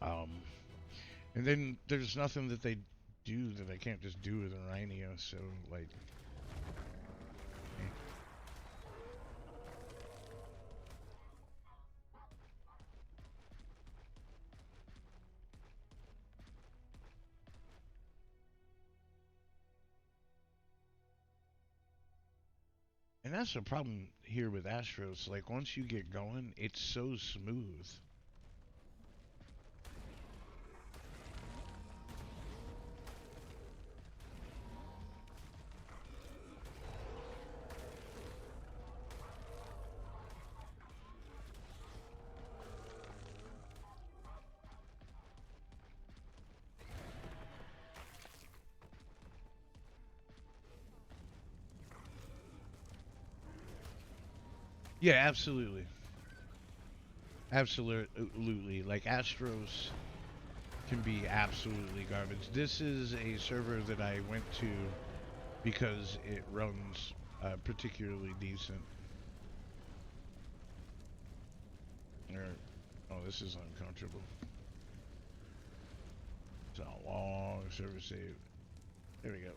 And then there's nothing that they do that I can't just do with a Rhino, so like. And that's the problem here with Astros. Like, once you get going, it's so smooth. Yeah, absolutely. Absolutely. Like, Astros can be absolutely garbage. This is a server that I went to because it runs particularly decent. Oh, this is uncomfortable. It's a long server save. There we go.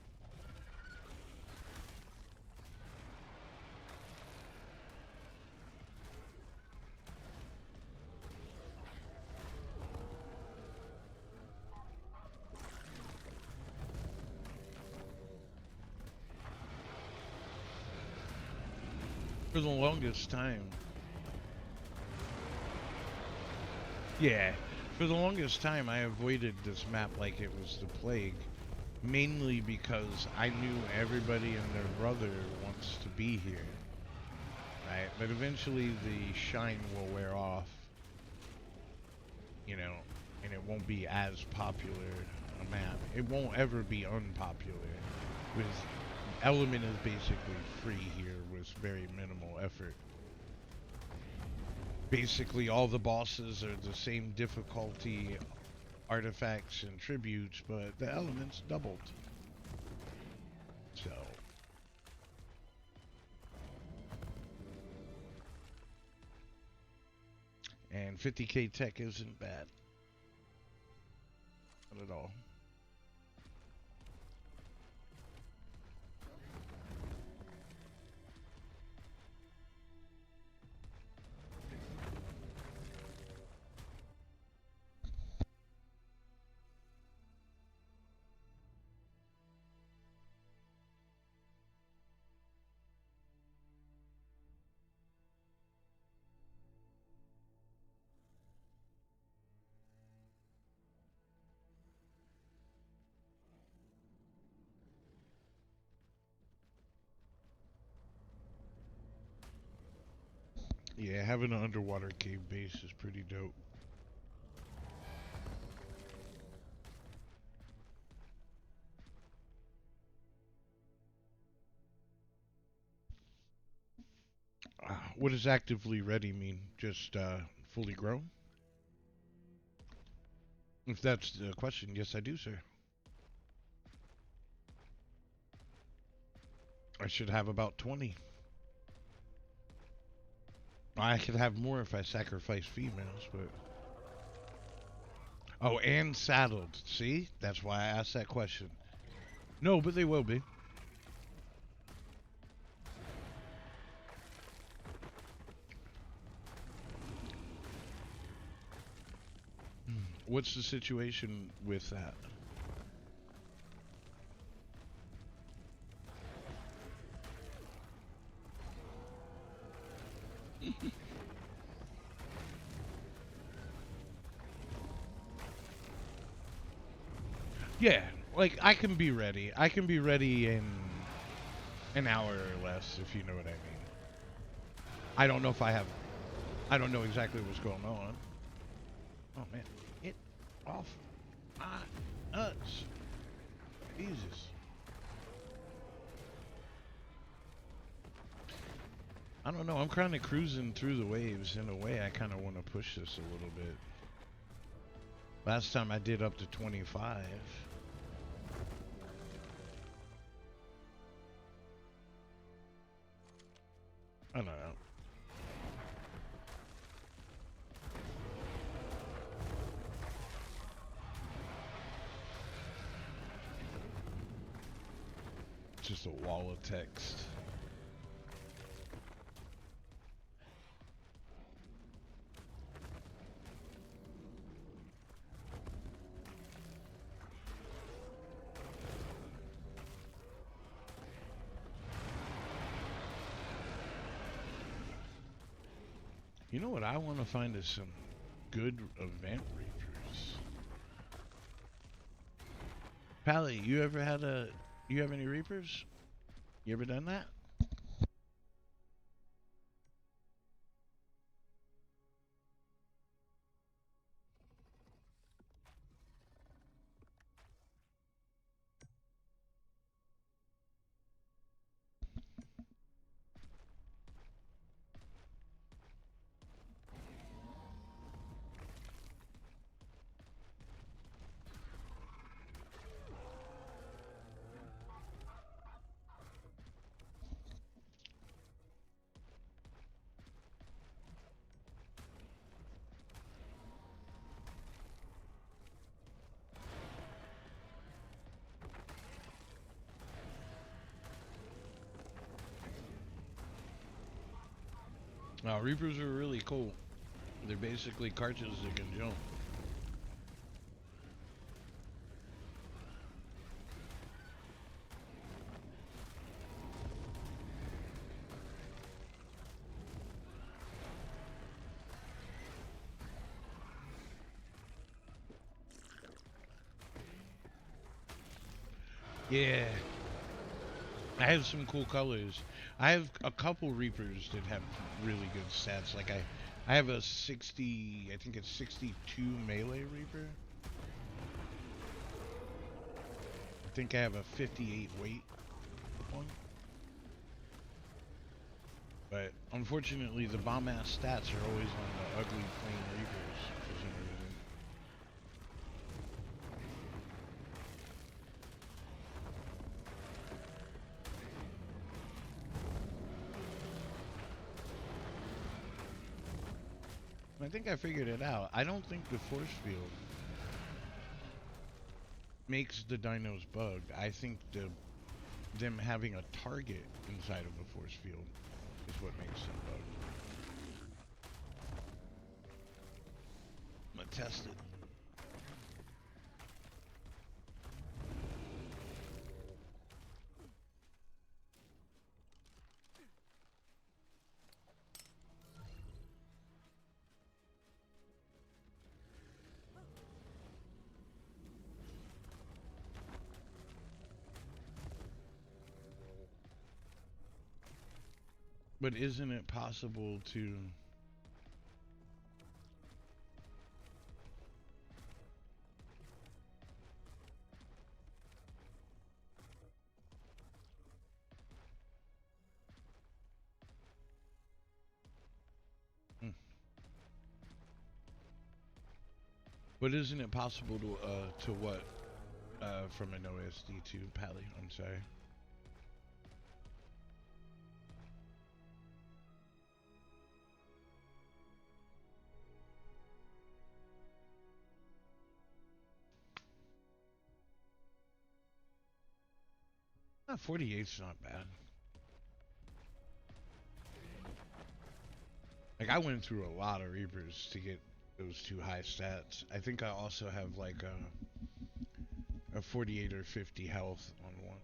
For the longest time. Yeah, for the longest time I avoided this map like it was the plague, mainly because I knew everybody and their brother wants to be here. right? But eventually the shine will wear off, you know, and it won't be as popular a map. It won't ever be unpopular. With element is basically free here with very minimal effort. Basically all the bosses are the same difficulty, artifacts and tributes, but the elements doubled. So and 50k tech isn't bad. Not at all. Yeah, having an underwater cave base is pretty dope. What does actively ready mean? Just fully grown? If that's the question, yes, I do, sir. I should have about 20. I could have more if I sacrifice females, but... Oh, and saddled. See? That's why I asked that question. No, but they will be. What's the situation with that? Yeah, like I can be ready. I can be ready in an hour or less, if you know what I mean. I don't know if I have. I don't know exactly what's going on. Oh man, get off my nuts, Jesus! I don't know. I'm kind of cruising through the waves. In a way, I kind of want to push this a little bit. Last time I did up to 25. I don't know. Just a wall of text. You know what I want to find is some good event reapers. Pally, you ever had a... You have any reapers? You ever done that? Reapers are really cool. They're basically cartridges that can jump. Yeah. I have some cool colors. I have a couple Reapers that have really good stats. Like I have a 60, I think it's 62 melee Reaper. I think I have a 58 weight one. But unfortunately, the bomb ass stats are always on the ugly plain Reapers for some reason. I think I figured it out. I don't think the force field makes the dinos bug. I think them having a target inside of the force field is what makes them bug. I'm gonna test it. But isn't it possible to... Hmm. But isn't it possible to what? From an OSD to Pally, I'm sorry. Ah, 48's not bad. Like, I went through a lot of Reapers to get those two high stats. I think I also have like a 48 or 50 health on one.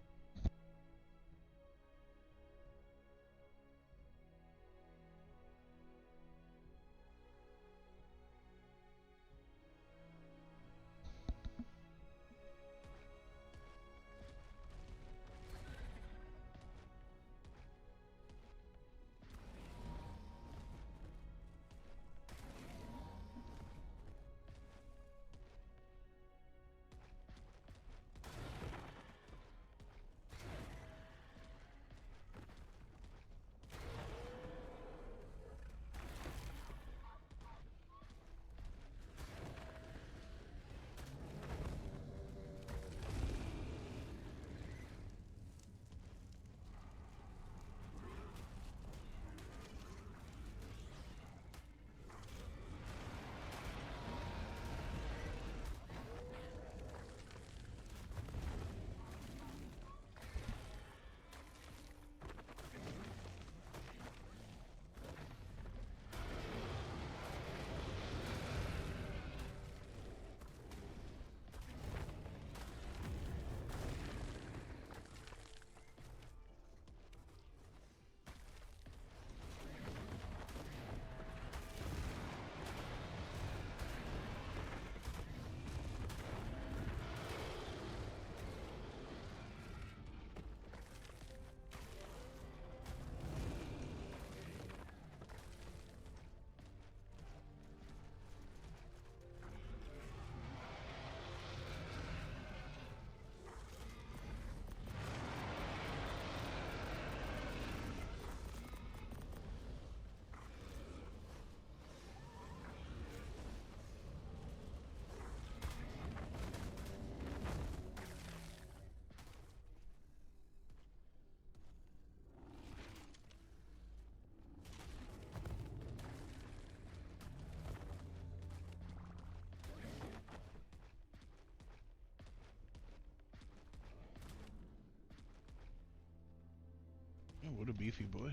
Oh, what a beefy boy.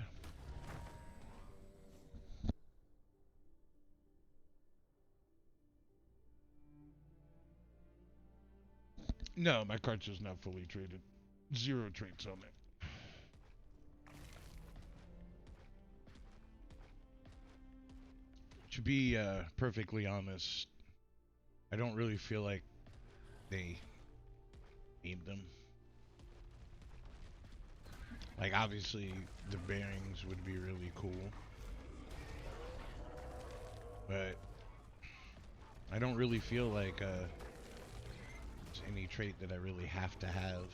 No, my cart's just not fully traded. 0 traits on it. To be perfectly honest, I don't really feel like they need them. Like, obviously, the bearings would be really cool, but I don't really feel like it's any trait that I really have to have.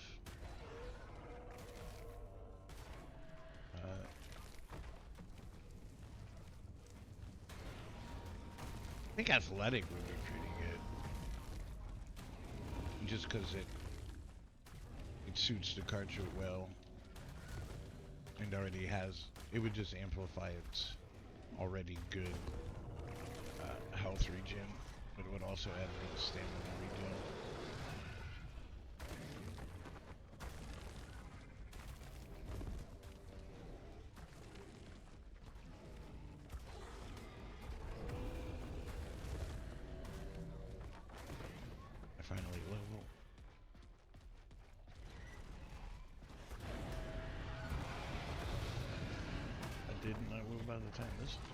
I think athletic would be pretty good, just because it suits the Karcher well, and already has. It would just amplify its already good health regen, but it would also add for the stamina regen. I finally level. I didn't. I will by the time this is over.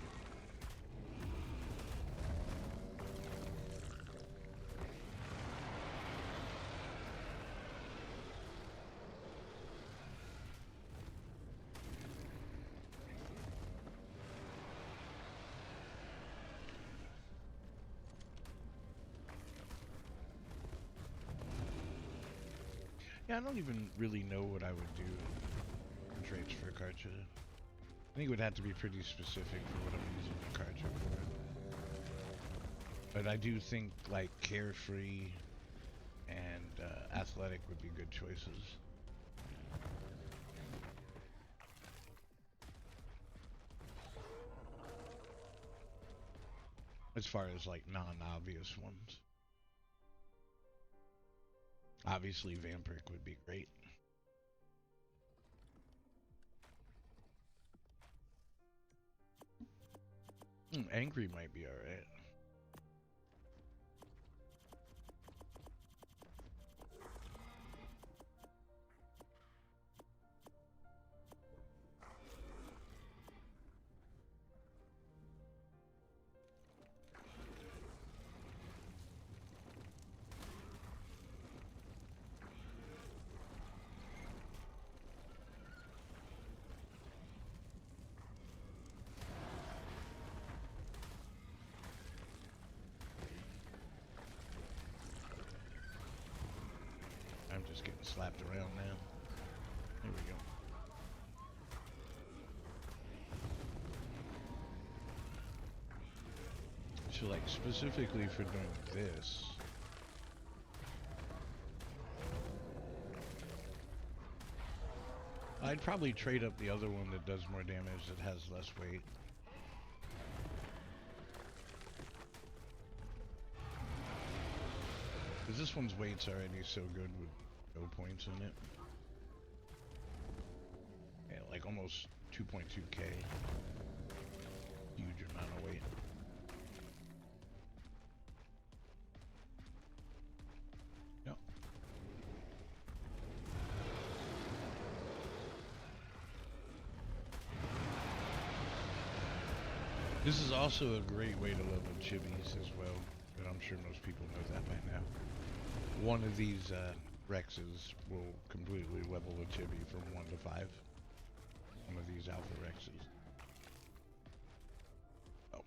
Yeah, I don't even really know what I would do in traits for Karcher. I think it would have to be pretty specific for what I'm using the Karcher for. But I do think like Carefree and Athletic would be good choices. As far as like non-obvious ones. Obviously Vampiric would be great. Angry might be alright. I'm just getting slapped around now. There we go. So like specifically for doing this, I'd probably trade up the other one that does more damage that has less weight. Because this one's weight's already so good with no points in it. Yeah, like almost 2.2k. Huge amount of weight. Yep. This is also a great way to level chibis as well, but I'm sure most people know that by now. One of these Rexes will completely level a chibi from 1 to 5. One of these Alpha Rexes. Oh.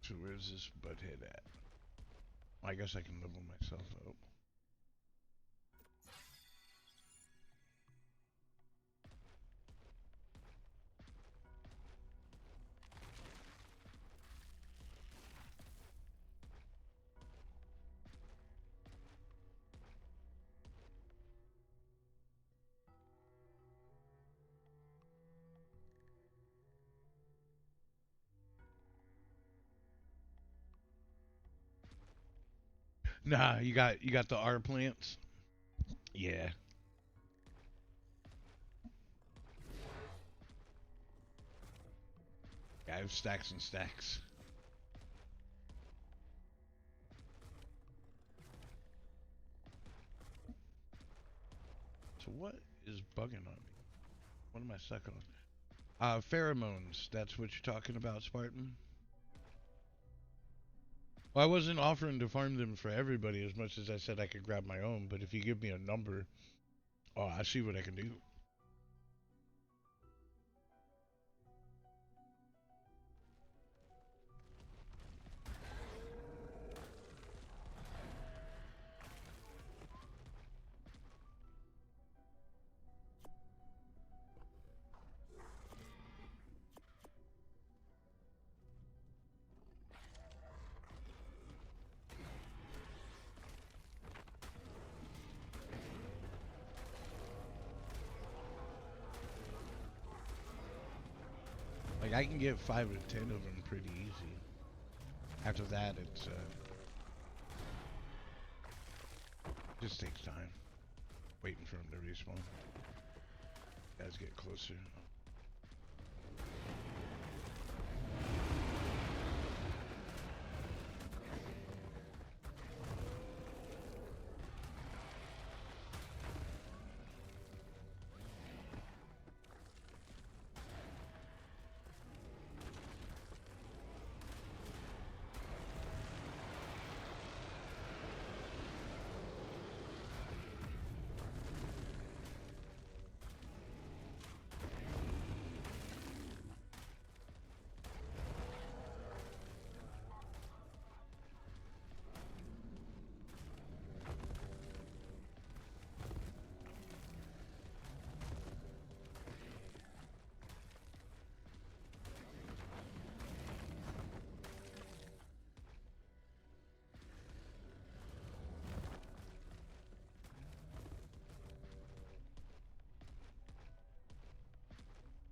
So where's this butthead at? I guess I can level myself up. Nah, you got the R plants. Yeah. I have stacks and stacks. So what is bugging on me? What am I stuck on? Pheromones. That's what you're talking about, Spartan? Well, I wasn't offering to farm them for everybody as much as I said I could grab my own, but if you give me a number, oh, I see what I can do. Like, I can get 5 or 10 of them pretty easy. After that, it's, just takes time. Waiting for them to respawn. Guys get closer.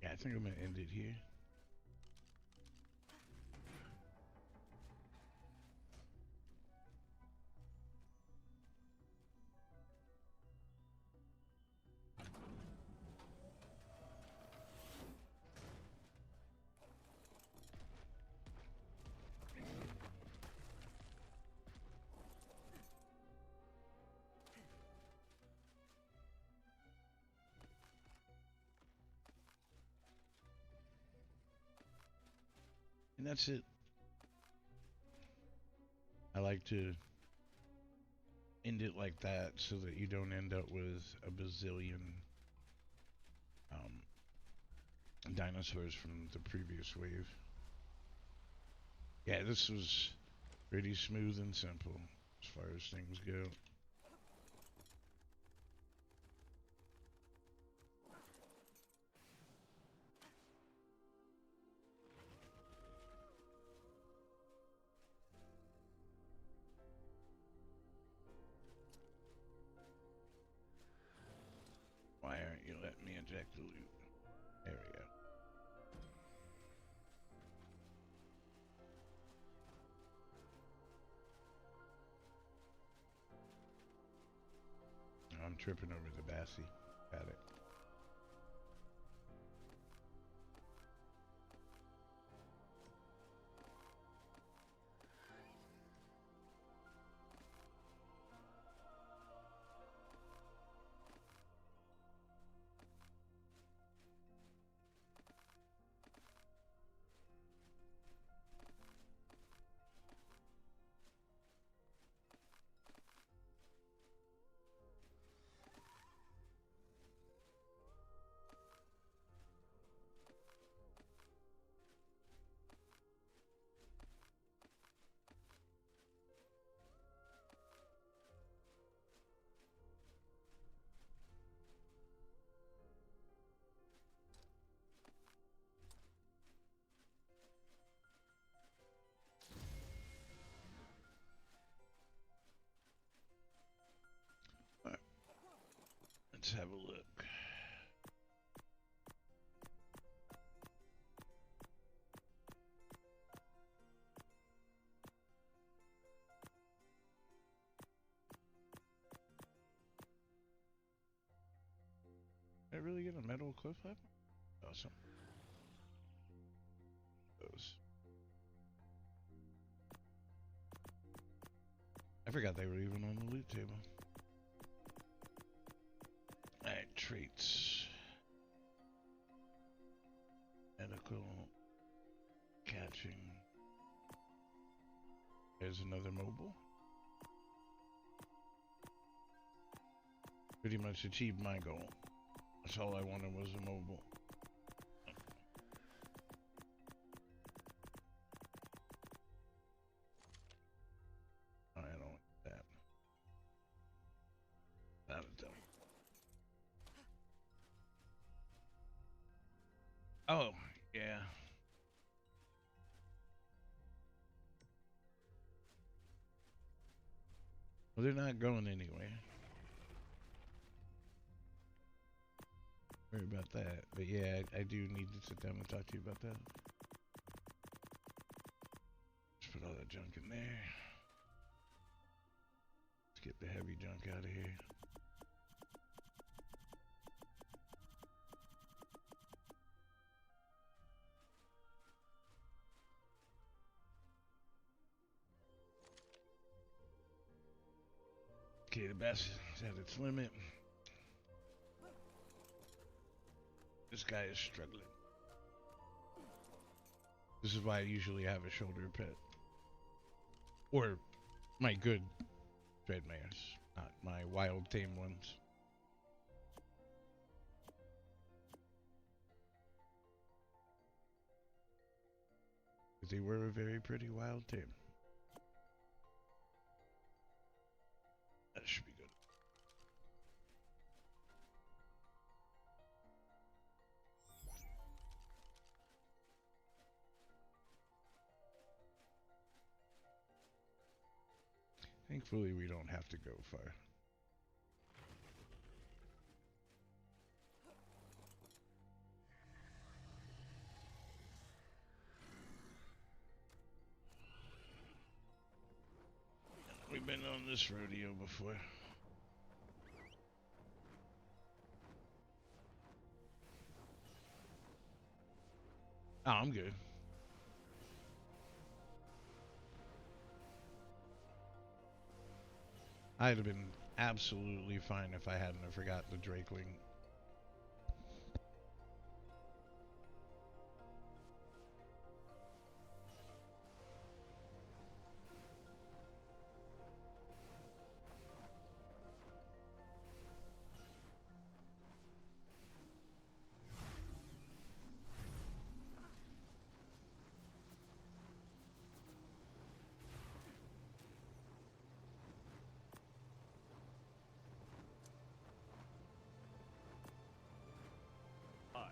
Yeah, I think I'm gonna end it here. And that's it. I like to end it like that so that you don't end up with a bazillion dinosaurs from the previous wave. Yeah, this was pretty smooth and simple as far as things go. Why aren't you letting me inject the loot? There we go. I'm tripping over the Bassie. Got it. All right, let's have a look. really get a metal cliff weapon? Awesome. Those. I forgot they were even on the loot table. Alright, traits. Medical. Catching. There's another mobile. Pretty much achieved my goal. That's all I wanted was a mobile. I don't want that. Not a dumb. Oh, yeah. Well, they're not going anywhere. Worry about that. But yeah, I do need to sit down and talk to you about that. Just put all that junk in there. Let's get the heavy junk out of here. Okay, the bass is at its limit. This guy is struggling. This is why I usually have a shoulder pet. Or my good dread mares, not my wild tame ones. They were a very pretty wild tame. That should be good. Thankfully, we don't have to go far. We've been on this rodeo before. Oh, I'm good. I'd have been absolutely fine if I hadn't have forgot the Drakeling.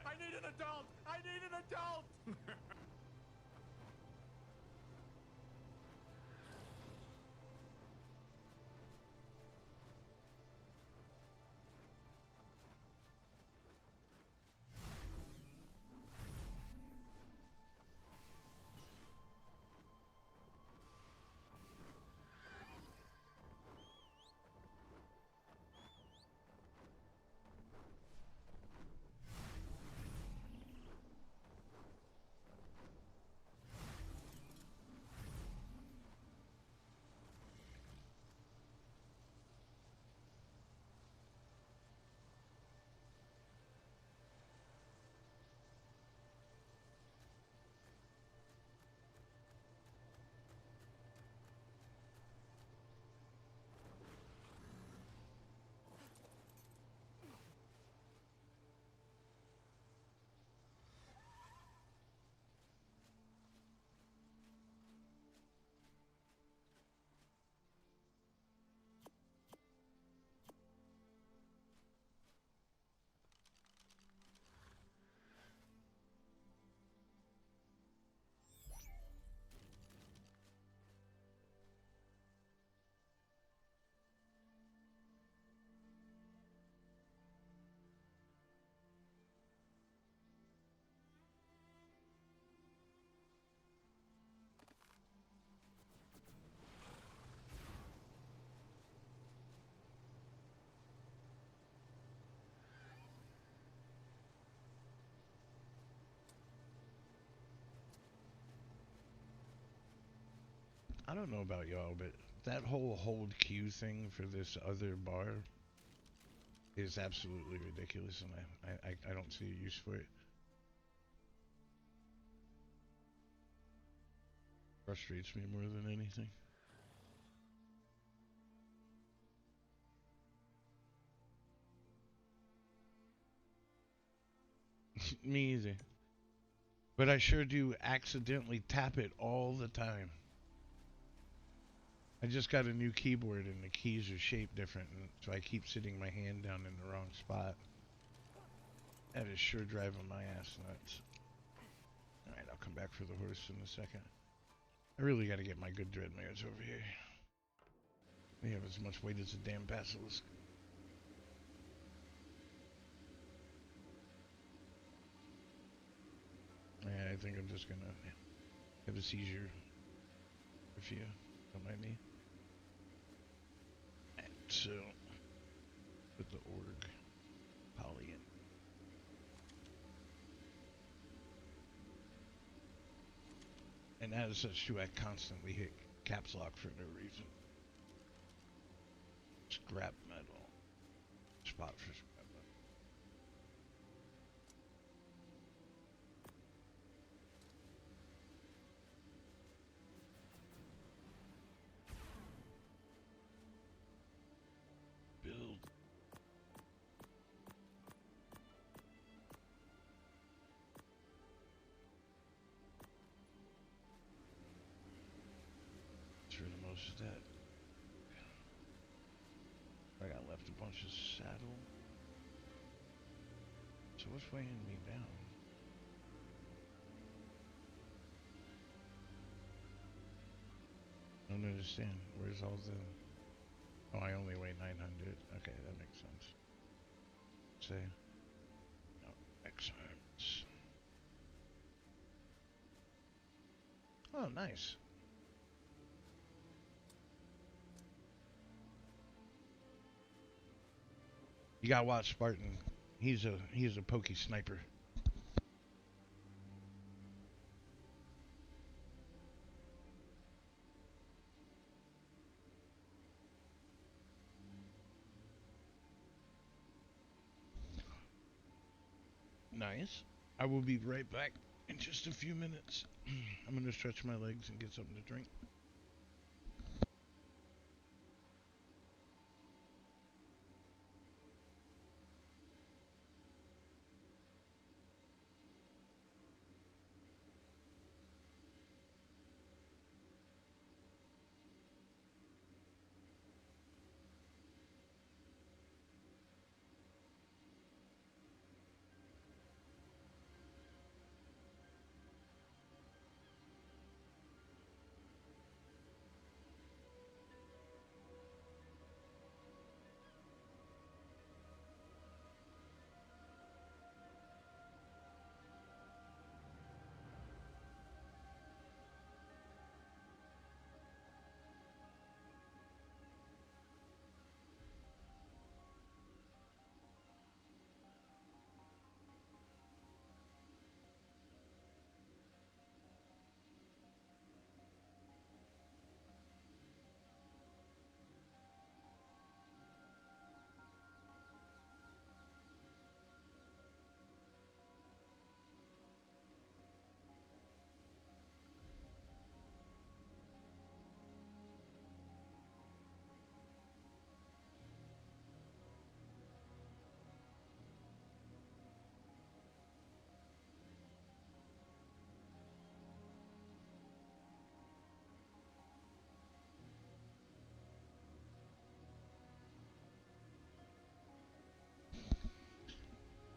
I need an adult! I need an adult! I don't know about y'all, but that whole hold queue thing for this other bar is absolutely ridiculous, and I don't see a use for it. Frustrates me more than anything. Me either. But I sure do accidentally tap it all the time. I just got a new keyboard and the keys are shaped different, and so I keep sitting my hand down in the wrong spot. That is sure driving my ass nuts. Alright, I'll come back for the horse in a second. I really gotta get my good dread mares over here. They have as much weight as a damn basilisk. Yeah, I think I'm just gonna have a seizure if you don't mind me. And so, put the org poly in. And as such too, I constantly hit caps lock for no reason. Scrap metal. Spot for scrap metal. Build. Get rid of most of that. I got left a bunch of saddle. So what's weighing me down? I don't understand. Where's all the... Oh, I only weigh 900. Okay, that makes sense. Say... No, X arms. Oh, nice. You gotta watch Spartan. He's a pokey sniper. Nice. I will be right back in just a few minutes. I'm gonna stretch my legs and get something to drink.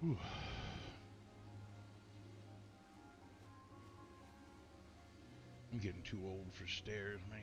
Whew. I'm getting too old for stairs, man.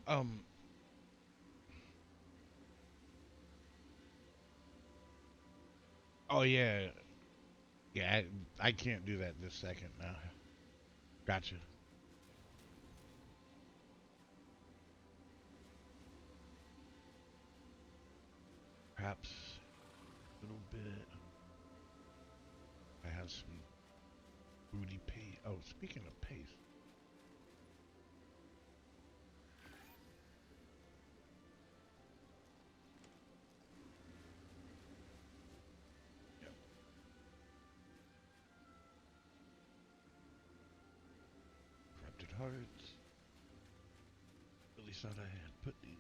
Um. Oh yeah. Yeah. I can't do that this second now. Gotcha. Perhaps a little bit. I have some booty paste. Oh, speaking of paste. Yep. Corrupted hearts. Really thought I had put the.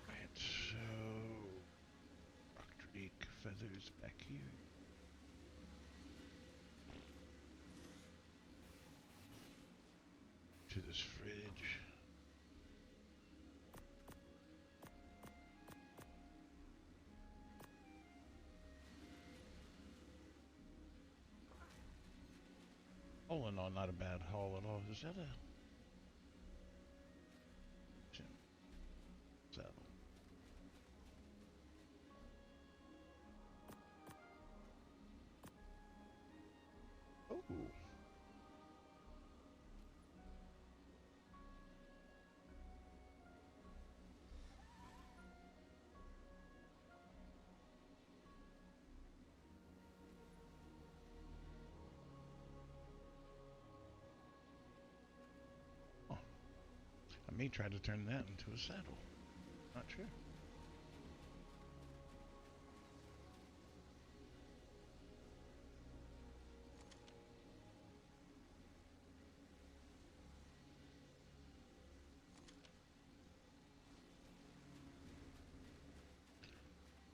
Right. So. Rock Drake feathers back here. To this fridge. All in all, not a bad haul at all. Is that a gym saddle? Oh, oh. I may try to turn that into a saddle. Not sure.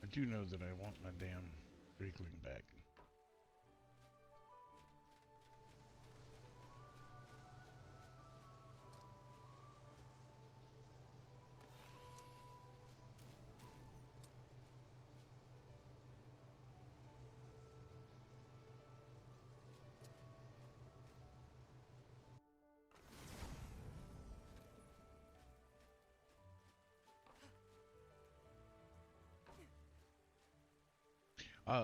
I do know that I want my damn Drakeling back.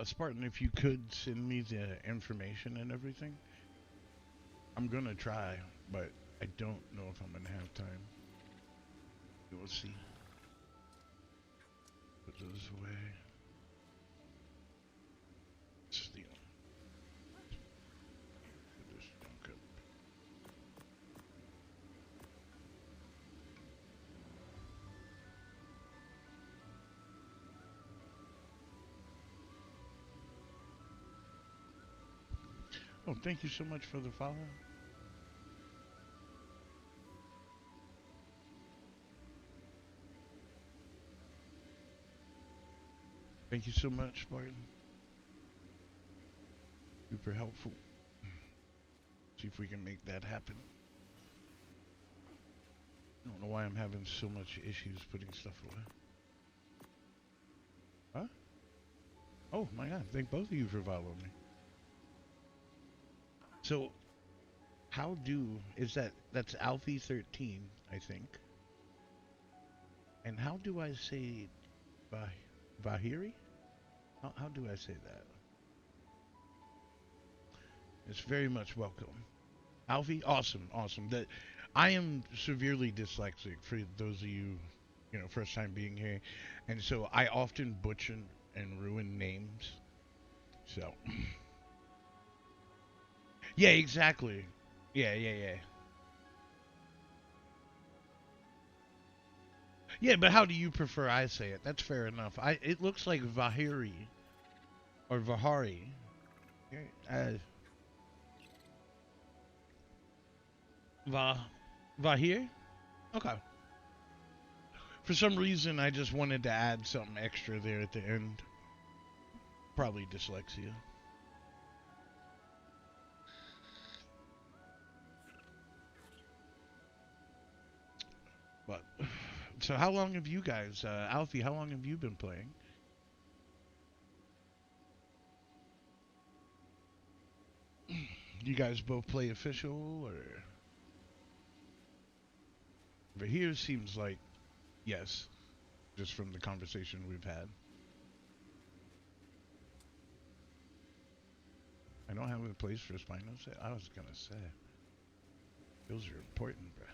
Spartan, if you could send me the information and everything, I'm gonna try, but I don't know if I'm gonna have time. We'll see. Put those away. Steal. Put this junk up. Oh, thank you so much for the follow. Thank you so much, Spartan. Super helpful. See if we can make that happen. I don't know why I'm having so much issues putting stuff away. Huh? Oh my god, thank both of you for following me. So, how is that's Alfie 13, I think. And how do I say Vahiri? How do I say that? It's very much welcome. Alfie, awesome, awesome. That I am severely dyslexic for those of you, first time being here, and so I often butcher and ruin names. So, yeah, exactly. Yeah, yeah, yeah. Yeah, but how do you prefer I say it? That's fair enough. It looks like Vahiri or Vahari. Uh, Va Vahir? Okay. For some reason, I just wanted to add something extra there at the end. Probably dyslexia. But so, how long have you guys, Alfie? How long have you been playing? You guys both play official, or? But here seems like yes, just from the conversation we've had. I don't have a place for Spinos. I was gonna say those are important, bro.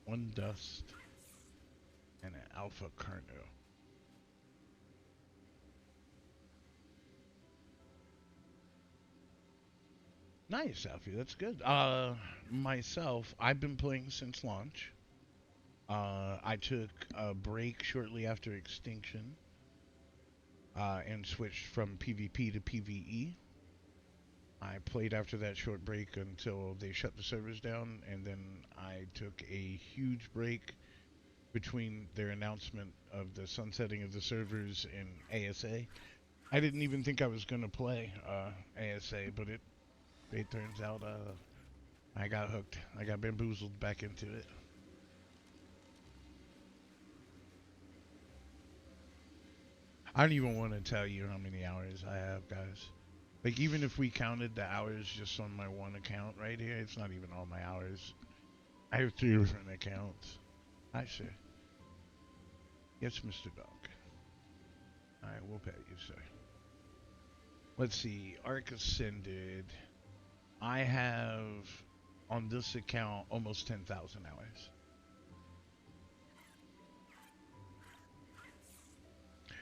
One dust and an alpha carno. Nice, Alfie. That's good. Myself, I've been playing since launch. I took a break shortly after Extinction, and switched from PvP to PvE. I played after that short break until they shut the servers down, and then I took a huge break between their announcement of the sunsetting of the servers and ASA. I didn't even think I was gonna play ASA, but it turns out I got hooked. I got bamboozled back into it. I don't even want to tell you how many hours I have, guys. Like, even if we counted the hours just on my one account right here, it's not even all my hours. I have three different accounts. Hi, sir. Yes, Mr. Dog. I will pay you, sir. Let's see. Arc Ascended. I have, on this account, almost 10,000 hours.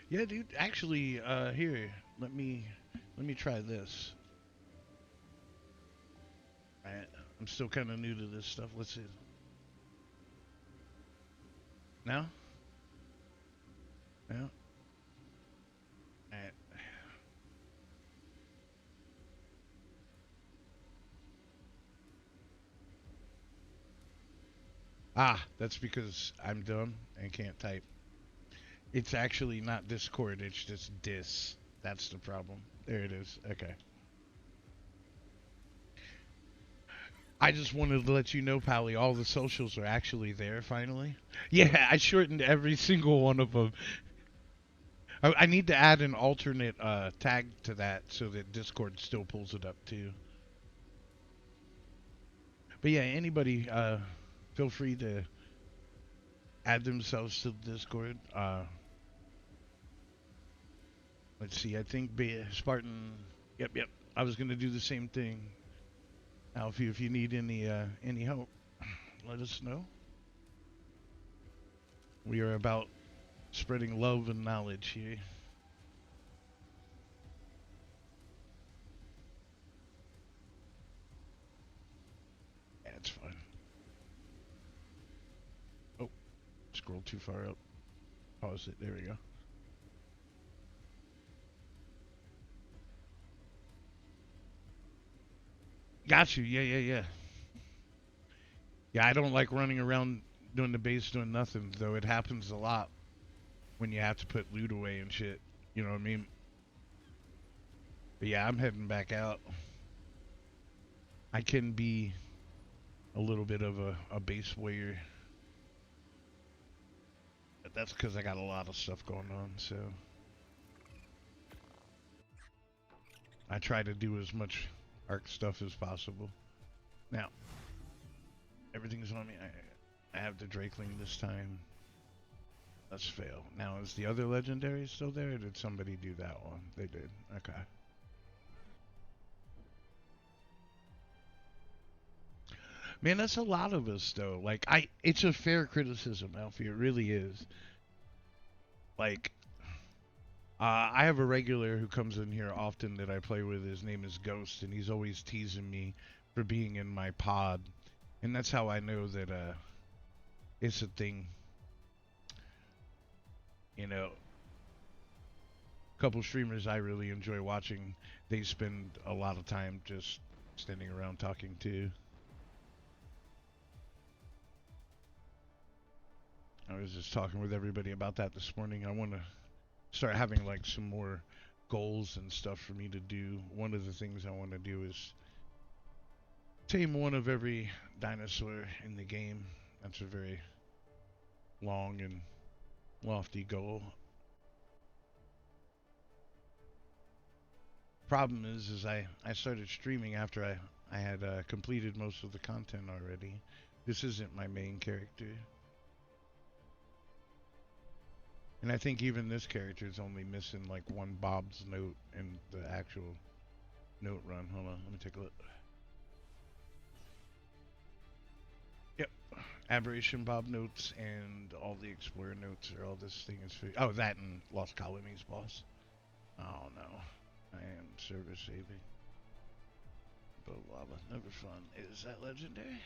Yeah, dude. Actually, here, let me try this. Alright, I'm still kind of new to this stuff. Let's see. Now? Yeah. Alright. Ah, that's because I'm dumb and can't type. It's actually not Discord, it's just Dis. That's the problem. There it is. Okay. I just wanted to let you know, Pally, all the socials are actually there finally. Yeah, I shortened every single one of them. I need to add an alternate tag to that so that Discord still pulls it up too. But yeah, anybody, feel free to add themselves to the Discord. Let's see. I think Spartan. Yep, yep. I was gonna do the same thing. Alfie, if you need any help, let us know. We are about spreading love and knowledge here. Yeah, it's fun. Oh, scroll too far up. Pause it. There we go. Got you. Yeah, yeah, yeah. Yeah, I don't like running around doing the base doing nothing, though it happens a lot when you have to put loot away and shit. You know what I mean? But yeah, I'm heading back out. I can be a little bit of a base warrior. But that's because I got a lot of stuff going on, so I try to do as much arc stuff as possible. Now, everything's on me. I have the Drakeling this time. Let's fail. Now, is the other legendary still there, or did somebody do that one? They did. Okay. Man, that's a lot of us, though. Like, it's a fair criticism, Alfie. It really is. Like, I have a regular who comes in here often that I play with. His name is Ghost, and he's always teasing me for being in my pod, and that's how I know that it's a thing. You know, a couple streamers I really enjoy watching. They spend a lot of time just standing around talking too. I was just talking with everybody about that this morning. I want to start having like some more goals and stuff for me to do. One of the things I want to do is tame one of every dinosaur in the game. That's a very long and lofty goal. Problem is I started streaming after I had completed most of the content already. This isn't my main character. And I think even this character is only missing like one Bob's note in the actual note run. Hold on, let me take a look. Yep. Aberration Bob notes and all the Explorer notes are all this thing is for. Oh, that and Lost Colonies boss. Oh no. I am service saving. But lava, never fun. Is that legendary?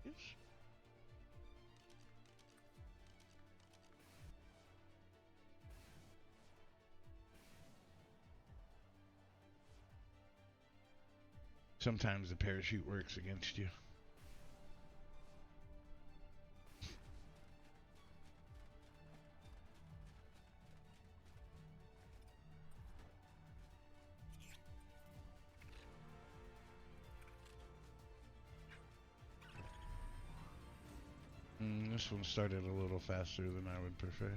Yes. Sometimes the parachute works against you. This one started a little faster than I would prefer.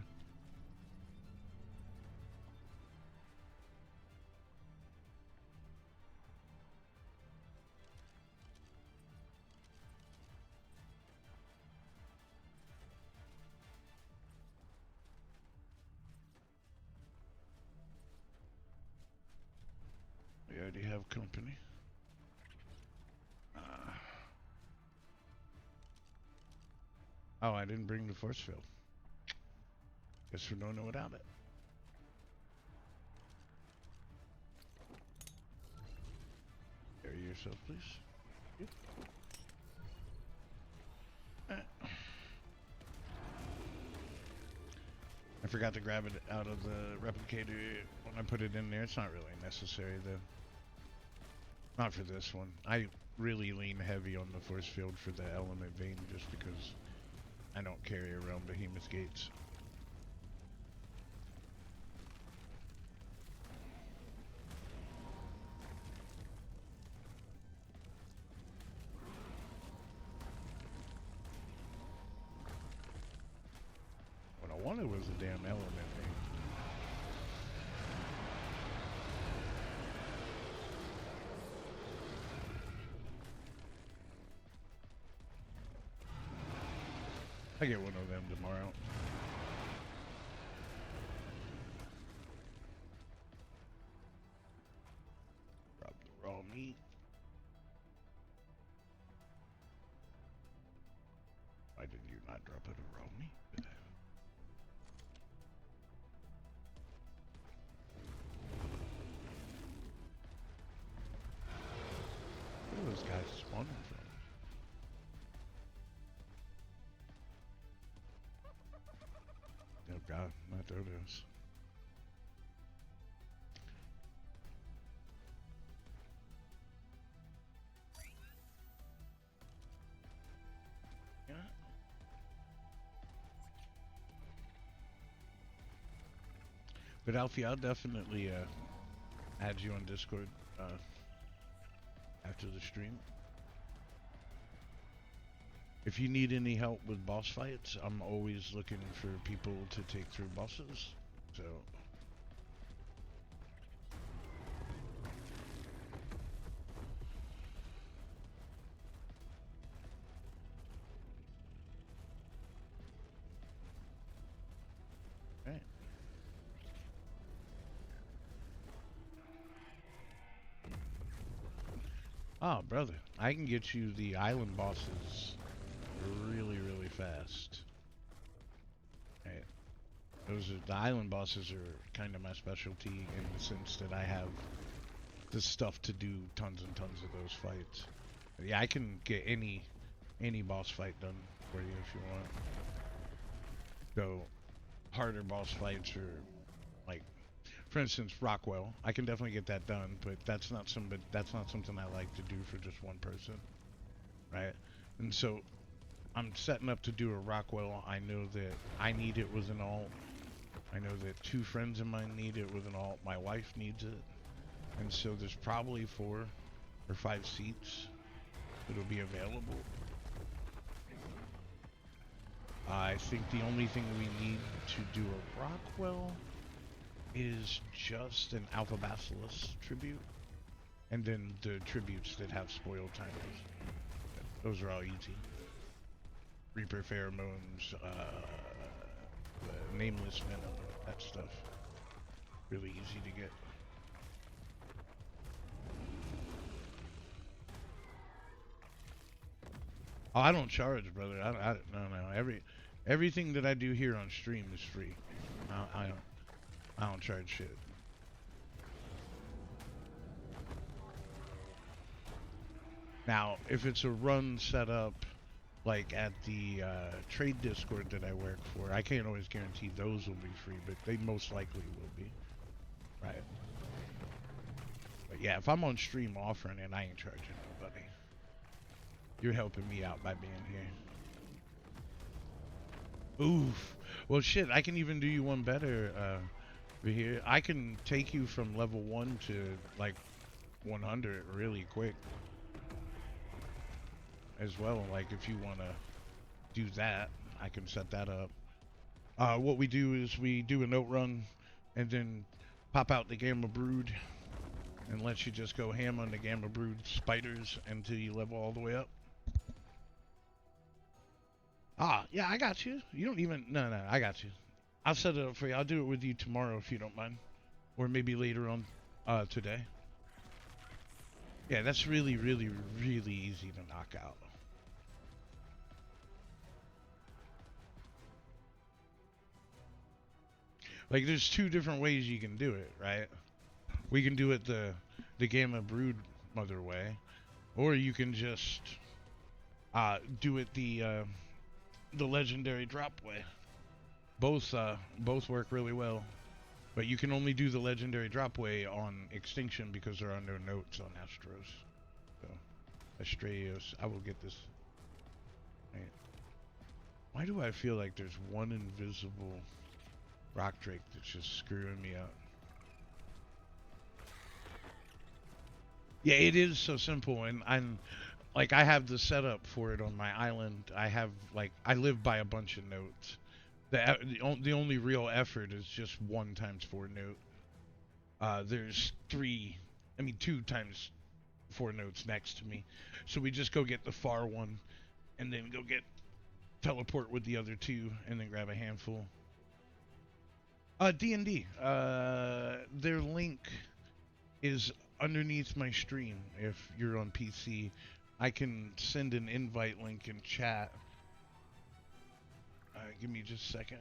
We already have company. Oh, I didn't bring the force field. Guess we're doing it without it. Carry yourself, please. Yep. I forgot to grab it out of the replicator when I put it in there. It's not really necessary though. Not for this one. I really lean heavy on the force field for the element vein just because I don't carry around behemoth gates. What I wanted was a damn element vein. I get one of them tomorrow. Drop the raw meat. Why did you not drop it a raw meat? Where are those guys spawning from? Oh god, not those. Yeah. But Alfie, I'll definitely add you on Discord after the stream. If you need any help with boss fights, I'm always looking for people to take through bosses. So right. Oh, brother, I can get you the island bosses really, really fast. Right. The island bosses are kind of my specialty in the sense that I have the stuff to do tons and tons of those fights. But yeah, I can get any boss fight done for you if you want. So harder boss fights are like, for instance, Rockwell. I can definitely get that done, but that's not something I like to do for just one person, right? And so I'm setting up to do a Rockwell. I know that I need it with an alt. I know that 2 friends of mine need it with an alt. My wife needs it. And so there's probably 4 or 5 seats that'll be available. I think the only thing we need to do a Rockwell is just an Alpha Basilisk tribute. and then the tributes that have spoiled timers. Those are all easy. Reaper pheromones, nameless venom, that stuff. Really easy to get. Oh, I don't charge, brother. No. Everything that I do here on stream is free. I don't charge shit. Now, if it's a run set up like at the trade Discord that I work for, I can't always guarantee those will be free, but they most likely will be. Right. But yeah, if I'm on stream offering it, I ain't charging nobody. You're helping me out by being here. Oof. Well, shit, I can even do you one better over here. I can take you from level 1 to like 100 really quick. As well, like if you want to do that, I can set that up. What we do is we do a note run and then pop out the Gamma Brood and let you just go ham on the Gamma Brood spiders until you level all the way up. Yeah, I got you. You don't even... No, I got you. I'll set it up for you. I'll do it with you tomorrow if you don't mind. Or maybe later on today. Yeah, that's really, really, really easy to knock out. Like, there's two different ways you can do it, right? We can do it the Gamma Brood Mother way, or you can just do it the legendary drop way. Both work really well, but you can only do the legendary drop way on Extinction because there are no notes on Astros. So, Astraeos, I will get this. Right. Why do I feel like there's one invisible rock drake that's just screwing me up? Yeah, it is so simple, and I'm like, I have the setup for it on my island. I live by a bunch of notes. The only real effort is just 1 times 4 note. There's 2 times 4 notes next to me. So we just go get the far one, and then go teleport with the other 2, and then grab a handful. D&D. Their link is underneath my stream. If you're on PC, I can send an invite link in chat. Give me just a second.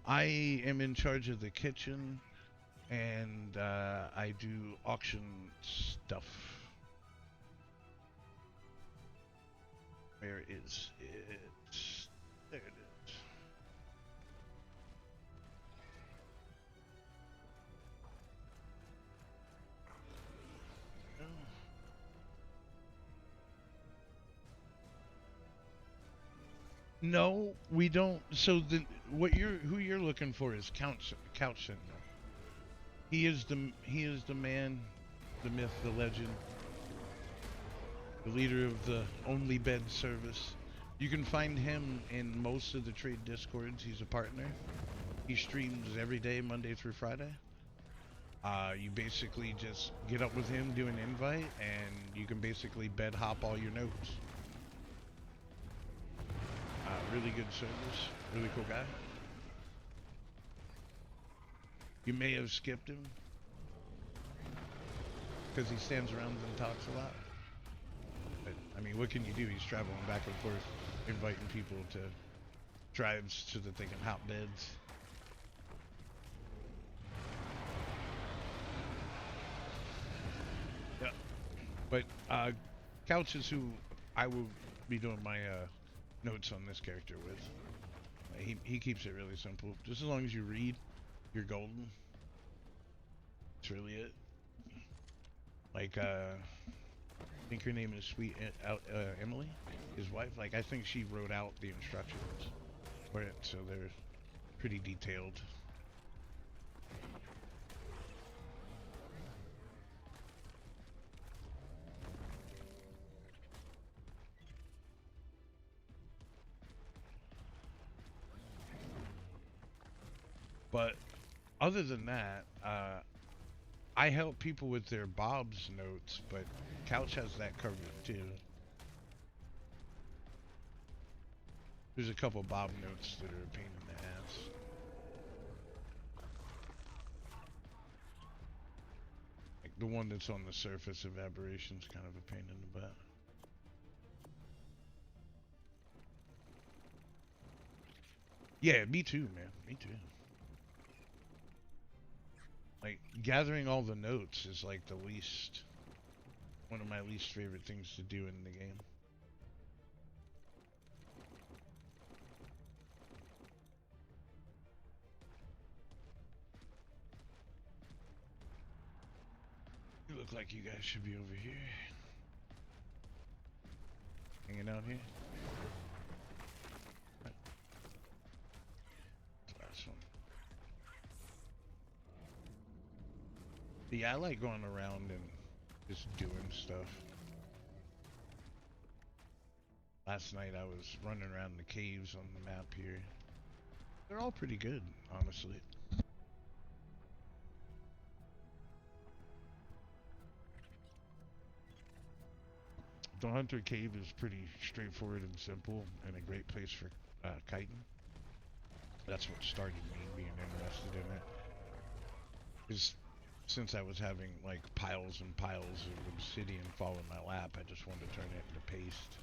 I am in charge of the kitchen, and I do auction stuff. Where is it? There it is. No, we don't. So who you're looking for is Couchson. He is the man, the myth, the legend, the leader of the Only Bed service. You can find him in most of the trade discords. He's a partner. He streams every day, Monday through Friday. You basically just get up with him, do an invite, and you can basically bed hop all your notes. Really good service, really cool guy. You may have skipped him because he stands around and talks a lot. But I mean, what can you do? He's traveling back and forth, inviting people to tribes so that they can hop beds. Yeah. But Couch is who I will be doing my notes on this character with. He keeps it really simple. Just as long as you read, you're golden. That's really it. Like, I think her name is Sweet Emily, his wife. Like, I think she wrote out the instructions for it, so they're pretty detailed. But other than that, I help people with their Bob's notes, but Couch has that covered too. There's a couple Bob notes that are a pain in the ass. Like the one that's on the surface of aberration's kind of a pain in the butt. Yeah, me too, man. Me too. Like, gathering all the notes is like one of my least favorite things to do in the game. You look like you guys should be over here. Hanging out here. Last one. Yeah, I like going around and just doing stuff. Last night I was running around the caves on the map here. They're all pretty good, honestly. The Hunter Cave is pretty straightforward and simple, and a great place for kiting. That's what started me being interested in it. Because since I was having like piles and piles of obsidian fall in my lap, I just wanted to turn it into paste.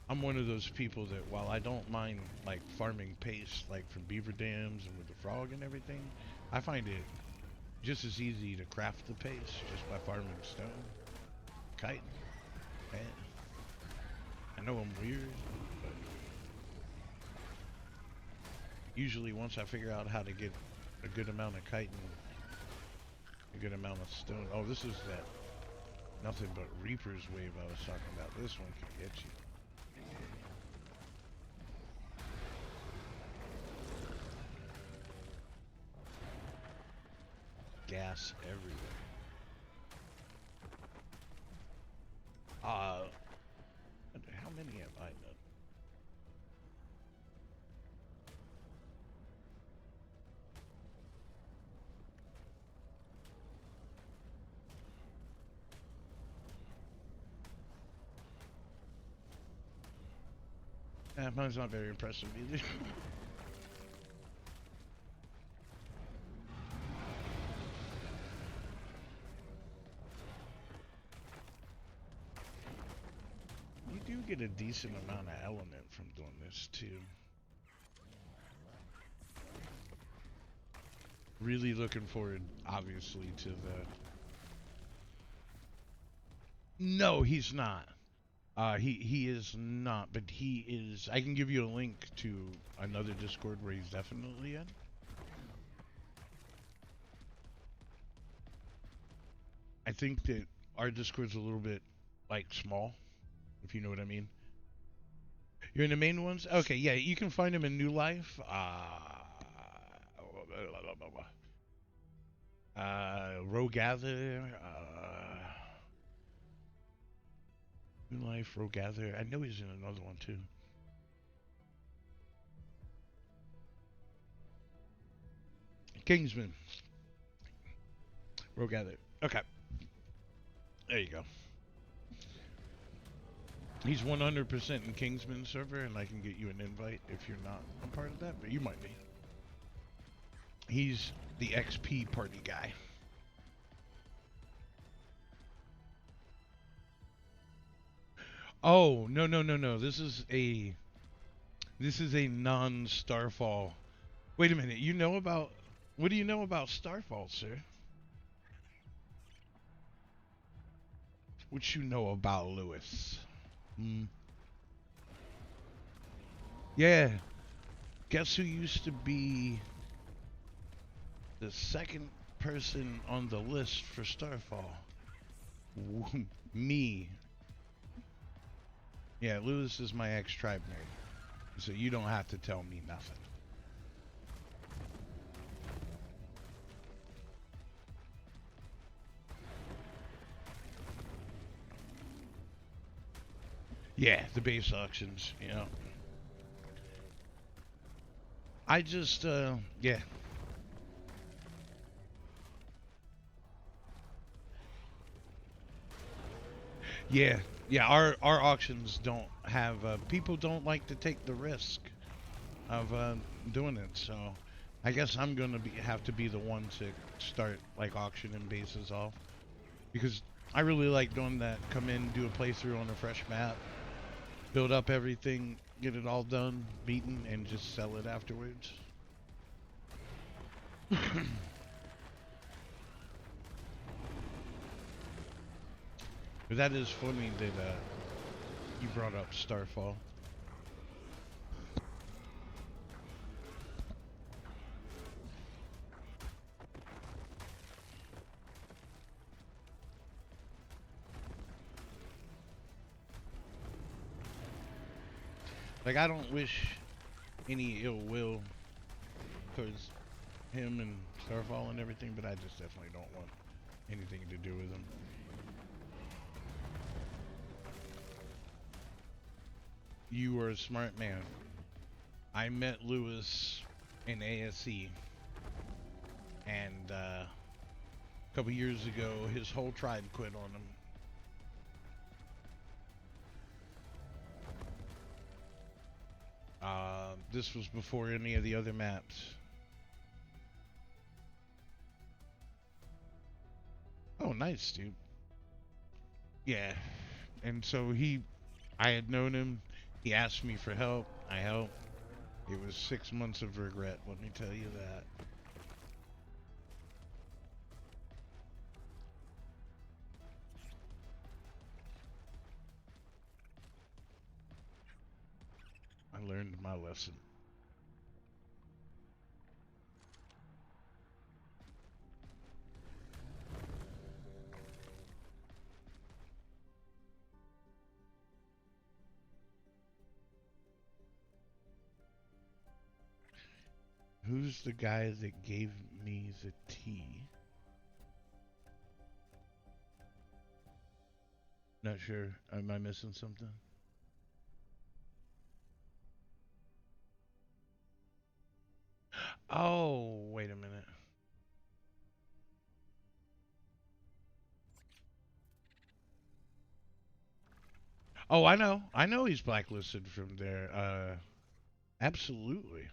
I'm one of those people that while I don't mind like farming paste like from beaver dams and with the frog and everything, I find it just as easy to craft the paste just by farming stone. Kiting. Man. I know I'm weird, but usually once I figure out how to get a good amount of chitin, a good amount of stone. Oh, this is that nothing but Reaper's wave I was talking about. This one can get you. Gas everywhere. How many have I done? Mine's not very impressive either. You do get a decent amount of element from doing this too. Really looking forward, obviously, to the... No, he's not. He is not, but he is... I can give you a link to another Discord where he's definitely in. I think that our Discord's a little bit, like, small, if you know what I mean. You're in the main ones? Okay, yeah, you can find him in New Life. Rogather, New Life, Rogather. I know he's in another one too. Kingsman. Rogather. Okay. There you go. He's 100% in Kingsman server, and I can get you an invite if you're not a part of that, but you might be. He's the XP party guy. Oh, no, no, no, no. This is a non-Starfall. Wait a minute. You know about... What do you know about Starfall, sir? What you know about Lewis? Hmm. Yeah. Guess who used to be the second person on the list for Starfall? Me. Yeah, Lewis is my ex-tribe name. So you don't have to tell me nothing. Yeah, the base auctions, you know. I just, yeah. Yeah, yeah. Our auctions don't have people don't like to take the risk of doing it. So I guess I'm gonna have to be the one to start like auctioning bases off because I really like doing that. Come in, do a playthrough on a fresh map, build up everything, get it all done, beaten, and just sell it afterwards. But that is funny that you brought up Starfall. Like I don't wish any ill will towards him and Starfall and everything, but I just definitely don't want anything to do with him. You were a smart man. I met Lewis in ASE, and a couple years ago, his whole tribe quit on him. This was before any of the other maps. Oh, nice, dude. Yeah, and so I had known him. He asked me for help. I helped. It was 6 months of regret, let me tell you that. I learned my lesson. Who's the guy that gave me the tea? Not sure. Am I missing something? Oh, wait a minute. Oh, I know. I know he's blacklisted from there. Absolutely.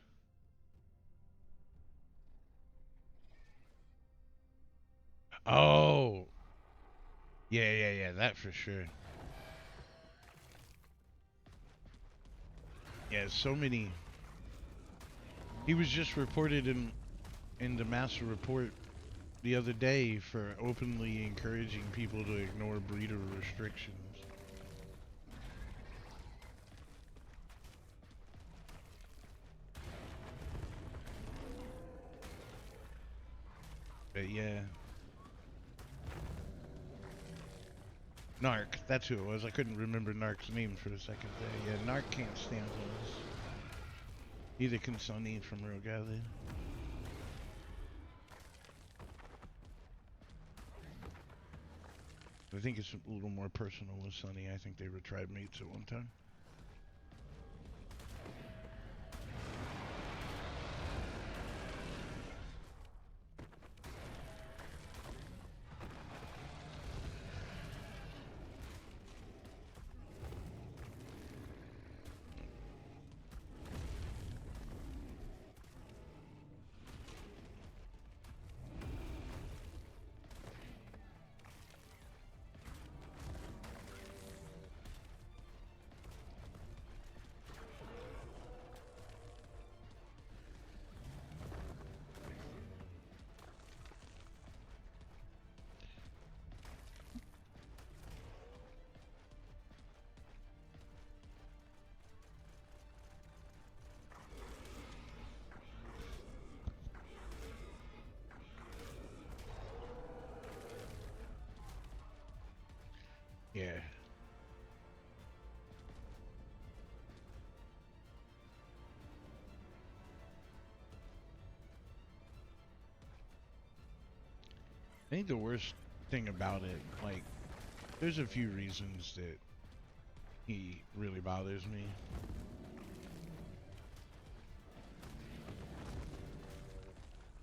Oh, yeah, yeah, yeah. That for sure. Yeah, so many. He was just reported in the master report the other day for openly encouraging people to ignore breeder restrictions. But yeah, Narc. That's who it was. I couldn't remember Narc's name for a second there. Yeah, Narc can't stand us. Neither can Sunny from Rogue Alley. I think it's a little more personal with Sunny. I think they were tribe mates at one time. Yeah. I think the worst thing about it, like, there's a few reasons that he really bothers me.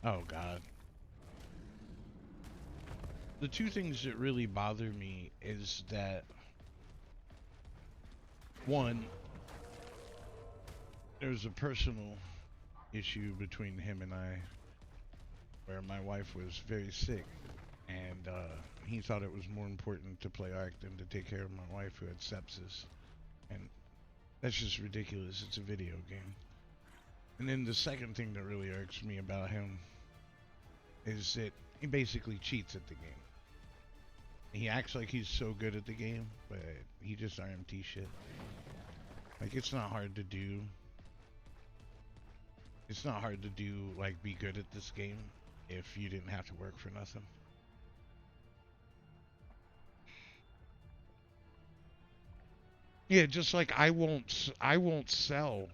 Oh, God. The two things that really bother me is that One, there was a personal issue between him and I where my wife was very sick, and he thought it was more important to play Ark than to take care of my wife who had sepsis. And that's just ridiculous. It's a video game. And then the second thing that really irks me about him is that he basically cheats at the game. He acts like he's so good at the game, but he just RMT shit. Like, it's not hard to do. It's not hard to do, like, be good at this game if you didn't have to work for nothing. Yeah, just like I won't sell.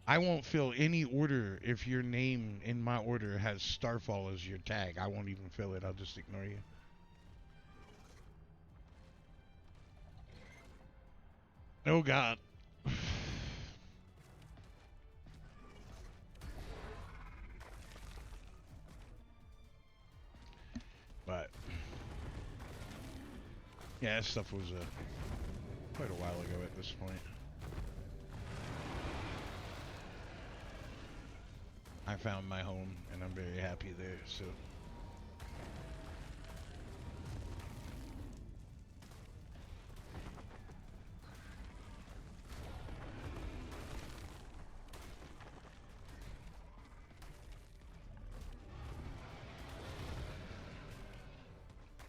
I won't fill any order if your name in my order has Starfall as your tag. I won't even fill it. I'll just ignore you. Oh God. But yeah, that stuff was quite a while ago at this point. I found my home and I'm very happy there, so.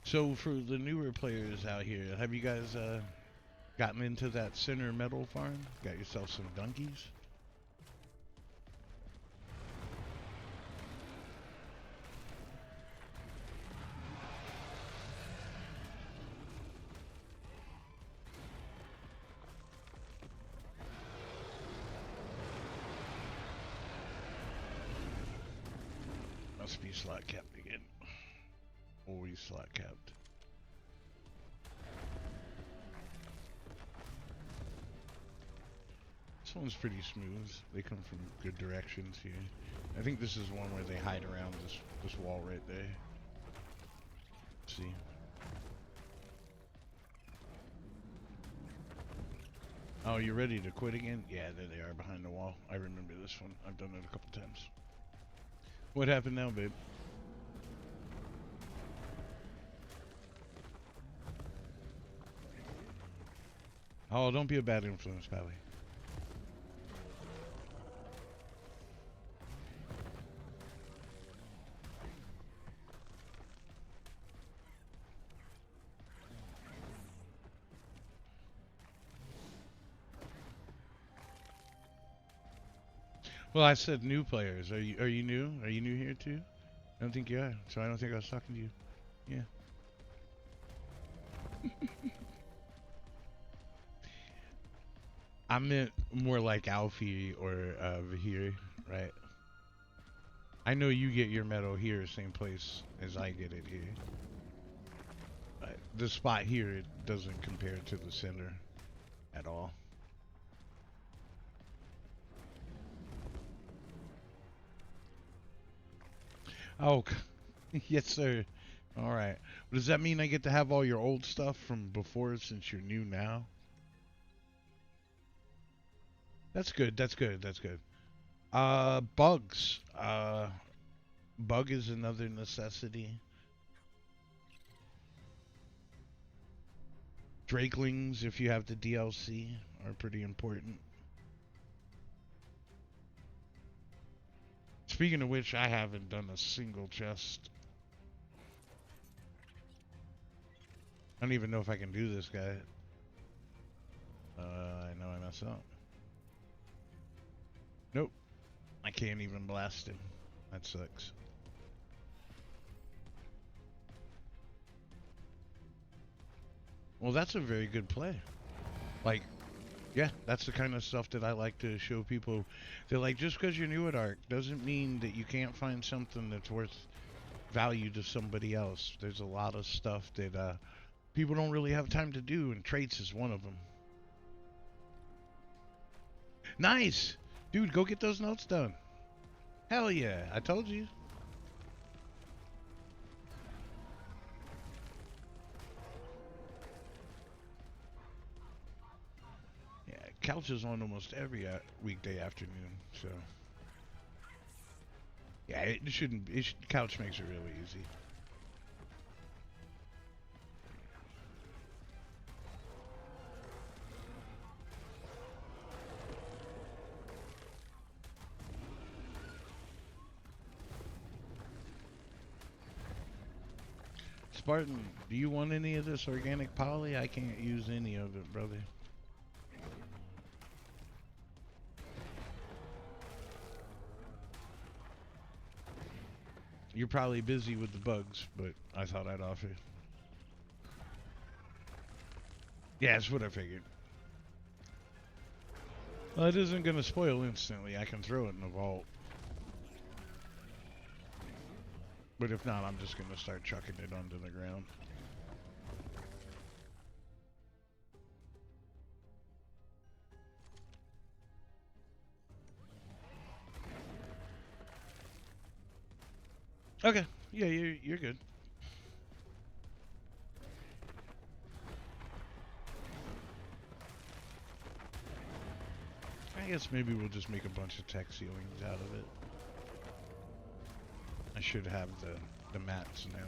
So for the newer players out here, have you guys gotten into that center metal farm? Got yourself some donkeys? Must be slot capped again. Always slot capped. This one's pretty smooth. They come from good directions here. I think this is one where they hide around this wall right there. Let's see. Oh, you ready to quit again? Yeah, there they are behind the wall. I remember this one. I've done it a couple times. What happened now, babe? Oh, don't be a bad influence, Pally. Well, I said new players. Are you new? Are you new here too? I don't think you are, so I don't think I was talking to you. Yeah. I meant more like Alfie or Vahiri, right? I know you get your medal here, same place as I get it here. But the spot here, it doesn't compare to the center at all. Oh, yes, sir. All right. Does that mean I get to have all your old stuff from before since you're new now? That's good. That's good. That's good. Bugs. Bug is another necessity. Drakelings, if you have the DLC, are pretty important. Speaking of which, I haven't done a single chest. I don't even know if I can do this guy. I know I messed up. Nope. I can't even blast him. That sucks. Well, that's a very good play. Like, yeah, that's the kind of stuff that I like to show people. They're like, just because you're new at Ark doesn't mean that you can't find something that's worth value to somebody else. There's a lot of stuff that people don't really have time to do, and traits is one of them. Nice! Dude, go get those notes done. Hell yeah, I told you. Yeah, couch is on almost every weekday afternoon, so yeah, it shouldn't. Couch makes it really easy. Spartan, do you want any of this organic poly? I can't use any of it, brother. You're probably busy with the bugs, but I thought I'd offer. Yeah, that's what I figured. Well, it isn't going to spoil instantly. I can throw it in the vault. But if not, I'm just going to start chucking it onto the ground. Okay. Yeah, you're good. I guess maybe we'll just make a bunch of tech ceilings out of it. I should have the mats now.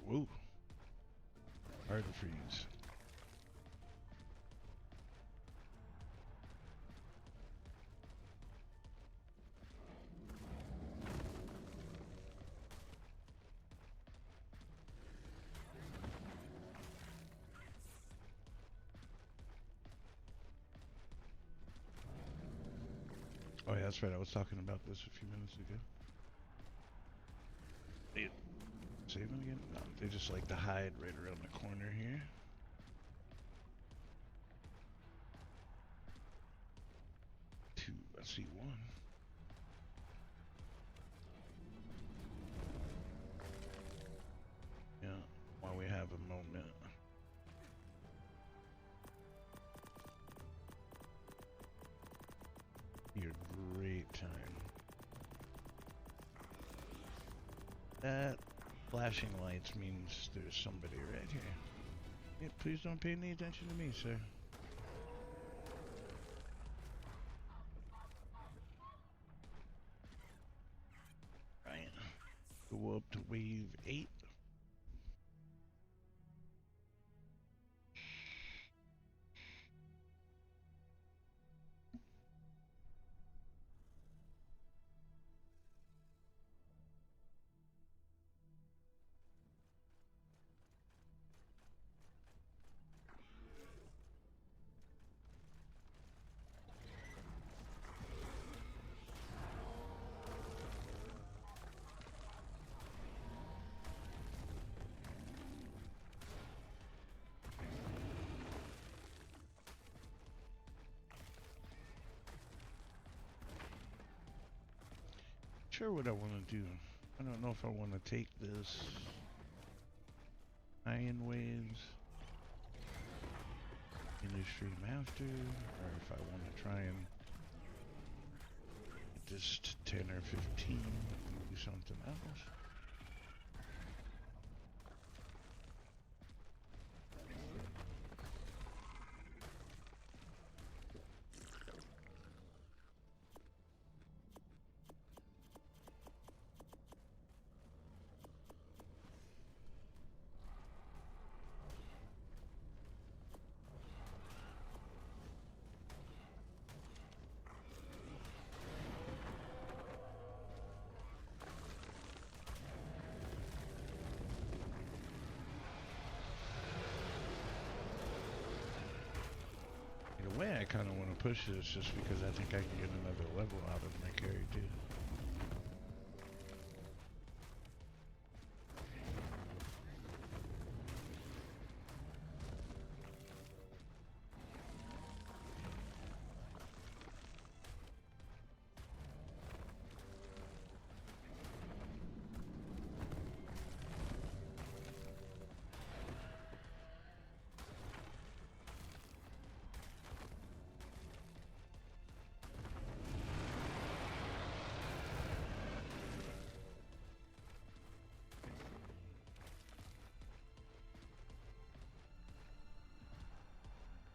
Whoa. Hard to freeze. Oh yeah, that's right. I was talking about this a few minutes ago. Saving again? No, they just like to hide right around the corner here. Two, I see one. Yeah, while we have a moment. Your great time. That flashing lights means there's somebody right here. Yeah, please don't pay any attention to me, sir. Right. Go up to wave 8. Sure what I want to do. I don't know if I want to take this iron waves in the stream after, or if I want to try and get this to 10 or 15 and do something else. way, I kind of want to push this just because I think I can get another level out of my carry too.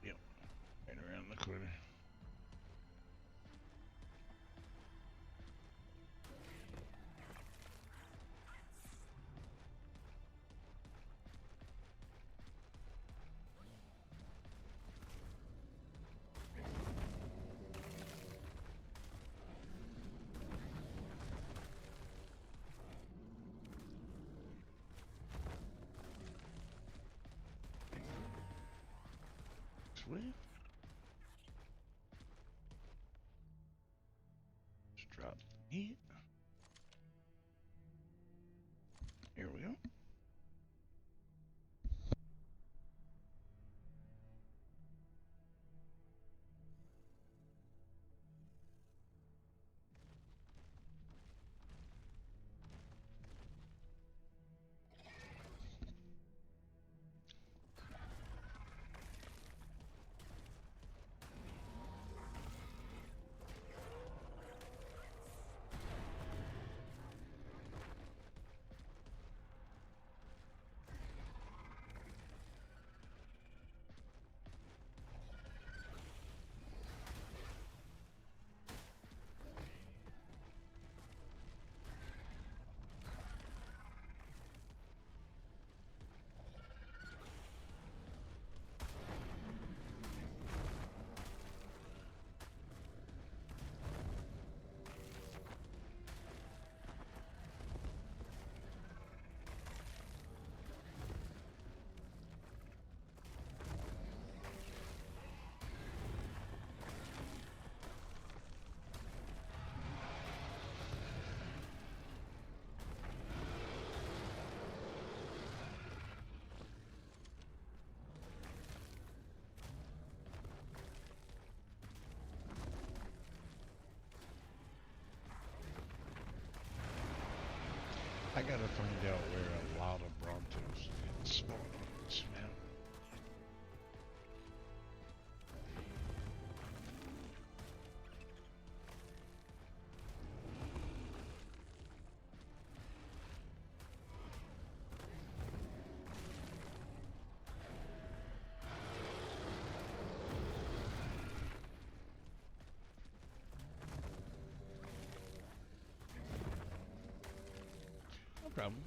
Yep, right around the corner. Sweet. Just drop the meat. Here we go. I gotta find out where a lot of Brontos spawn on this map. No problem.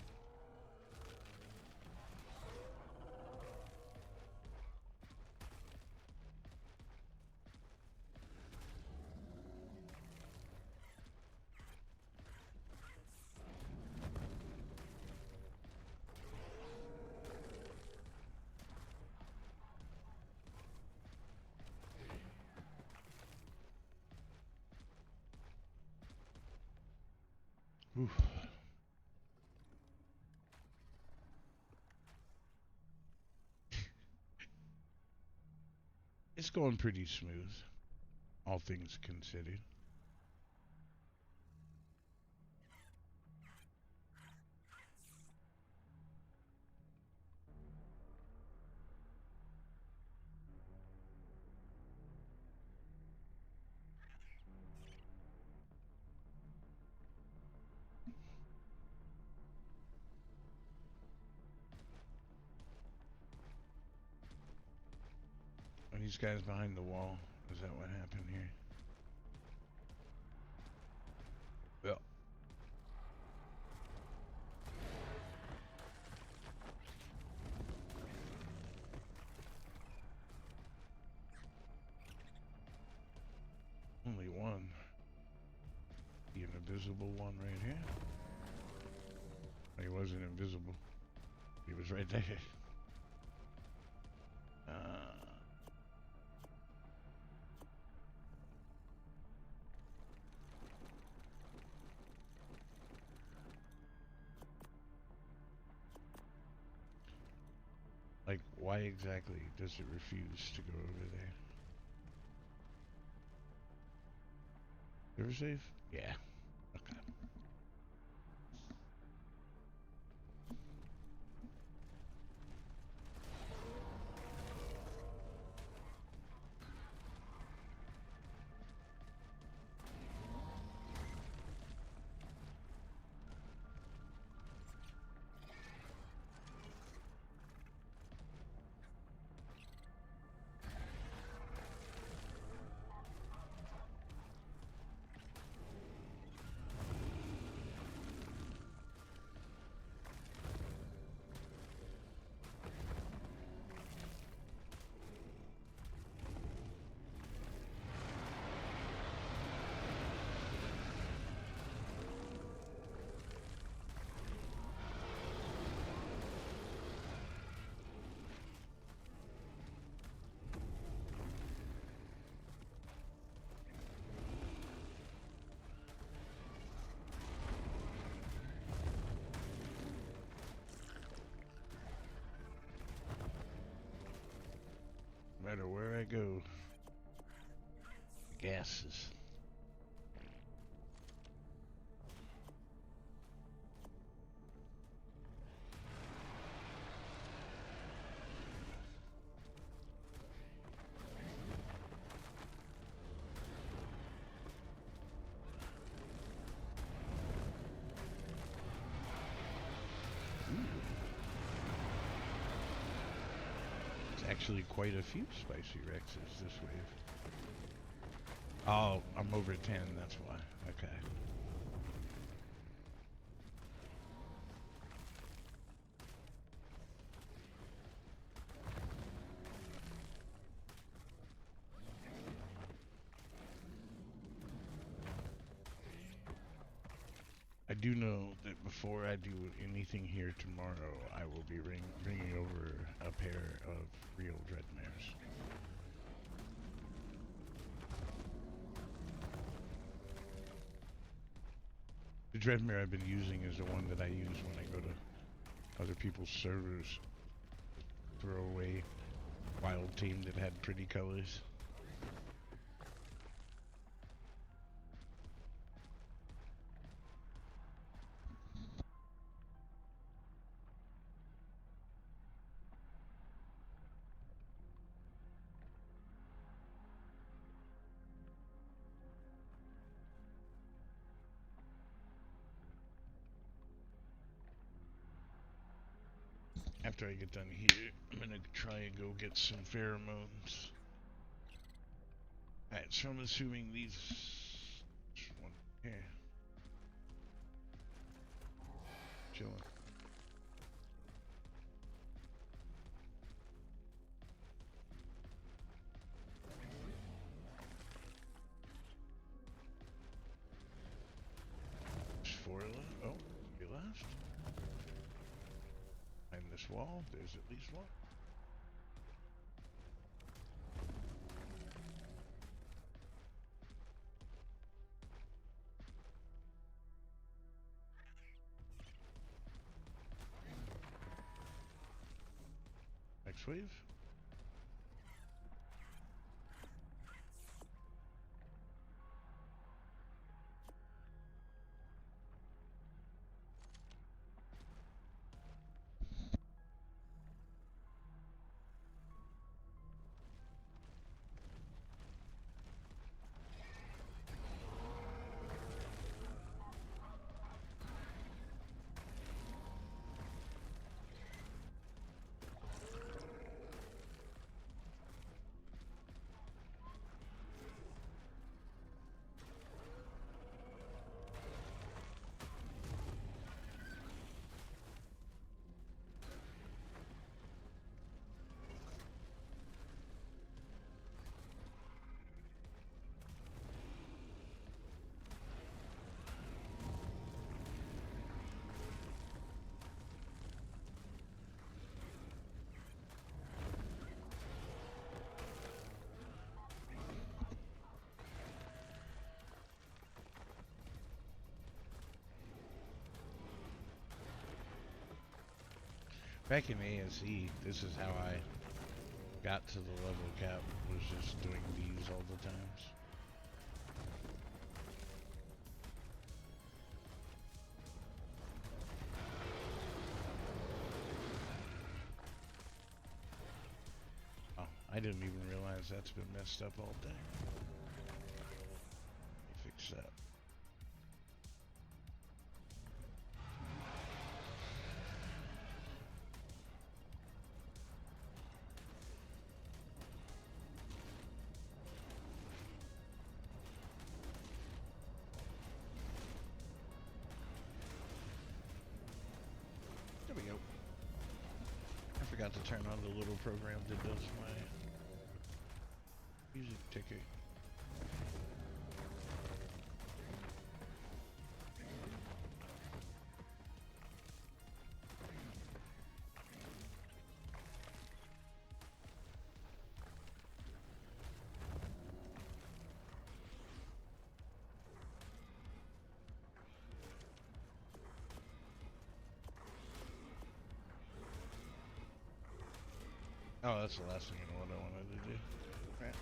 Oof. It's going pretty smooth, all things considered. Are these guys behind the wall? Is that what happened here? Well, only one. The invisible one right here. He wasn't invisible. He was right there. Like, why exactly does it refuse to go over there? Ever save? Yeah. Okay. No matter where I go, gases. It's actually quite a few spicy Rexes this wave. Oh, I'm over 10, that's why. Okay. I do know that before I do anything here tomorrow, I will be bringing over a pair of real Dreadmares. The Dreadmare I've been using is the one that I use when I go to other people's servers. Throw away wild team that had pretty colors. After I get done here, I'm gonna try and go get some pheromones. Alright, so I'm assuming these one here. Chilling. There's 4 left. Oh, 3 left. Behind this wall, there's at least one. Next wave. Back in ASE, this is how I got to the level cap, was just doing these all the times. Oh, I didn't even realize that's been messed up all day. Let me fix that. There we go. I forgot to turn on the little program that does my music ticker. Oh, that's the last thing I wanted to do. Right.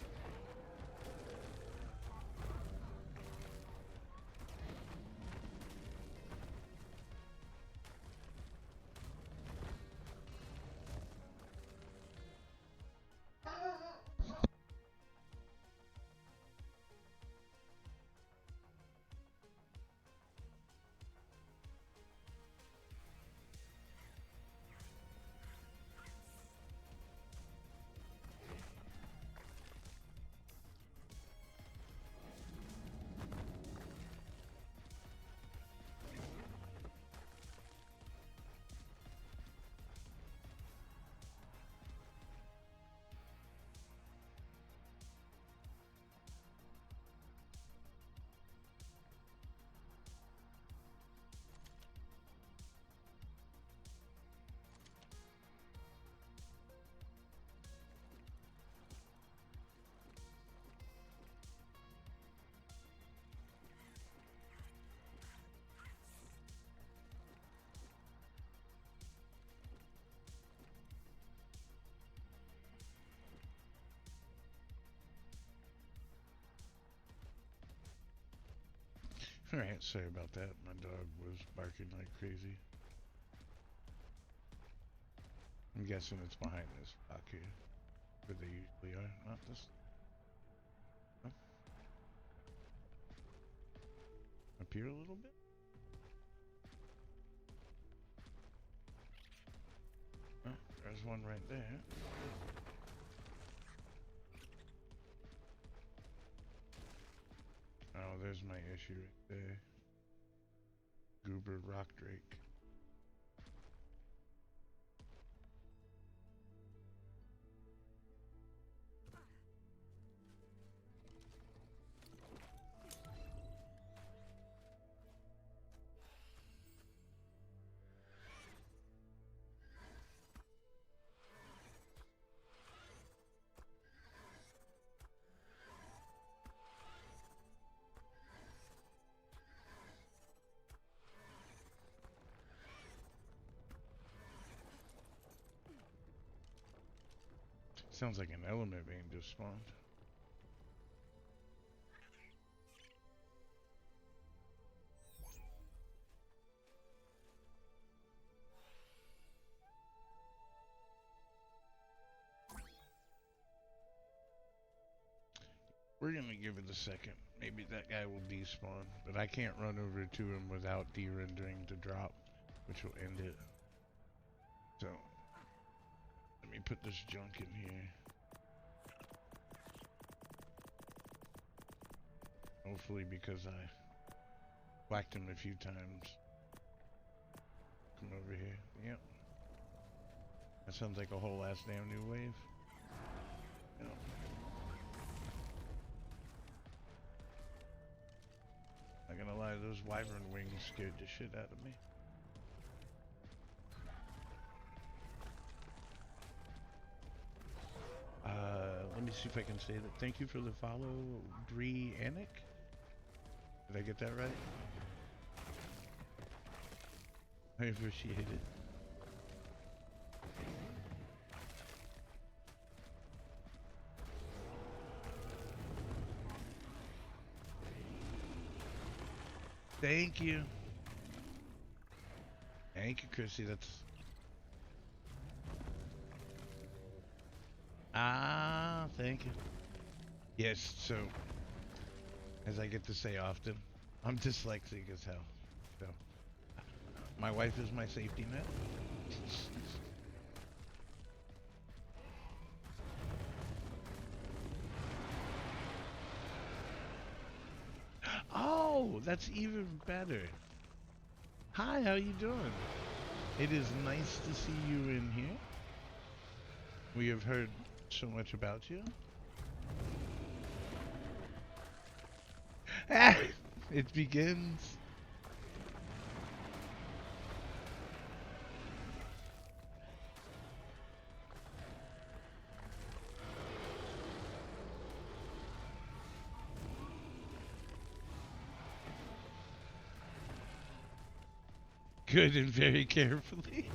Alright, sorry about that. My dog was barking like crazy. I'm guessing it's behind this rock here. Where they usually are. Not this. Oh. Up here a little bit? Oh, there's one right there. Oh, there's my issue right there. Goober rock drake. Sounds like an element being just spawned. We're gonna give it a second. Maybe that guy will despawn, but I can't run over to him without de-rendering to drop, which will end it. So, let me put this junk in here. Hopefully, because I whacked him a few times. Come over here. Yep. That sounds like a whole ass damn new wave. Yep. Not gonna lie, those wyvern wings scared the shit out of me. Let me see if I can say that. Thank you for the follow, Briannic. Did I get that right? I appreciate it. Thank you. Thank you, Chrissy. That's thank you. Yes, so as I get to say often, I'm dyslexic as hell. So my wife is my safety net. Oh, that's even better. Hi, how you doing? It is nice to see you in here. We have heard so much about you. Ah, it begins. Good and very carefully.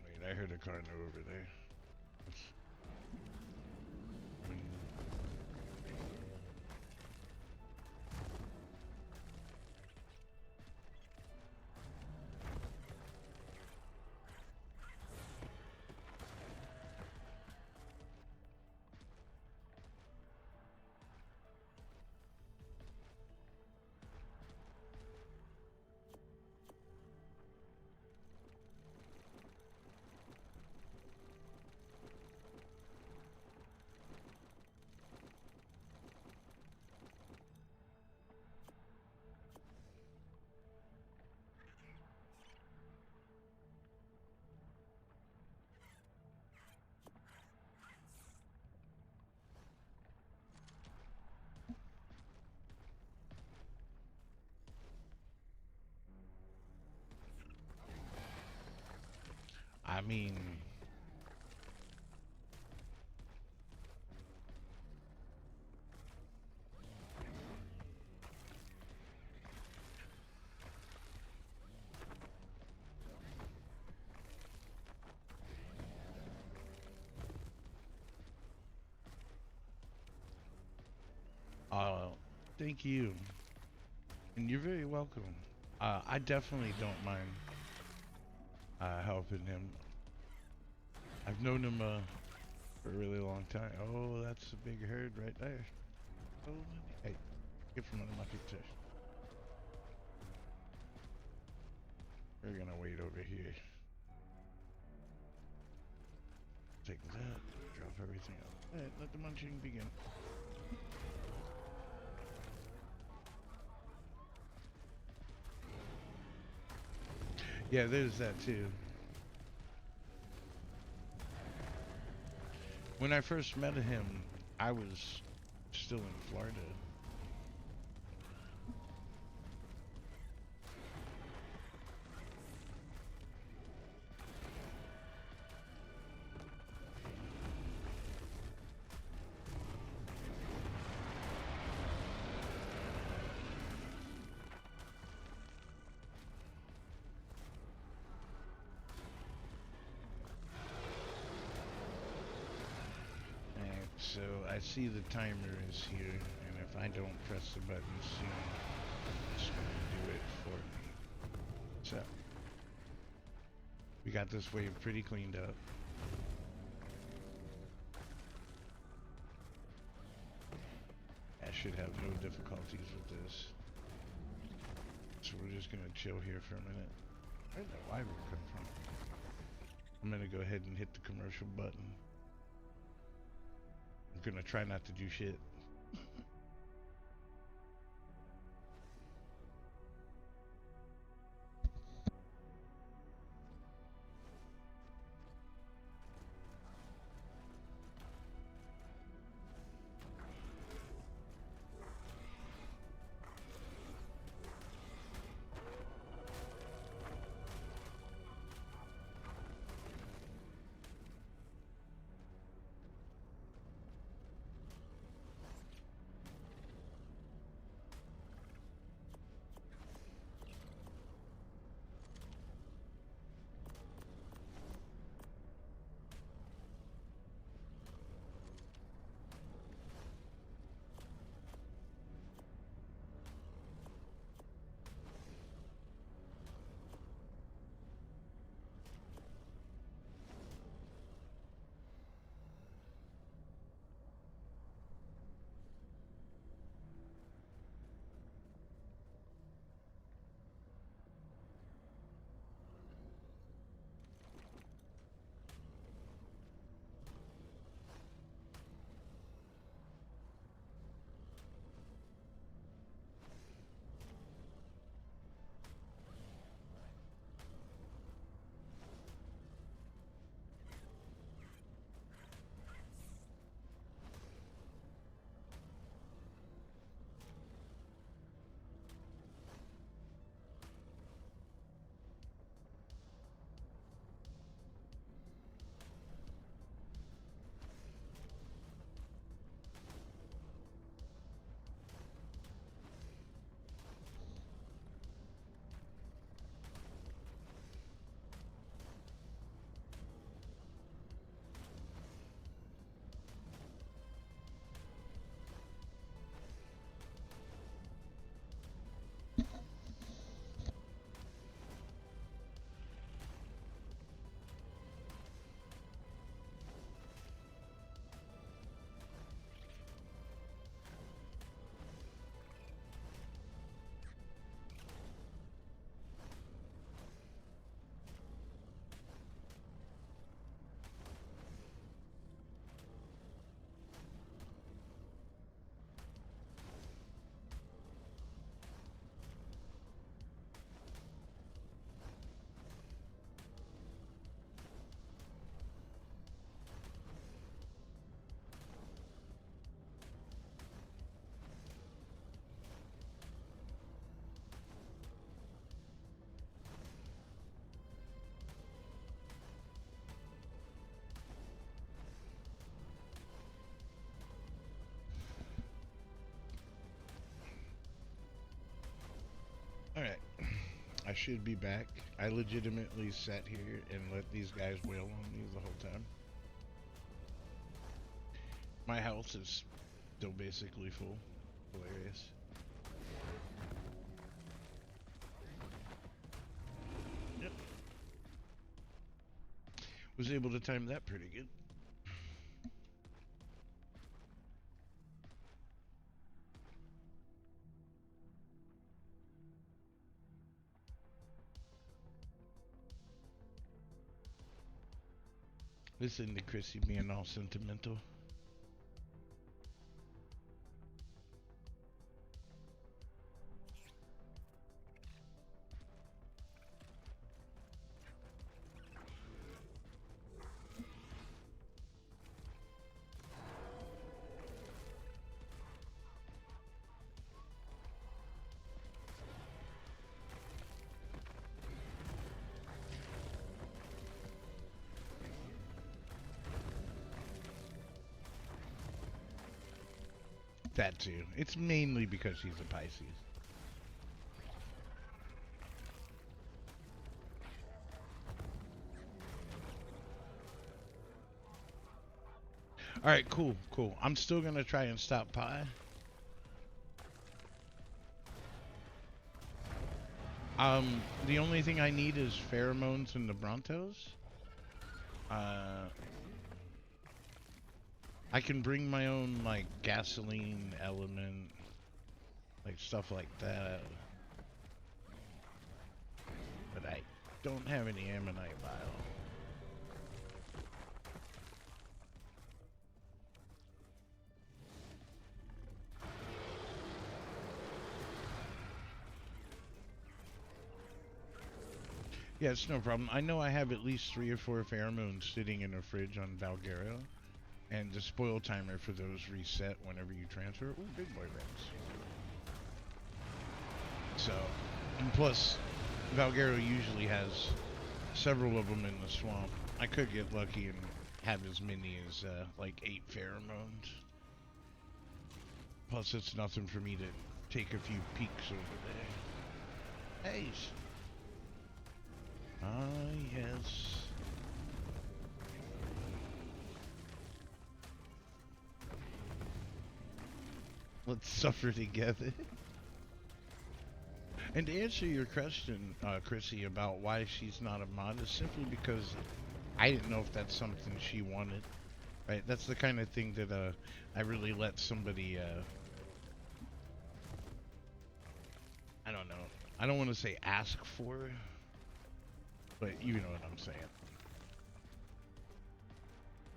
Wait, I heard a car note over there. I mean, uh, thank you. And you're very welcome. I definitely don't mind helping him. I've known him for a really long time. Oh, that's a big herd right there. Oh, hey, get from under my picture. We're gonna wait over here. Take that, drop everything up. Alright, let the munching begin. Yeah, there's that too. When I first met him, I was still in Florida. And so I see the timer is here, and if I don't press the button soon, it's gonna do it for me. So we got this wave pretty cleaned up. I should have no difficulties with this. So we're just gonna chill here for a minute. Where'd that wyvern come from? I'm gonna go ahead and hit the commercial button. I'm gonna try not to do shit. should be back. I legitimately sat here and let these guys wail on me the whole time. My health is still basically full. Hilarious. Yep. Was able to time that pretty good. Listen to Chrissy being all sentimental. That too. It's mainly because she's a Pisces. Alright, cool, cool. I'm still gonna try and stop Pi. The only thing I need is pheromones and the Brontos. I can bring my own, like, gasoline element, like, stuff like that. But I don't have any ammonite vial. Yeah, it's no problem. I know I have at least 3 or 4 pheromones sitting in a fridge on Valguero. And the spoil timer for those reset whenever you transfer. Ooh, big boy rats. So, and plus, Valguero usually has several of them in the swamp. I could get lucky and have as many as, like 8 pheromones. Plus, it's nothing for me to take a few peeks over there. Hey! Ah, yes. Let's suffer together. And to answer your question, Chrissy, about why she's not a mod, is simply because I didn't know if that's something she wanted. Right? That's the kind of thing that I really let somebody, I don't know. I don't want to say ask for, but you know what I'm saying.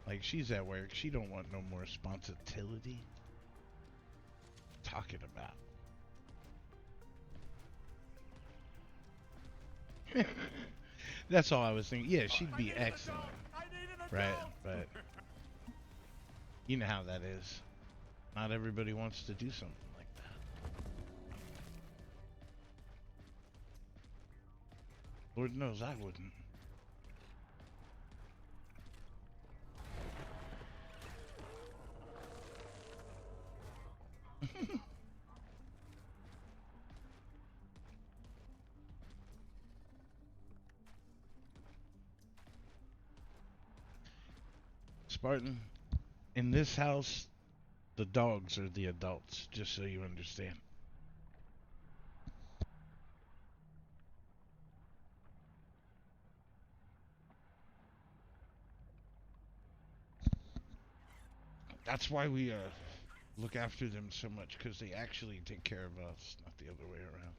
Like, she's at work. She don't want no more responsibility. Talking about. That's all I was thinking. Yeah, she'd be excellent. Right, but you know how that is. Not everybody wants to do something like that. Lord knows I wouldn't. Spartan, in this house, the dogs are the adults, just so you understand. That's why we look after them so much, because they actually take care of us, not the other way around.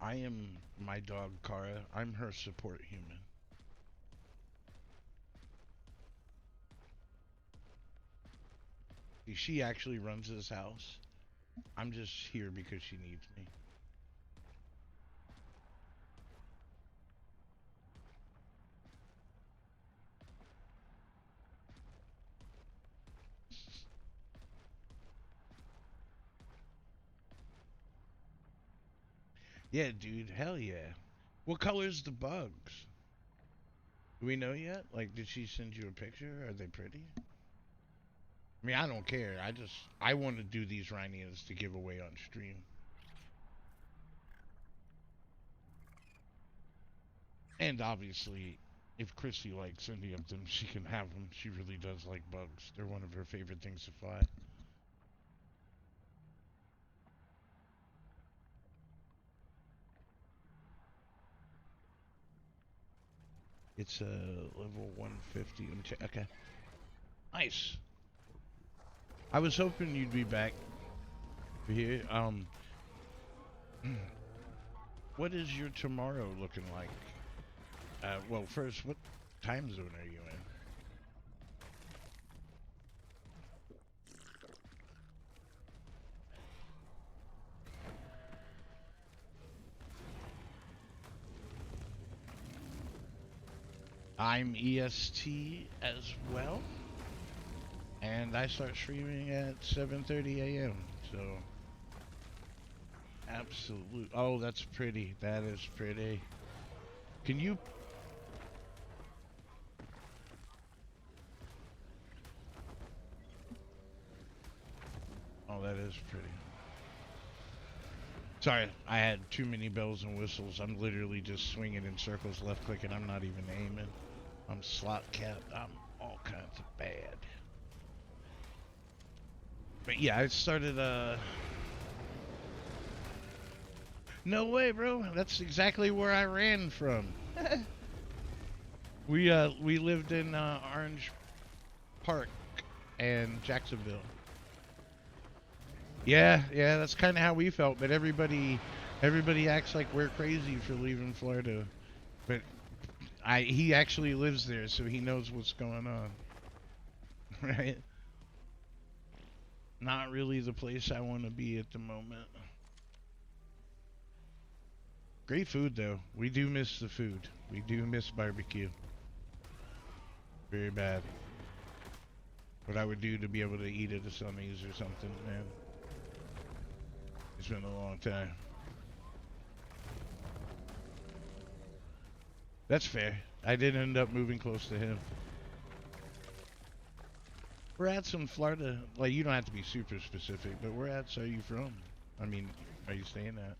I am my dog, Kara. I'm her support human. She actually runs this house. I'm just here because she needs me. Yeah, dude, hell yeah. What color's the bugs? Do we know yet? Like, did she send you a picture? Are they pretty? I mean, I don't care. I want to do these rhinos to give away on stream. And obviously, if Chrissy likes any of them, she can have them. She really does like bugs. They're one of her favorite things to fly. It's level 150. Let me check. Okay. Nice. I was hoping you'd be back here. What is your tomorrow looking like? Well, first, what time zone are you in? I'm EST as well, and I start streaming at 7:30 a.m. So, absolute. Oh, that's pretty. That is pretty. Can you? Oh, that is pretty. Sorry, I had too many bells and whistles. I'm literally just swinging in circles, left clicking. I'm not even aiming. I'm slot capped. I'm all kinds of bad. But yeah, I started. No way, bro. That's exactly where I ran from. We lived in Orange Park and Jacksonville. Yeah, yeah, that's kind of how we felt. But everybody acts like we're crazy for leaving Florida. But he actually lives there, so he knows what's going on. Right? Not really the place I want to be at the moment. Great food though. We do miss the food. We do miss barbecue. Very bad. What I would do to be able to eat at a Sunny's or something, man. It's been a long time. That's fair. I did end up moving close to him. Where at some Florida? Like, you don't have to be super specific, but where at are you from? I mean, are you staying at?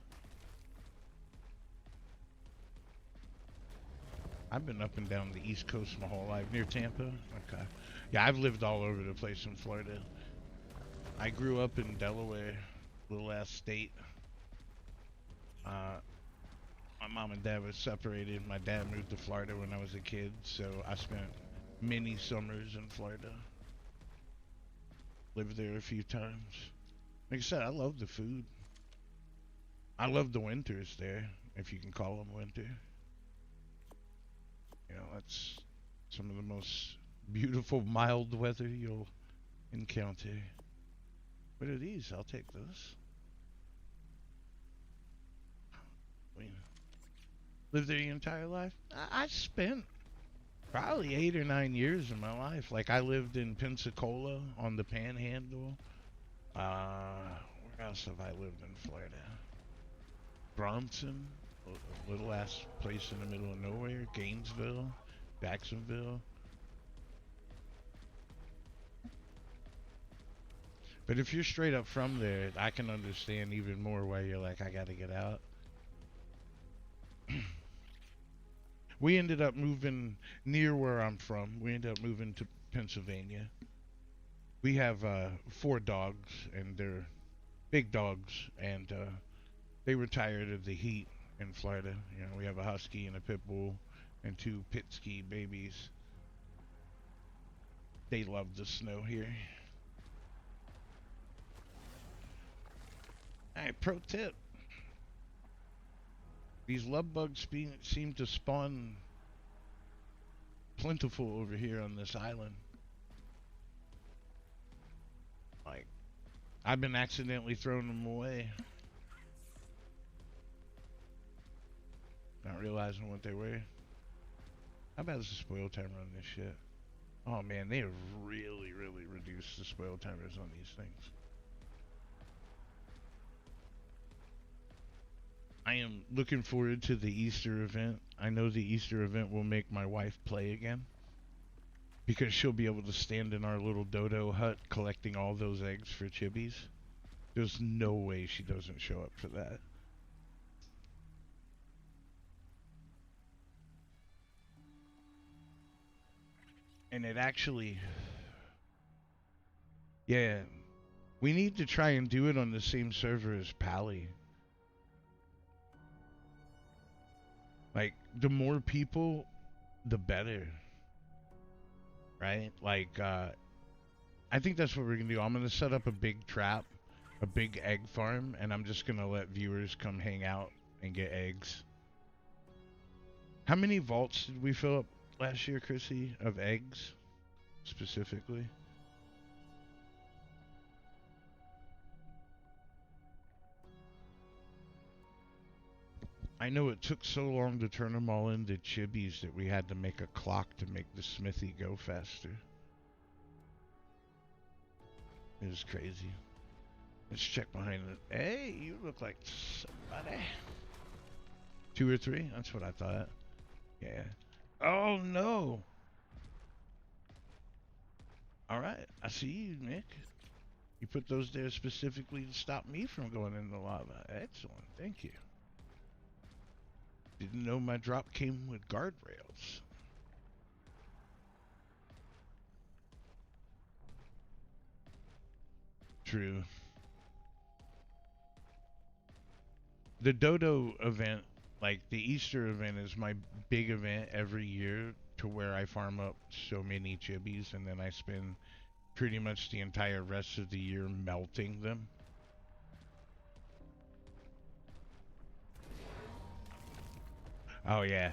I've been up and down the East Coast my whole life, near Tampa. Okay. Yeah, I've lived all over the place in Florida. I grew up in Delaware, little ass state. My mom and dad were separated. My dad moved to Florida when I was a kid, so I spent many summers in Florida. Lived there a few times. Like I said, I love the food. I love the winters there, if you can call them winter. You know, that's some of the most beautiful mild weather you'll encounter. What are these? I'll take those. I mean, lived there your entire life? I spent probably 8 or 9 years of my life. Like, I lived in Pensacola on the Panhandle. Where else have I lived in Florida? Bronson, a little ass place in the middle of nowhere. Gainesville, Jacksonville. But if you're straight up from there, I can understand even more why you're like, I gotta get out. We ended up moving near where I'm from. We ended up moving to Pennsylvania. We have 4 dogs, and they're big dogs, and they were tired of the heat in Florida. You know, we have a husky and a pit bull and 2 pit ski babies. They love the snow here. Alright, pro tip. These love bugs seem to spawn plentiful over here on this island. Like, I've been accidentally throwing them away, not realizing what they were. How bad is the spoil timer on this shit? Oh man, they have really, really reduced the spoil timers on these things. I am looking forward to the Easter event. I know the Easter event will make my wife play again, because she'll be able to stand in our little dodo hut collecting all those eggs for chibis. There's no way she doesn't show up for that. And it actually, yeah, we need to try and do it on the same server as Pally. Like, the more people, the better, right? Like, I think that's what we're gonna do. I'm gonna set up a big trap, a big egg farm, and I'm just gonna let viewers come hang out and get eggs. How many vaults did we fill up last year, Chrissy, of eggs, specifically? I know it took so long to turn them all into chibis that we had to make a clock to make the smithy go faster. It was crazy. Let's check behind it. Hey, you look like somebody. 2 or 3? That's what I thought. Yeah. Oh, no. Alright, I see you, Nick. You put those there specifically to stop me from going in the lava. Excellent, thank you. Didn't know my drop came with guardrails. True. The Dodo event, like the Easter event, is my big event every year to where I farm up so many chibis and then I spend pretty much the entire rest of the year melting them. Oh, yeah.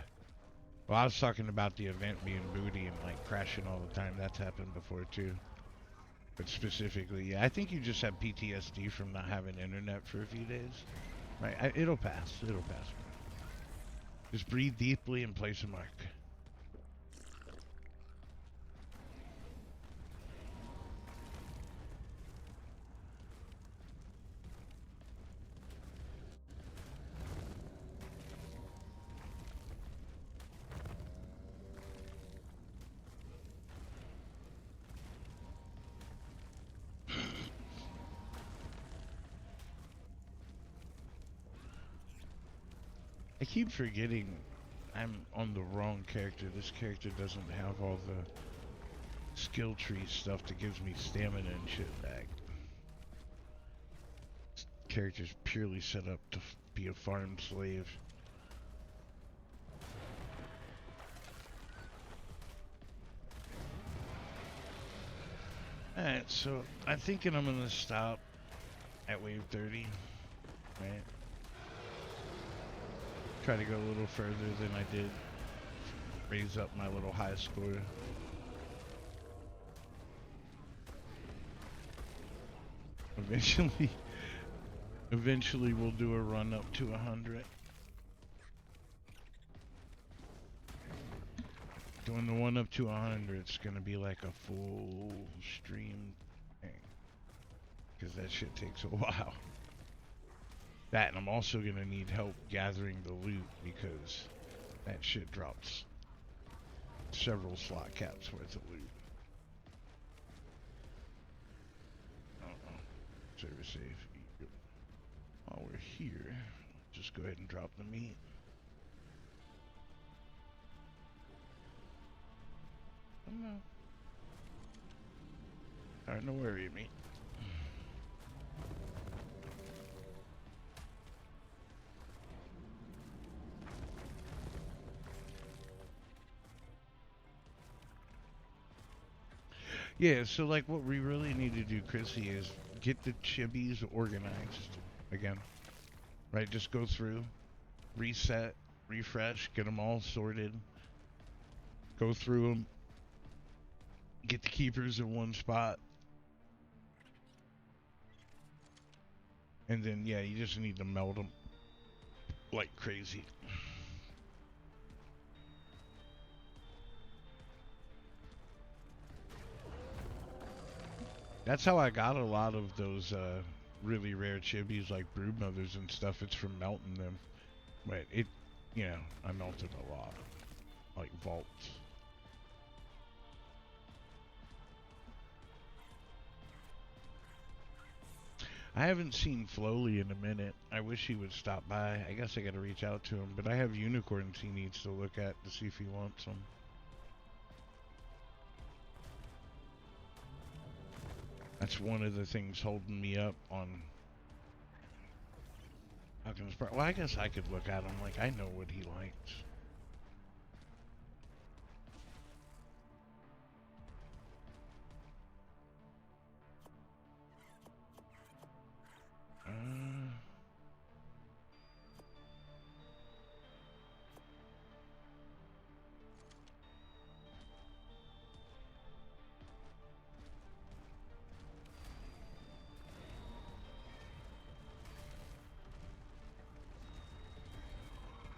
Well, I was talking about the event being booty and like crashing all the time. That's happened before too. But specifically, yeah, I think you just have PTSD from not having internet for a few days. Right? It'll pass. It'll pass. Just breathe deeply and place a mark. I keep forgetting I'm on the wrong character. This character doesn't have all the skill tree stuff that gives me stamina and shit back. This character's purely set up to be a farm slave. Alright, so I'm thinking I'm gonna stop at wave 30, right? Try to go a little further than I did. Raise up my little high score. Eventually we'll do a run up to 100. Doing the one up to 100, it's gonna be like a full stream thing. Because that shit takes a while. That, and I'm also gonna need help gathering the loot because that shit drops several slot caps worth of loot. Server safe. While we're here, just go ahead and drop the meat. Oh no. Starting to worry me. Yeah, so like what we really need to do, Chrissy, is get the chibis organized again. Right, just go through, reset, refresh, get them all sorted, go through them, get the keepers in one spot, and then yeah, you just need to meld them like crazy. That's how I got a lot of those really rare chibis like brood mothers and stuff. It's from melting them. But it, you know, I melted a lot. Like vaults. I haven't seen Flowly in a minute. I wish he would stop by. I guess I gotta reach out to him. But I have unicorns he needs to look at to see if he wants them. That's one of the things holding me up on Falcon's part. Well, I guess I could look at him like I know what he likes.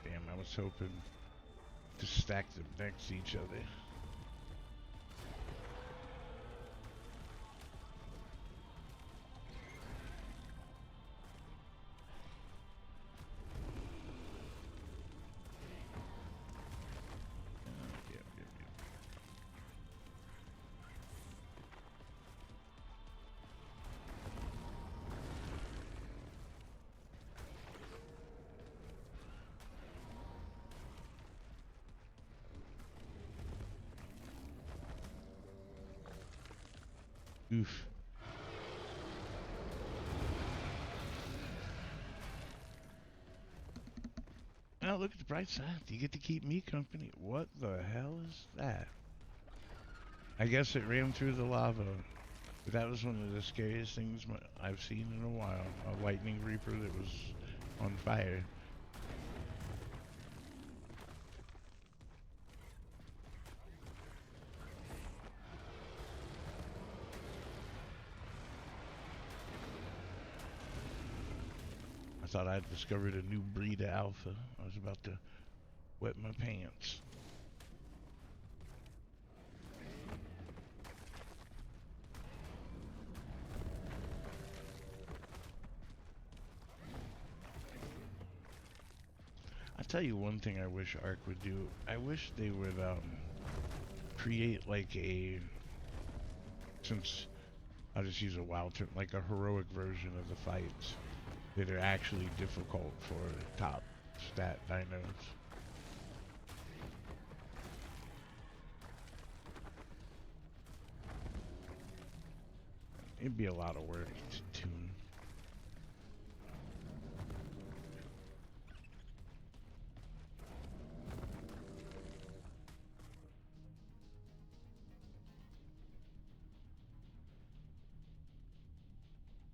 Damn, I was hoping to stack them next to each other. Oof. Now look at the bright side. You get to keep me company. What the hell is that? I guess it ran through the lava. But that was one of the scariest things I've seen in a while. A lightning reaper that was on fire. I thought I'd discovered a new breed of alpha. I was about to wet my pants. I'll tell you one thing I wish Ark would do. I wish they would create like since I'll just use a wild term, like a heroic version of the fights that are actually difficult for top stat dinos. It'd be a lot of work to tune.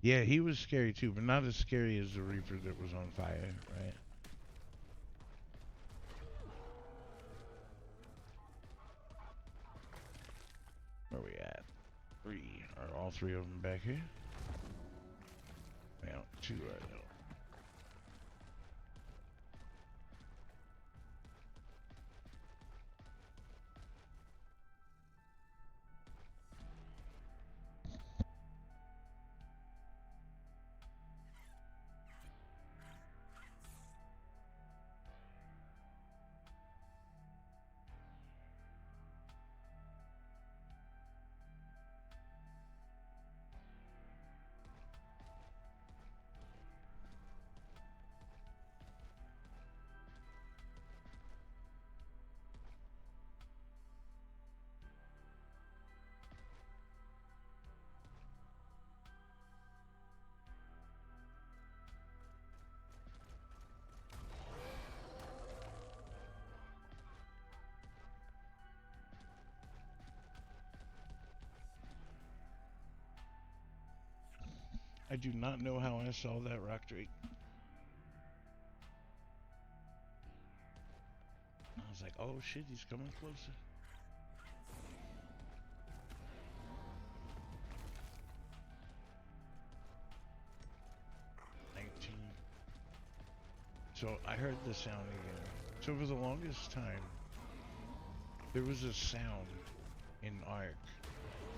Yeah, he was scary too, but not as scary as the Reaper that was on fire, right? Where we at? 3. Are all 3 of them back here? Well, 2 are though. I do not know how I saw that rock drake. I was like, oh shit, he's coming closer. So I heard the sound again. So for the longest time, there was a sound in Ark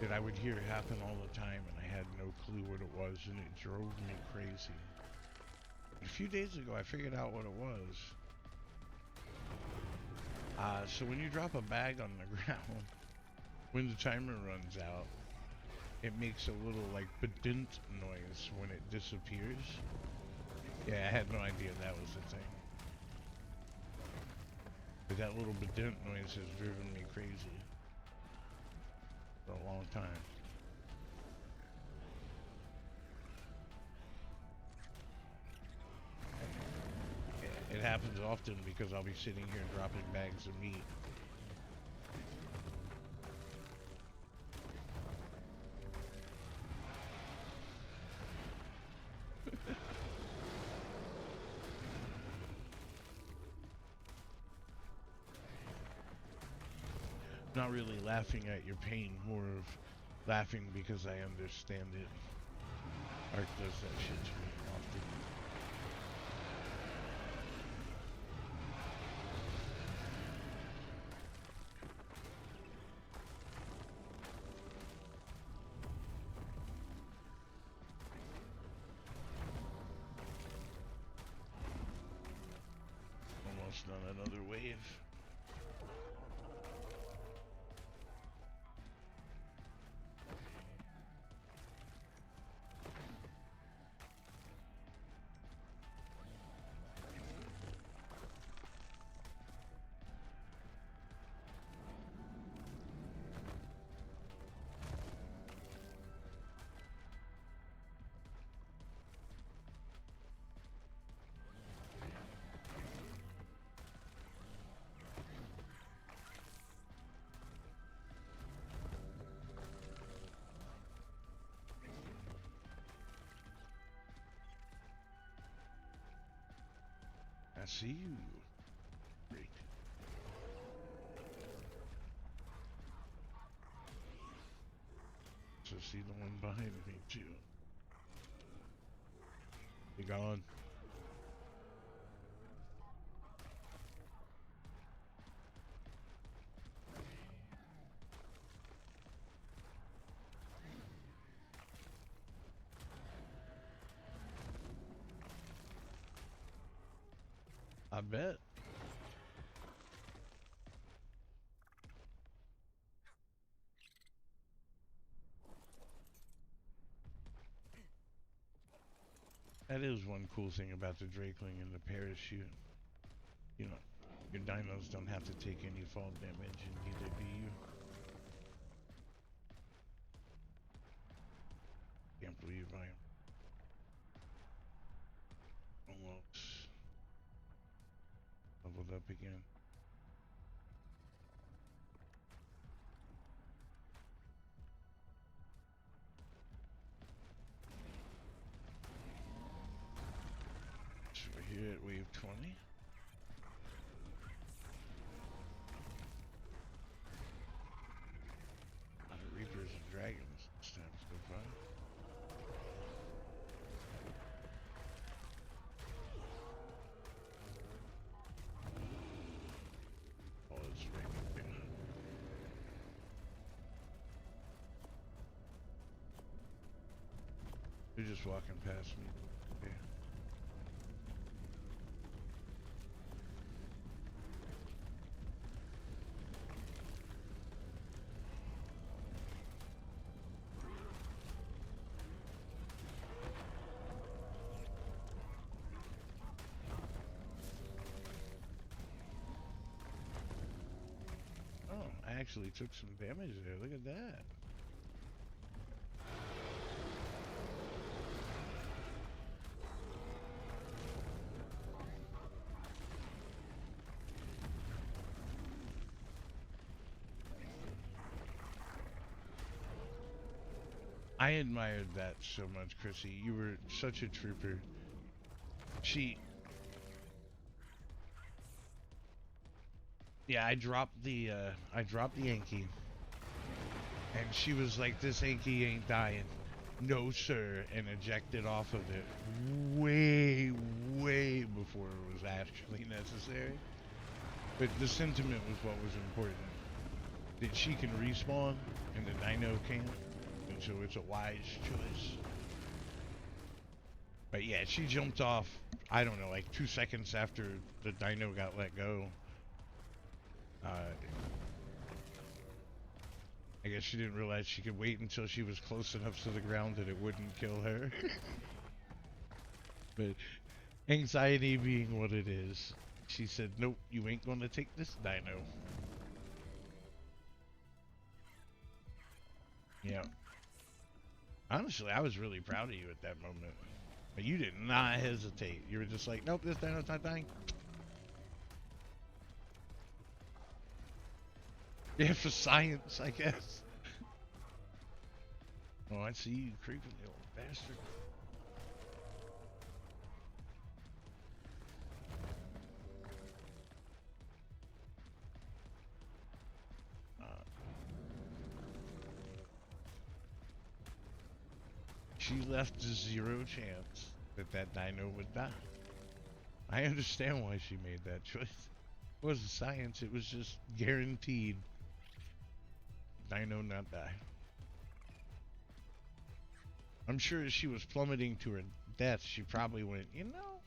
that I would hear happen all the time, and I had no clue what it was, and it drove me crazy. A few days ago, I figured out what it was. So when you drop a bag on the ground, when the timer runs out, it makes a little like badint noise when it disappears. Yeah, I had no idea that was the thing. But that little badint noise has driven me crazy for a long time. often because I'll be sitting here dropping bags of meat. Not really laughing at your pain, more of laughing because I understand it. Art does that shit to me often. Almost on another wave. I see you. Great. So see the one behind me too. Be gone. I bet. That is one cool thing about the Drakeling and the parachute. You know, your dinos don't have to take any fall damage, and neither do you. Can't believe I am almost leveled up again. So we're here at wave 20. A lot of Reapers and Dragons this time so far. Oh, it's raining. They're just walking past me. Okay. Oh, I actually took some damage there. Look at that. I admired that so much, Chrissy. You were such a trooper. Yeah, I dropped the Yankee, and she was like, "This Yankee ain't dying." No, sir, and ejected off of it way, way before it was actually necessary. But the sentiment was what was important. That she can respawn, and the dino can't. And so it's a wise choice. But yeah, she jumped off, I don't know, like 2 seconds after the dino got let go. I guess she didn't realize she could wait until she was close enough to the ground that it wouldn't kill her. But anxiety being what it is, she said, "Nope, you ain't gonna take this dino." Yeah. Honestly, I was really proud of you at that moment. But you did not hesitate. You were just like, "Nope, this dino's not dying." Yeah, for science, I guess. Oh, I see you creeping, you little bastard. Uh, she left a zero chance that that dino would die. I understand why she made that choice. It wasn't science, it was just guaranteed dino not die. I'm sure as she was plummeting to her death, she probably went, you know,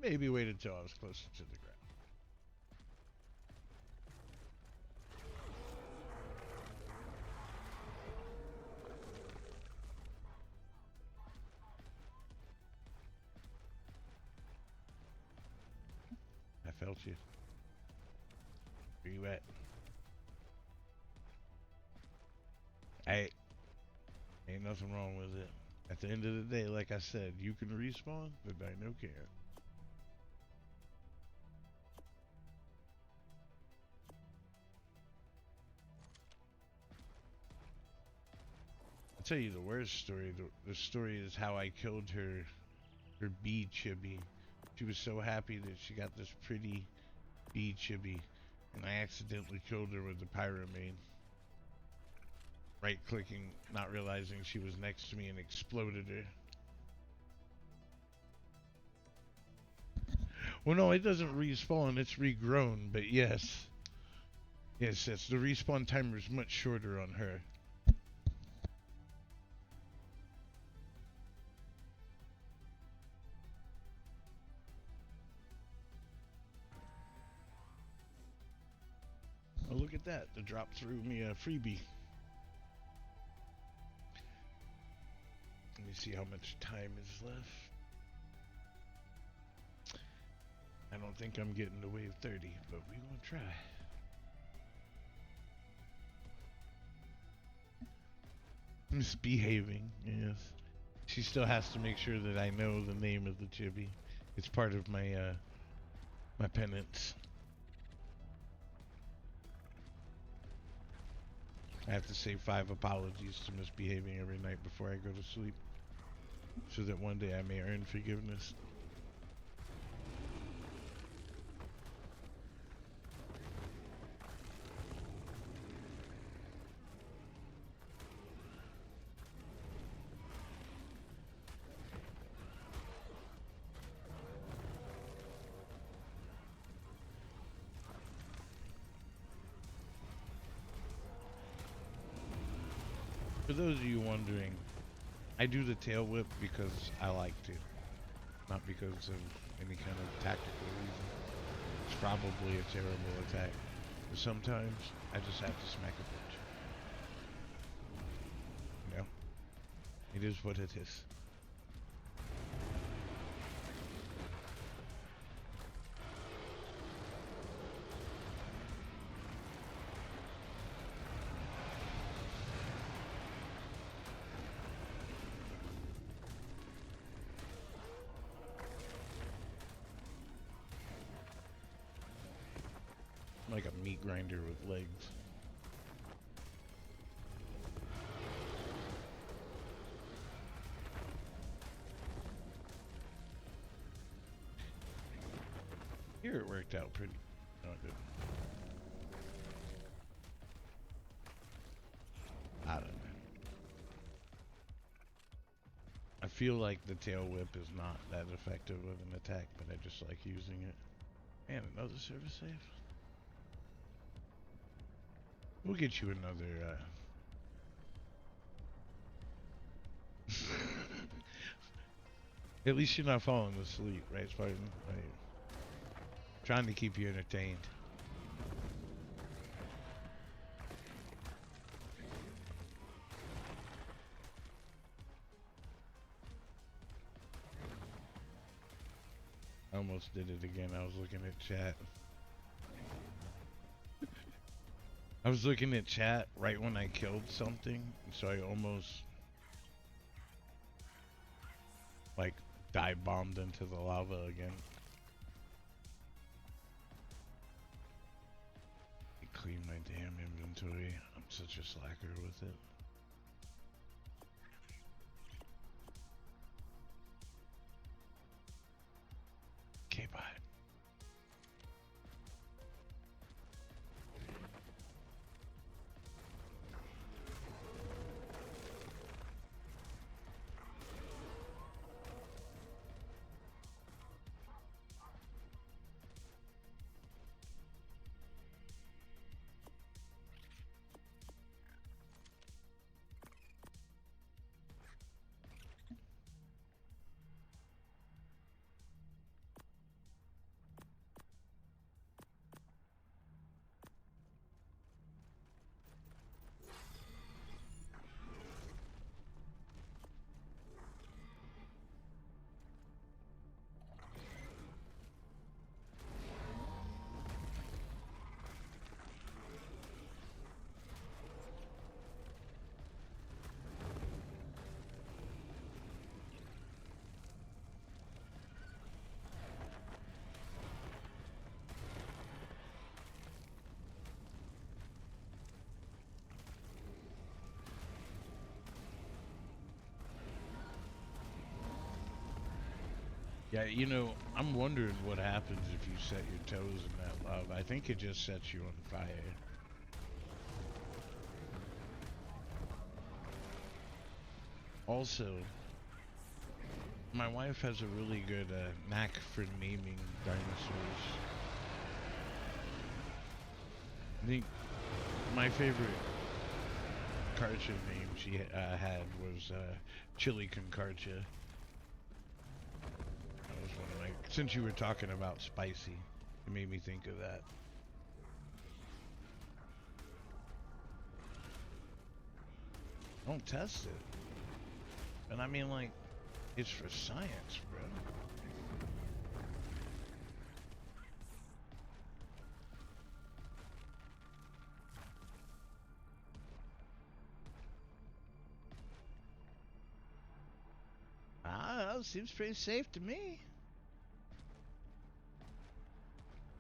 maybe wait until I was closer to the ground. I felt you. Where you at? Hey, ain't nothing wrong with it. At the end of the day, like I said, you can respawn, the dino can't. I'll tell you the worst story. The story is how I killed her bee chibi. She was so happy that she got this pretty bee chibi, and I accidentally killed her with the pyramid. Right clicking, not realizing she was next to me, and exploded her. Well, no, it doesn't respawn, it's regrown, but yes. Yes, yes, the respawn timer is much shorter on her. Oh, look at that. The drop threw me a freebie. Let me see how much time is left. I don't think I'm getting to wave 30, but we gonna try. Misbehaving, yes. She still has to make sure that I know the name of the chibi. It's part of my my penance. I have to say 5 apologies to misbehaving every night before I go to sleep, so that one day I may earn forgiveness. For those of you wondering, I do the tail whip because I like to, not because of any kind of tactical reason. It's probably a terrible attack, but sometimes I just have to smack a bitch. You know, it is what it is. Like a meat grinder with legs. Here it worked out pretty. No, it didn't. I don't know. I feel like the tail whip is not that effective of an attack, but I just like using it. And another service save. We'll get you another, At least you're not falling asleep, right, Spartan? Right. Trying to keep you entertained. I almost did it again. I was looking at chat. I was looking at chat right when I killed something, so I almost like dive bombed into the lava again. clean my damn inventory. I'm such a slacker with it. Okay, bye. Yeah, you know, I'm wondering what happens if you set your toes in that lava. I think it just sets you on fire. Also, my wife has a really good knack for naming dinosaurs. I think my favorite Karcha name she had was Chili con Karcha. That was one of my... Since you were talking about spicy, it made me think of that. Don't test it. And I mean, like, it's for science, bro. Ah, seems pretty safe to me.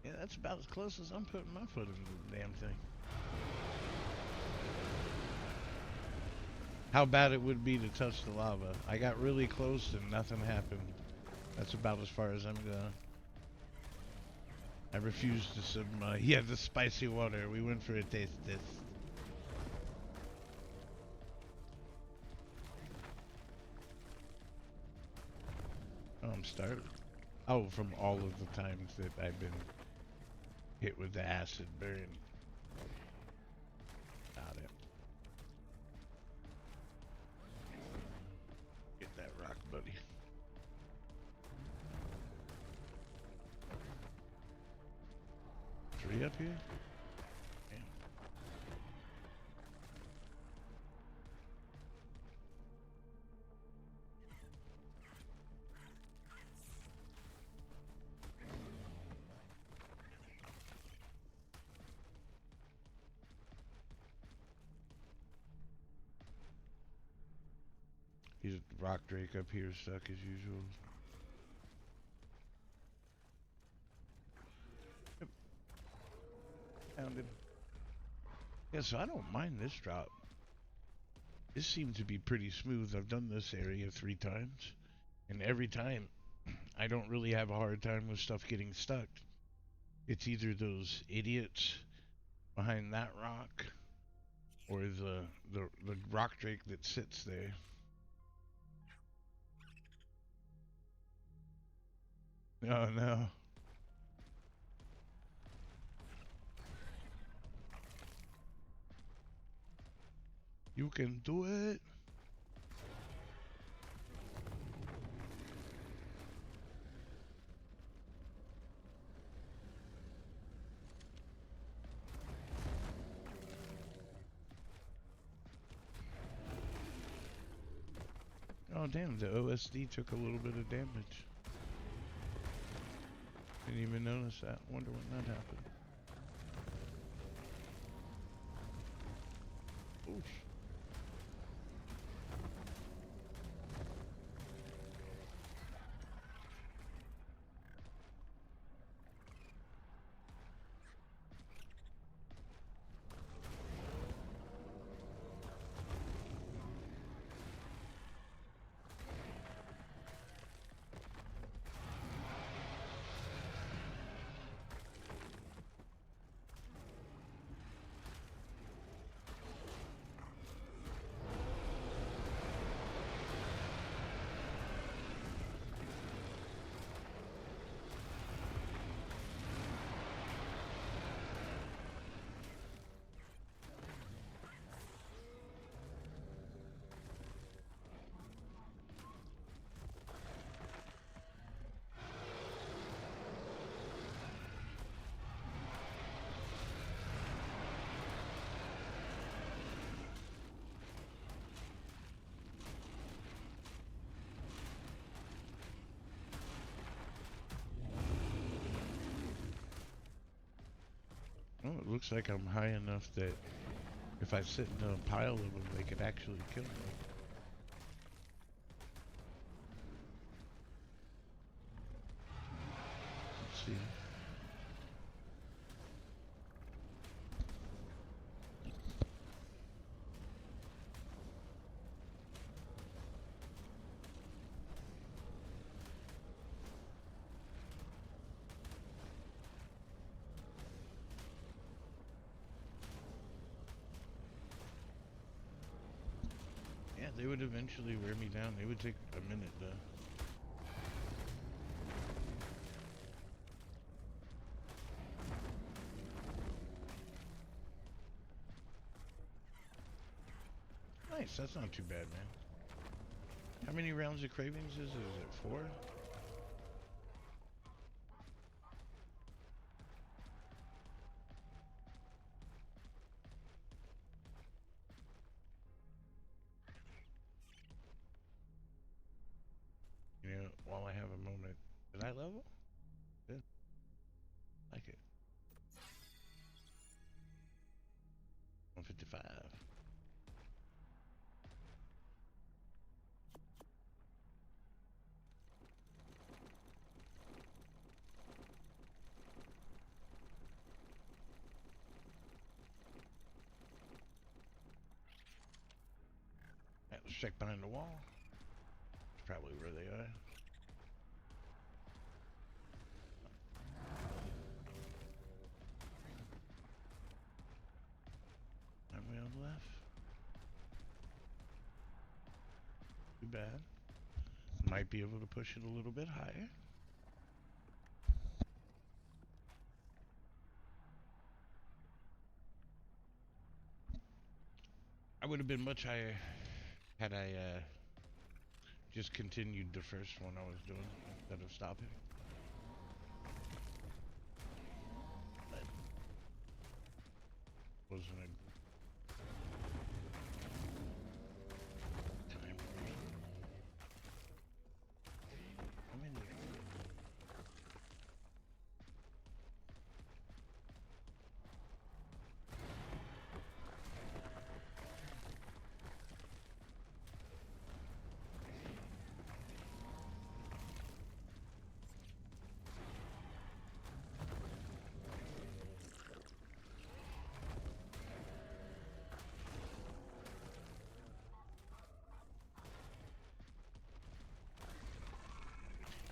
Yeah, that's about as close as I'm putting my foot in the damn thing. How bad it would be to touch the lava. I got really close and nothing happened. That's about as far as I'm going. I refused to some, yeah, the spicy water. We went for a taste test. Oh, I'm starving. Oh, from all of the times that I've been hit with the acid burn. Got it. Get that rock, buddy. Three up here? Damn. He's a rock drake up here stuck as usual. Yep. Found him. Yeah, so I don't mind this drop. This seemed to be pretty smooth. I've done this area 3 times. And every time, I don't really have a hard time with stuff getting stuck. It's either those idiots behind that rock or the rock drake that sits there. Oh no. You can do it. Oh damn, the OSD took a little bit of damage. Didn't even notice that. Wonder when that happened. Oof. looks like I'm high enough that if I sit in a pile of them, they could actually kill me. Let's see. Yeah, they would eventually wear me down. They would take a minute, though. Nice, that's not too bad, man. How many rounds of cravings is it? Is it 4? You know, while I have a moment. Did I level? Good. Like it. 155. Alright, let's check behind the wall. That's probably where they are. I'm way on the left. Too bad. Might be able to push it a little bit higher. I would have been much higher had I just continued the first one I was doing instead of stopping. But wasn't a time. I'm in there.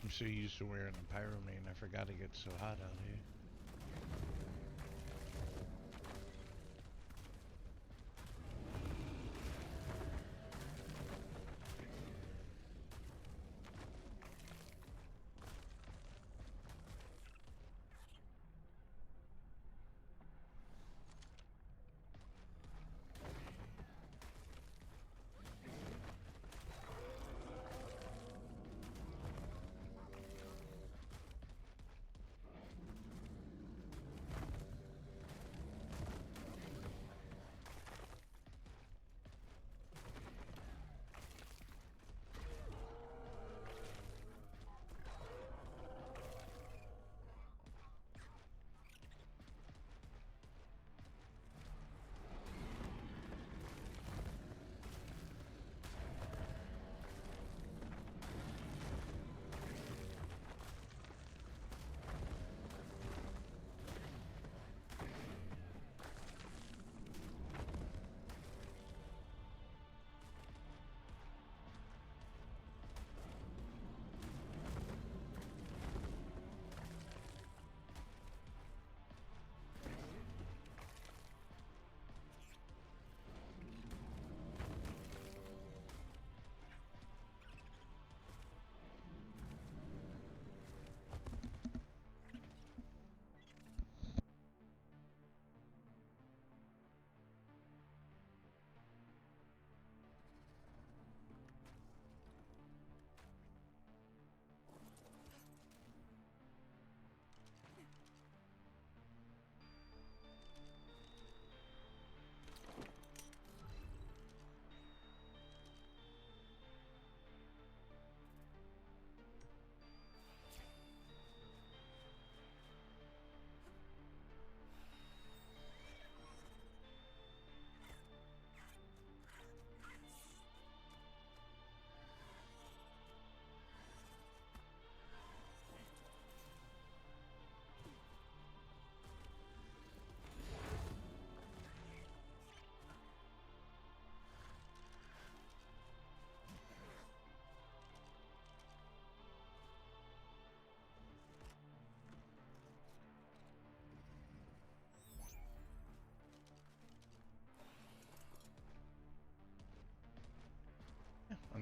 I'm so used to wearing a pyromane, I forgot it gets so hot out here.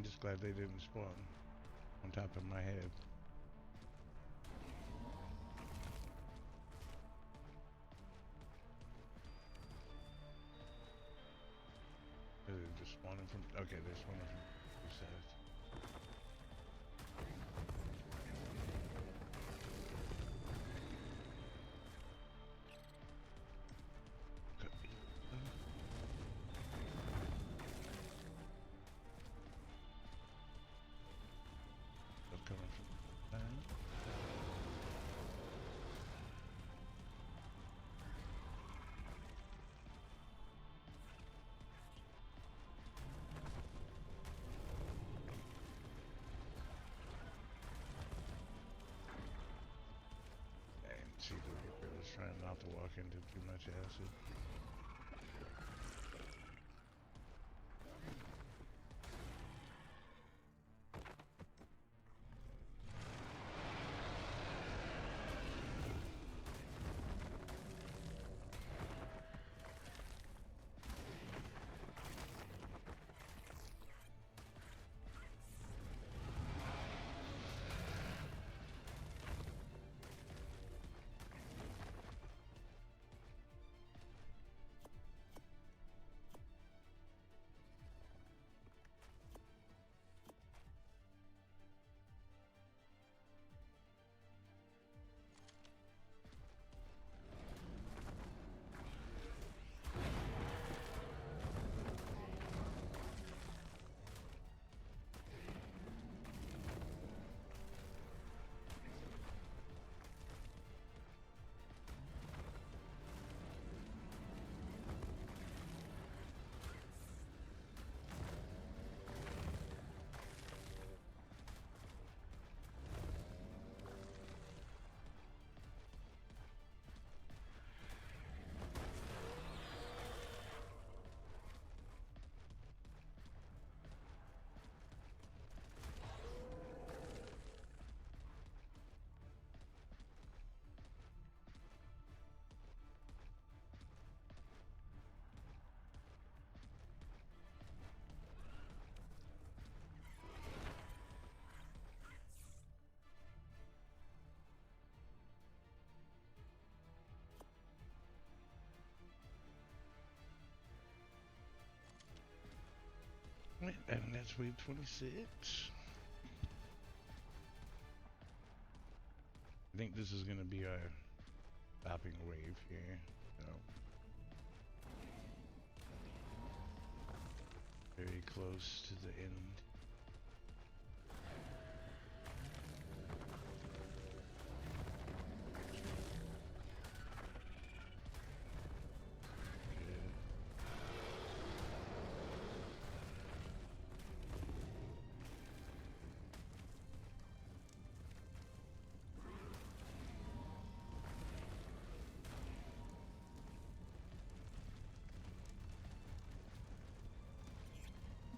I'm just glad they didn't spawn on top of my head. They're just spawning from... Okay, they're spawning from both sides. Coming from behind. And see, the Reaper was trying not to walk into too much acid. And that's wave 26. I think this is going to be our stopping wave here. So very close to the end.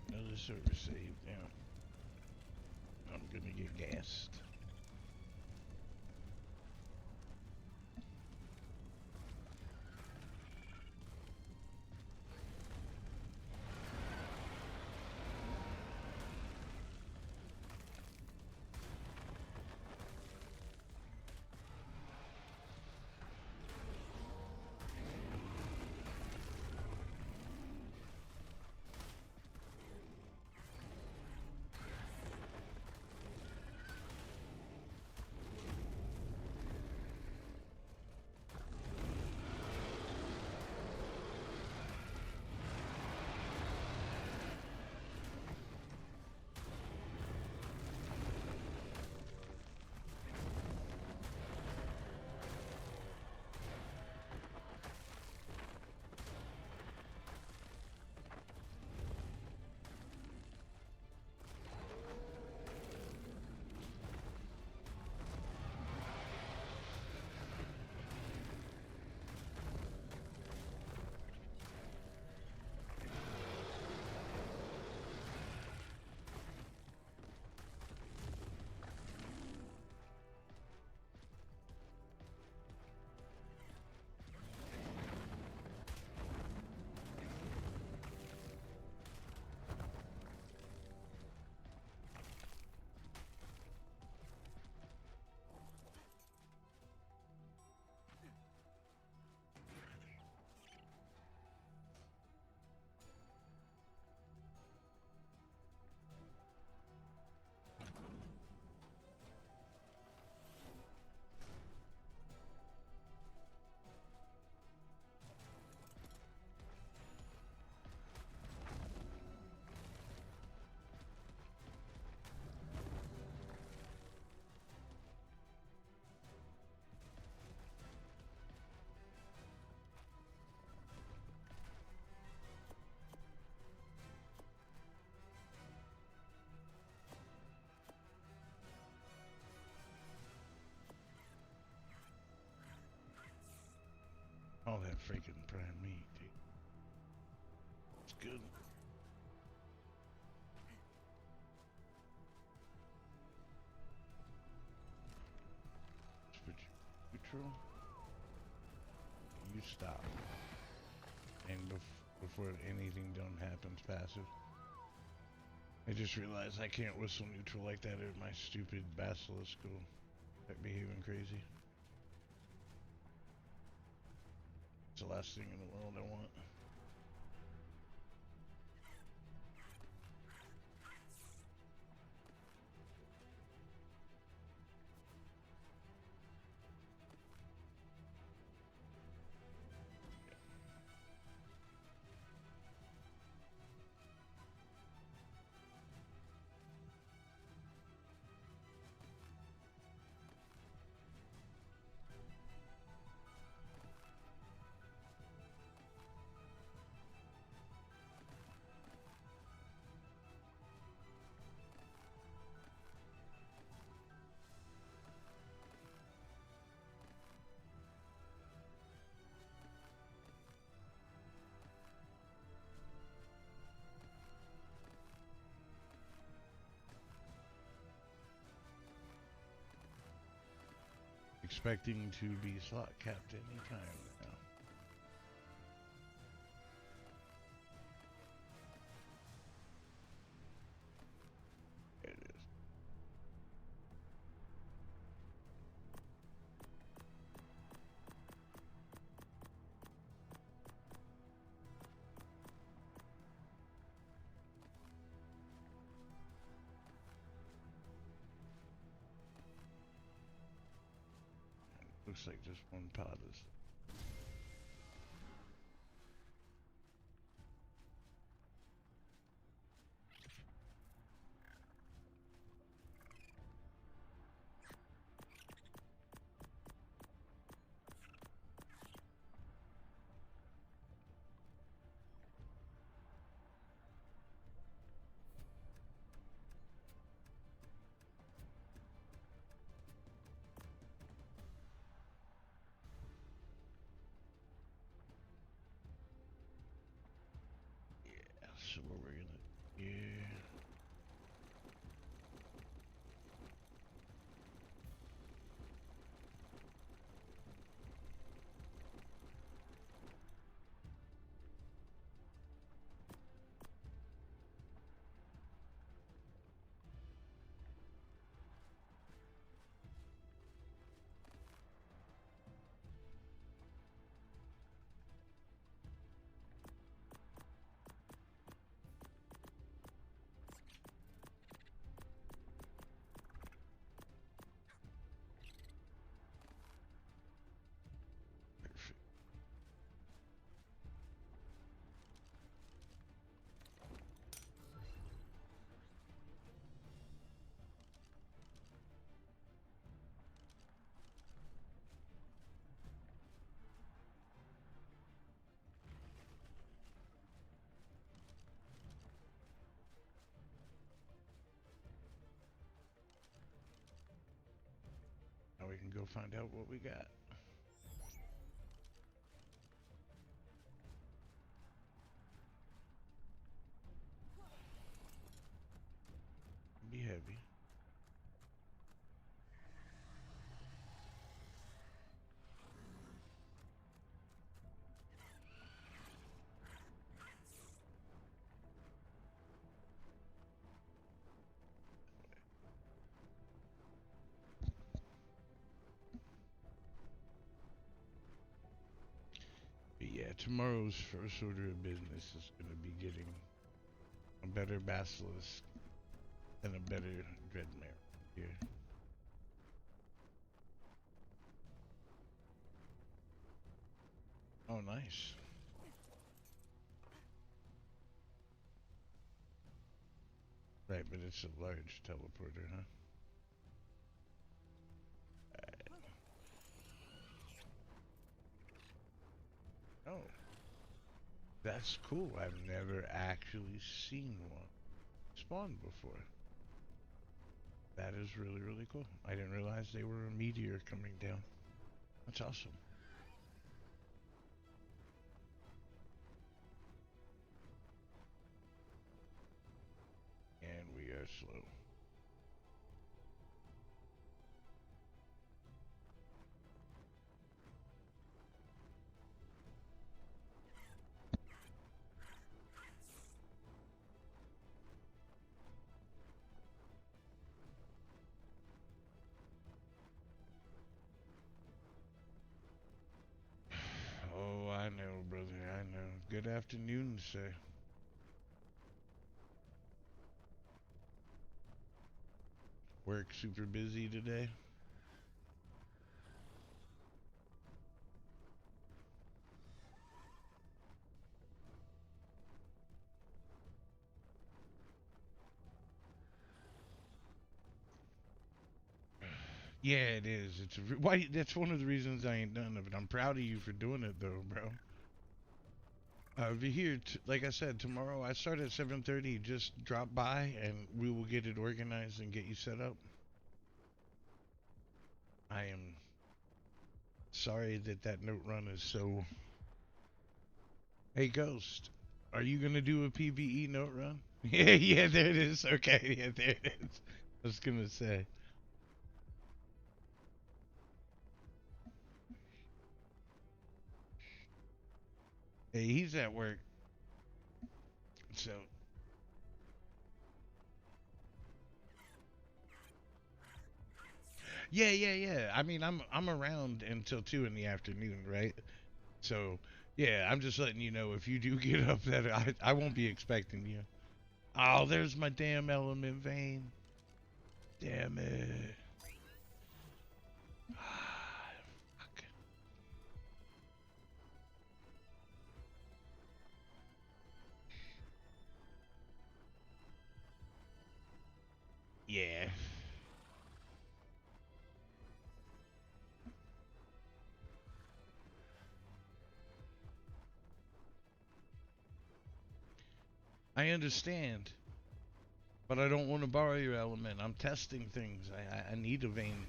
Another server save now. I'm gonna get gassed. freaking prime meat, dude. It's good. Switch neutral. You stop. And before anything done happens, passive. I just realized I can't whistle neutral like that or my stupid basilisk will start behaving crazy. It's the last thing in the world I want. Expecting to be slot capped any time now. There it is. Looks like just one pod is. Yeah, so what we're gonna. Yeah. Perfect. Now we can go find out what we got. Be heavy. But yeah, tomorrow's first order of business is gonna be getting a better basilisk and a better dreadmare here. Oh, nice. Right, but it's a large teleporter, huh? Oh, that's cool. I've never actually seen one spawn before. That is really, really cool. I didn't realize they were a meteor coming down. That's awesome. slow. Oh, I know, brother. I know. Good afternoon, sir. Work super busy today? Yeah, it is. Why? That's one of the reasons I ain't done it. I'm proud of you for doing it, though, bro. I'll be here. Like I said, tomorrow I start at 7:30. Just drop by, and we will get it organized and get you set up. I am sorry that that note run is so. Hey, Ghost, are you gonna do a PVE note run? Yeah, yeah, there it is. Okay, yeah, there it is. I was gonna say. Hey, he's at work, so yeah, yeah, yeah. I mean, I'm around until 2 in the afternoon, right? So yeah, I'm just letting you know if you do get up that I won't be expecting you. Oh, there's my damn element vein. Damn it. Ah, fuck. Yeah. I understand, but I don't want to borrow your element. I'm testing things. I need a vein.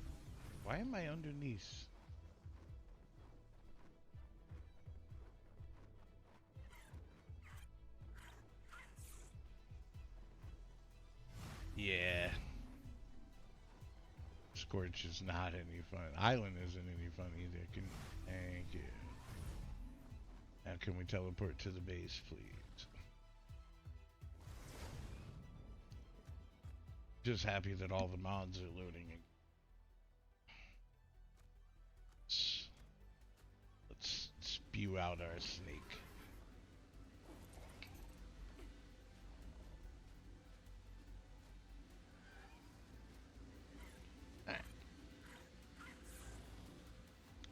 Why am I underneath? Yeah. Scorch is not any fun. Island isn't any fun either. Thank you. Now can we teleport to the base, please? Just happy that all the mods are loading. Let's spew out our snake. Alright.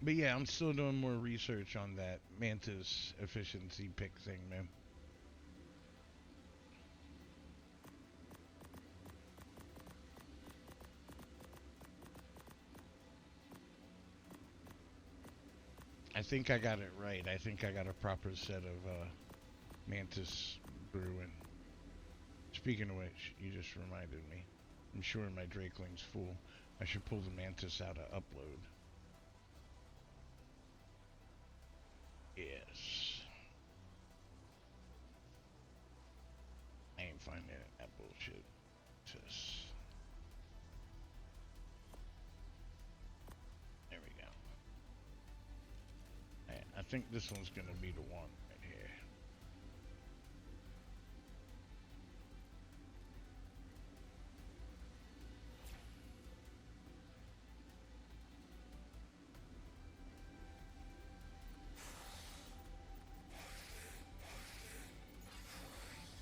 But yeah, I'm still doing more research on that Mantis efficiency pick thing, man. I think I got it right. I think I got a proper set of Mantis brewing. Speaking of which, you just reminded me. I'm sure my Drakeling's full. I should pull the Mantis out of upload. Yes. I ain't finding that bullshit. Just there we go. Right, I think this one's gonna be the one right here.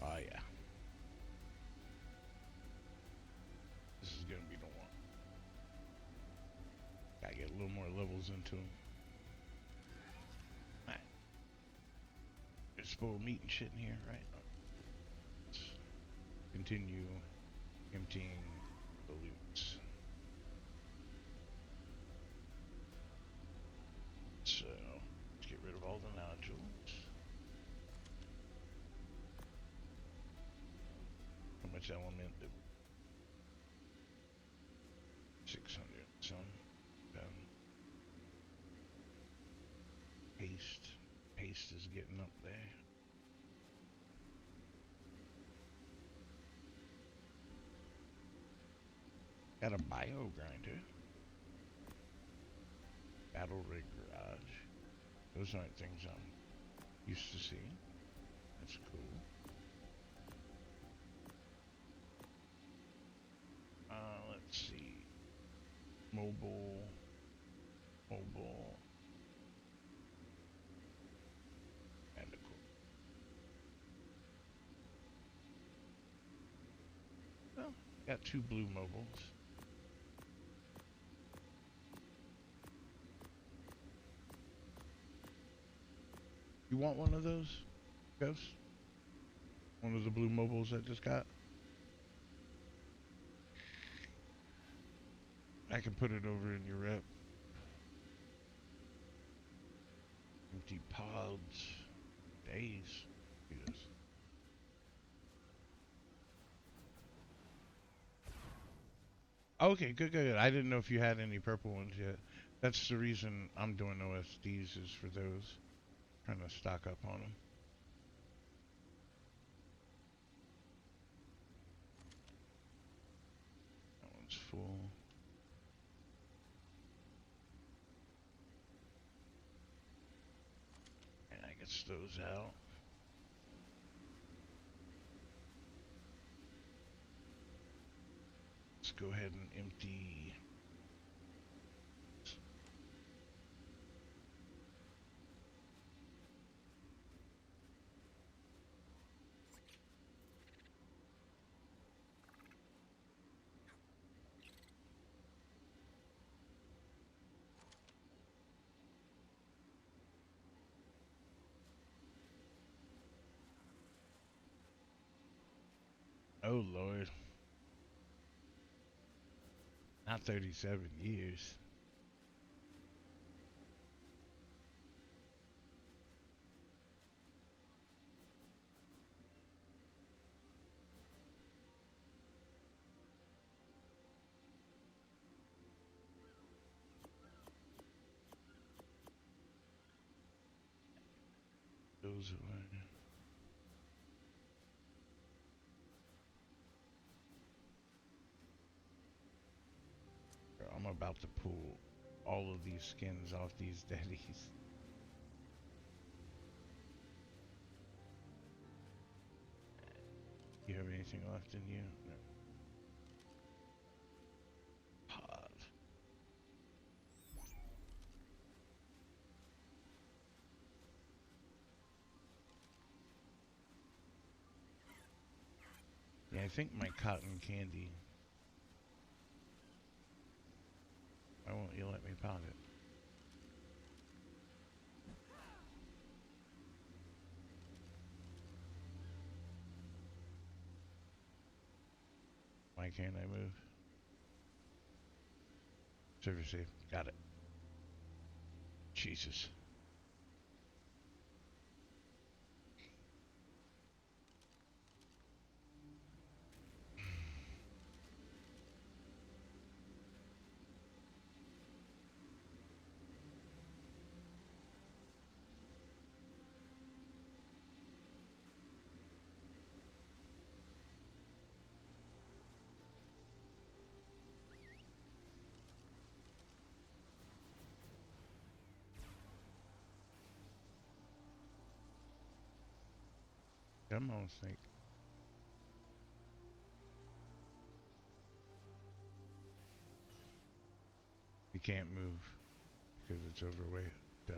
Oh yeah. This is gonna be the one. Gotta get a little more levels into him. Alright. There's spoiled meat and shit in here, right? Let's continue emptying the loot. So, let's get rid of all the nodules. How much element did 600 some. Paste. Paste is getting up there. Got a bio grinder. Battle rig garage. Those aren't things I'm used to seeing. That's cool. Let's see. Mobile. Mobile. And cool. Well, got 2 blue mobiles. You want one of those, Ghost? One of the blue mobiles I just got? I can put it over in your rep. Empty pods. Days. Yes. Okay, good, good, good. I didn't know if you had any purple ones yet. That's the reason I'm doing OSDs is for those. Trying to stock up on them. That one's full. And I get those out. Let's go ahead and empty. Oh Lord. Not 37 years. Those are. I'm about to pull all of these skins off these daddies. You have anything left in you? No. Pod. Yeah, I think my cotton candy. Why won't you let me pot it? Why can't I move? Server safe. Got it. Jesus. Come on, snake. You can't move because it's overweight. Duh.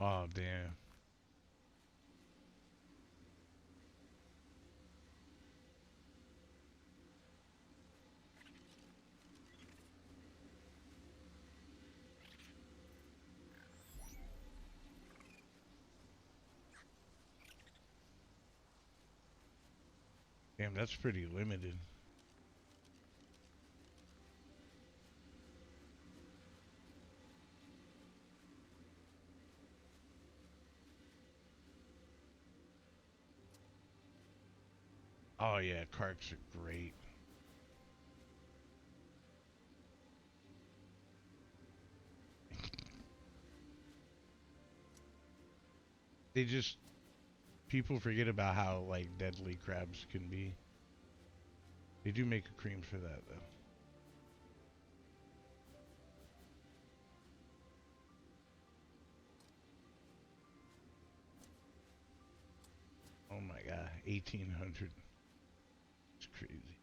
Oh, damn. Damn, that's pretty limited. Oh yeah, carts are great. They just people forget about how like deadly crabs can be. They do make a cream for that though. Oh my god, 1800. It's crazy.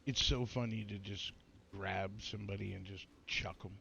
It's so funny to just grab somebody and just chuck them.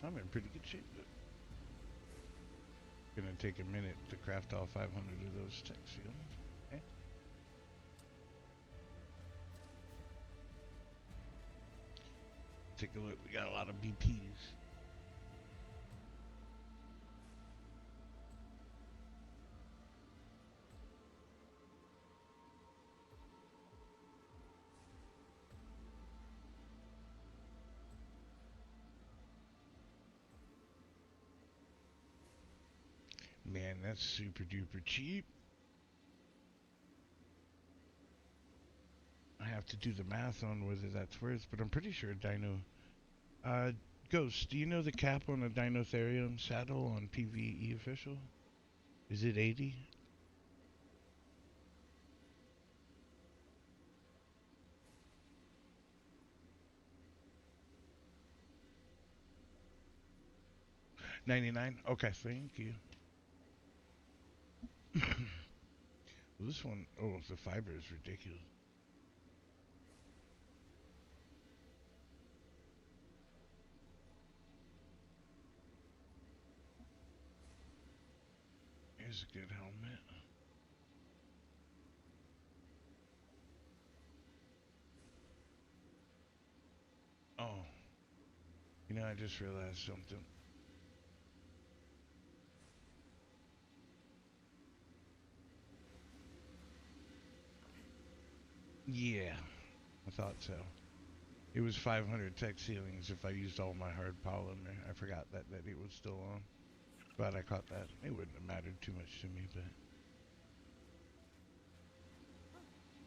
I'm in pretty good shape, but gonna take a minute to craft all 500 of those tech seals. Okay. Take a look. We got a lot of BPs. Man, that's super duper cheap. I have to do the math on whether that's worth, but I'm pretty sure Dino. Uh, Ghost, do you know the cap on a Dinotherium saddle on PVE official? Is it 80? 99? Okay, thank you. Well, this one, oh, the fiber is ridiculous. Here's a good helmet. Oh, I just realized something. Yeah, I thought so. It was 500 tech ceilings if I used all my hard polymer. I forgot that it was still on. Glad I caught that. It wouldn't have mattered too much to me, but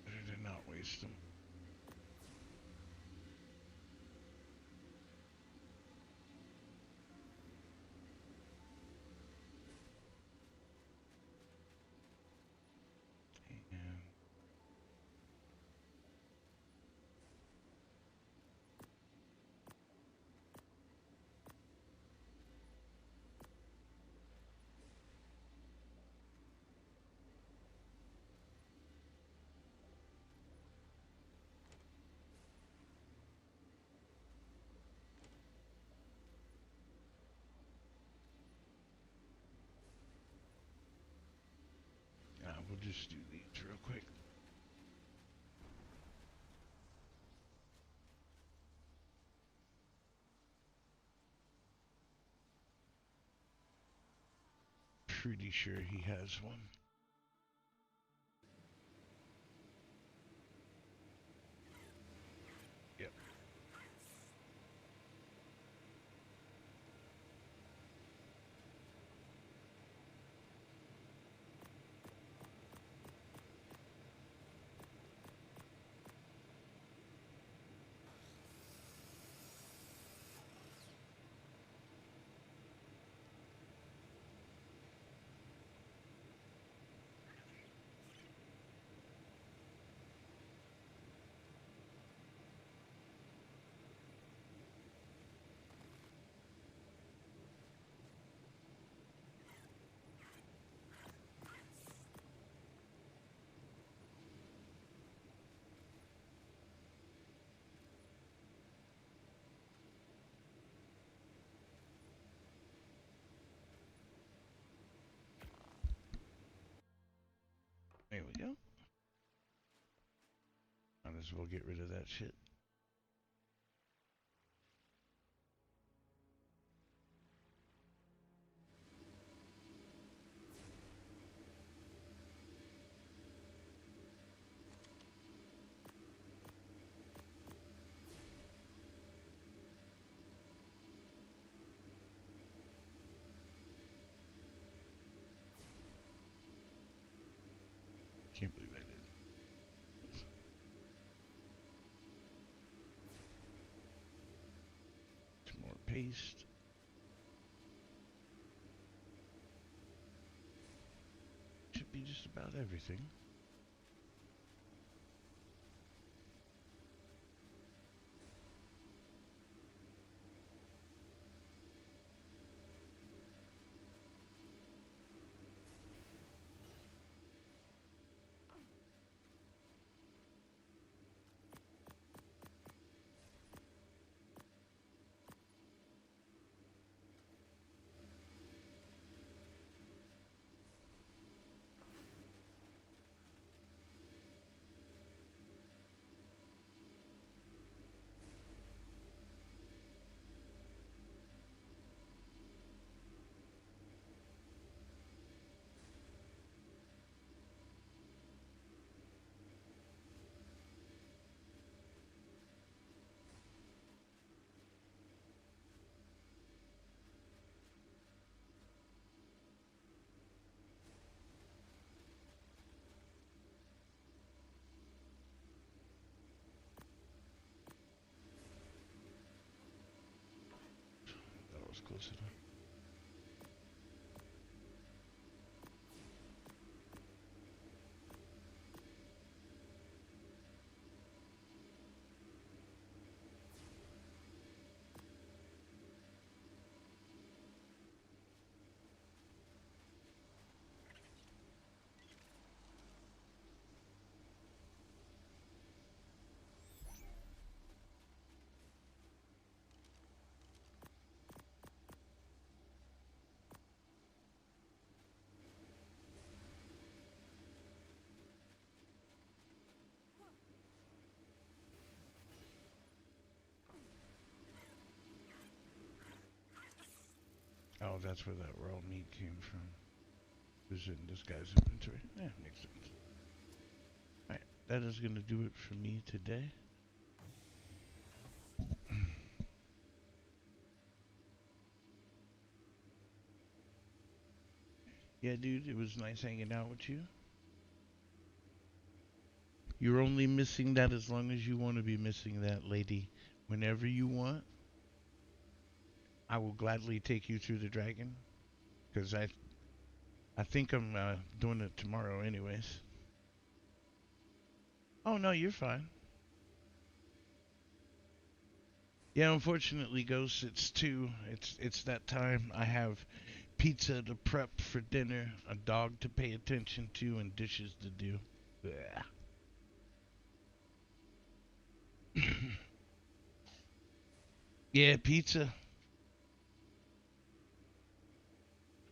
better to not waste them. And just do these real quick. Pretty sure he has one. Yep. There we go. Might as well get rid of that shit. Can't believe I did. Some more paste. Should be just about everything. That was close enough. Oh, that's where that raw meat came from. It was in this guy's inventory. Yeah, makes sense. Alright, that is going to do it for me today. Yeah, dude, it was nice hanging out with you. You're only missing that as long as you want to be missing that, lady. Whenever you want, I will gladly take you through the dragon. Because I think I'm doing it tomorrow anyways. Oh, no, you're fine. Yeah, unfortunately, Ghost, it's 2. It's that time. I have pizza to prep for dinner, a dog to pay attention to, and dishes to do. Yeah, pizza.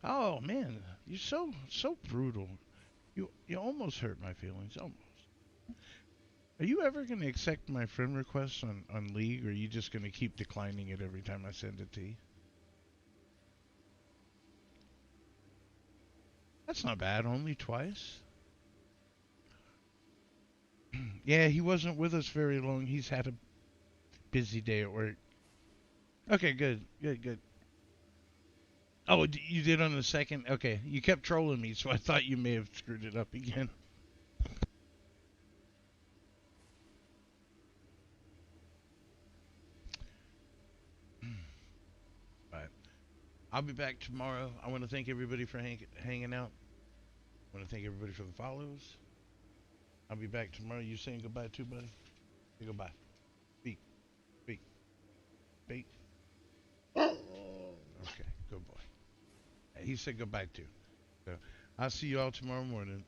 Oh man, you're so brutal. You almost hurt my feelings. Almost. Are you ever going to accept my friend requests on League, or are you just going to keep declining it every time I send it to you? That's not bad. Only twice. Yeah, he wasn't with us very long. He's had a busy day at work. Okay, good, good, good. Oh, you did on the second? Okay, you kept trolling me, so I thought you may have screwed it up again. But I'll be back tomorrow. I want to thank everybody for hanging out. I want to thank everybody for the follows. I'll be back tomorrow. You saying goodbye too, buddy? Say goodbye. Speak, speak, speak. Okay, good boy. He said goodbye too. So I'll see you all tomorrow morning.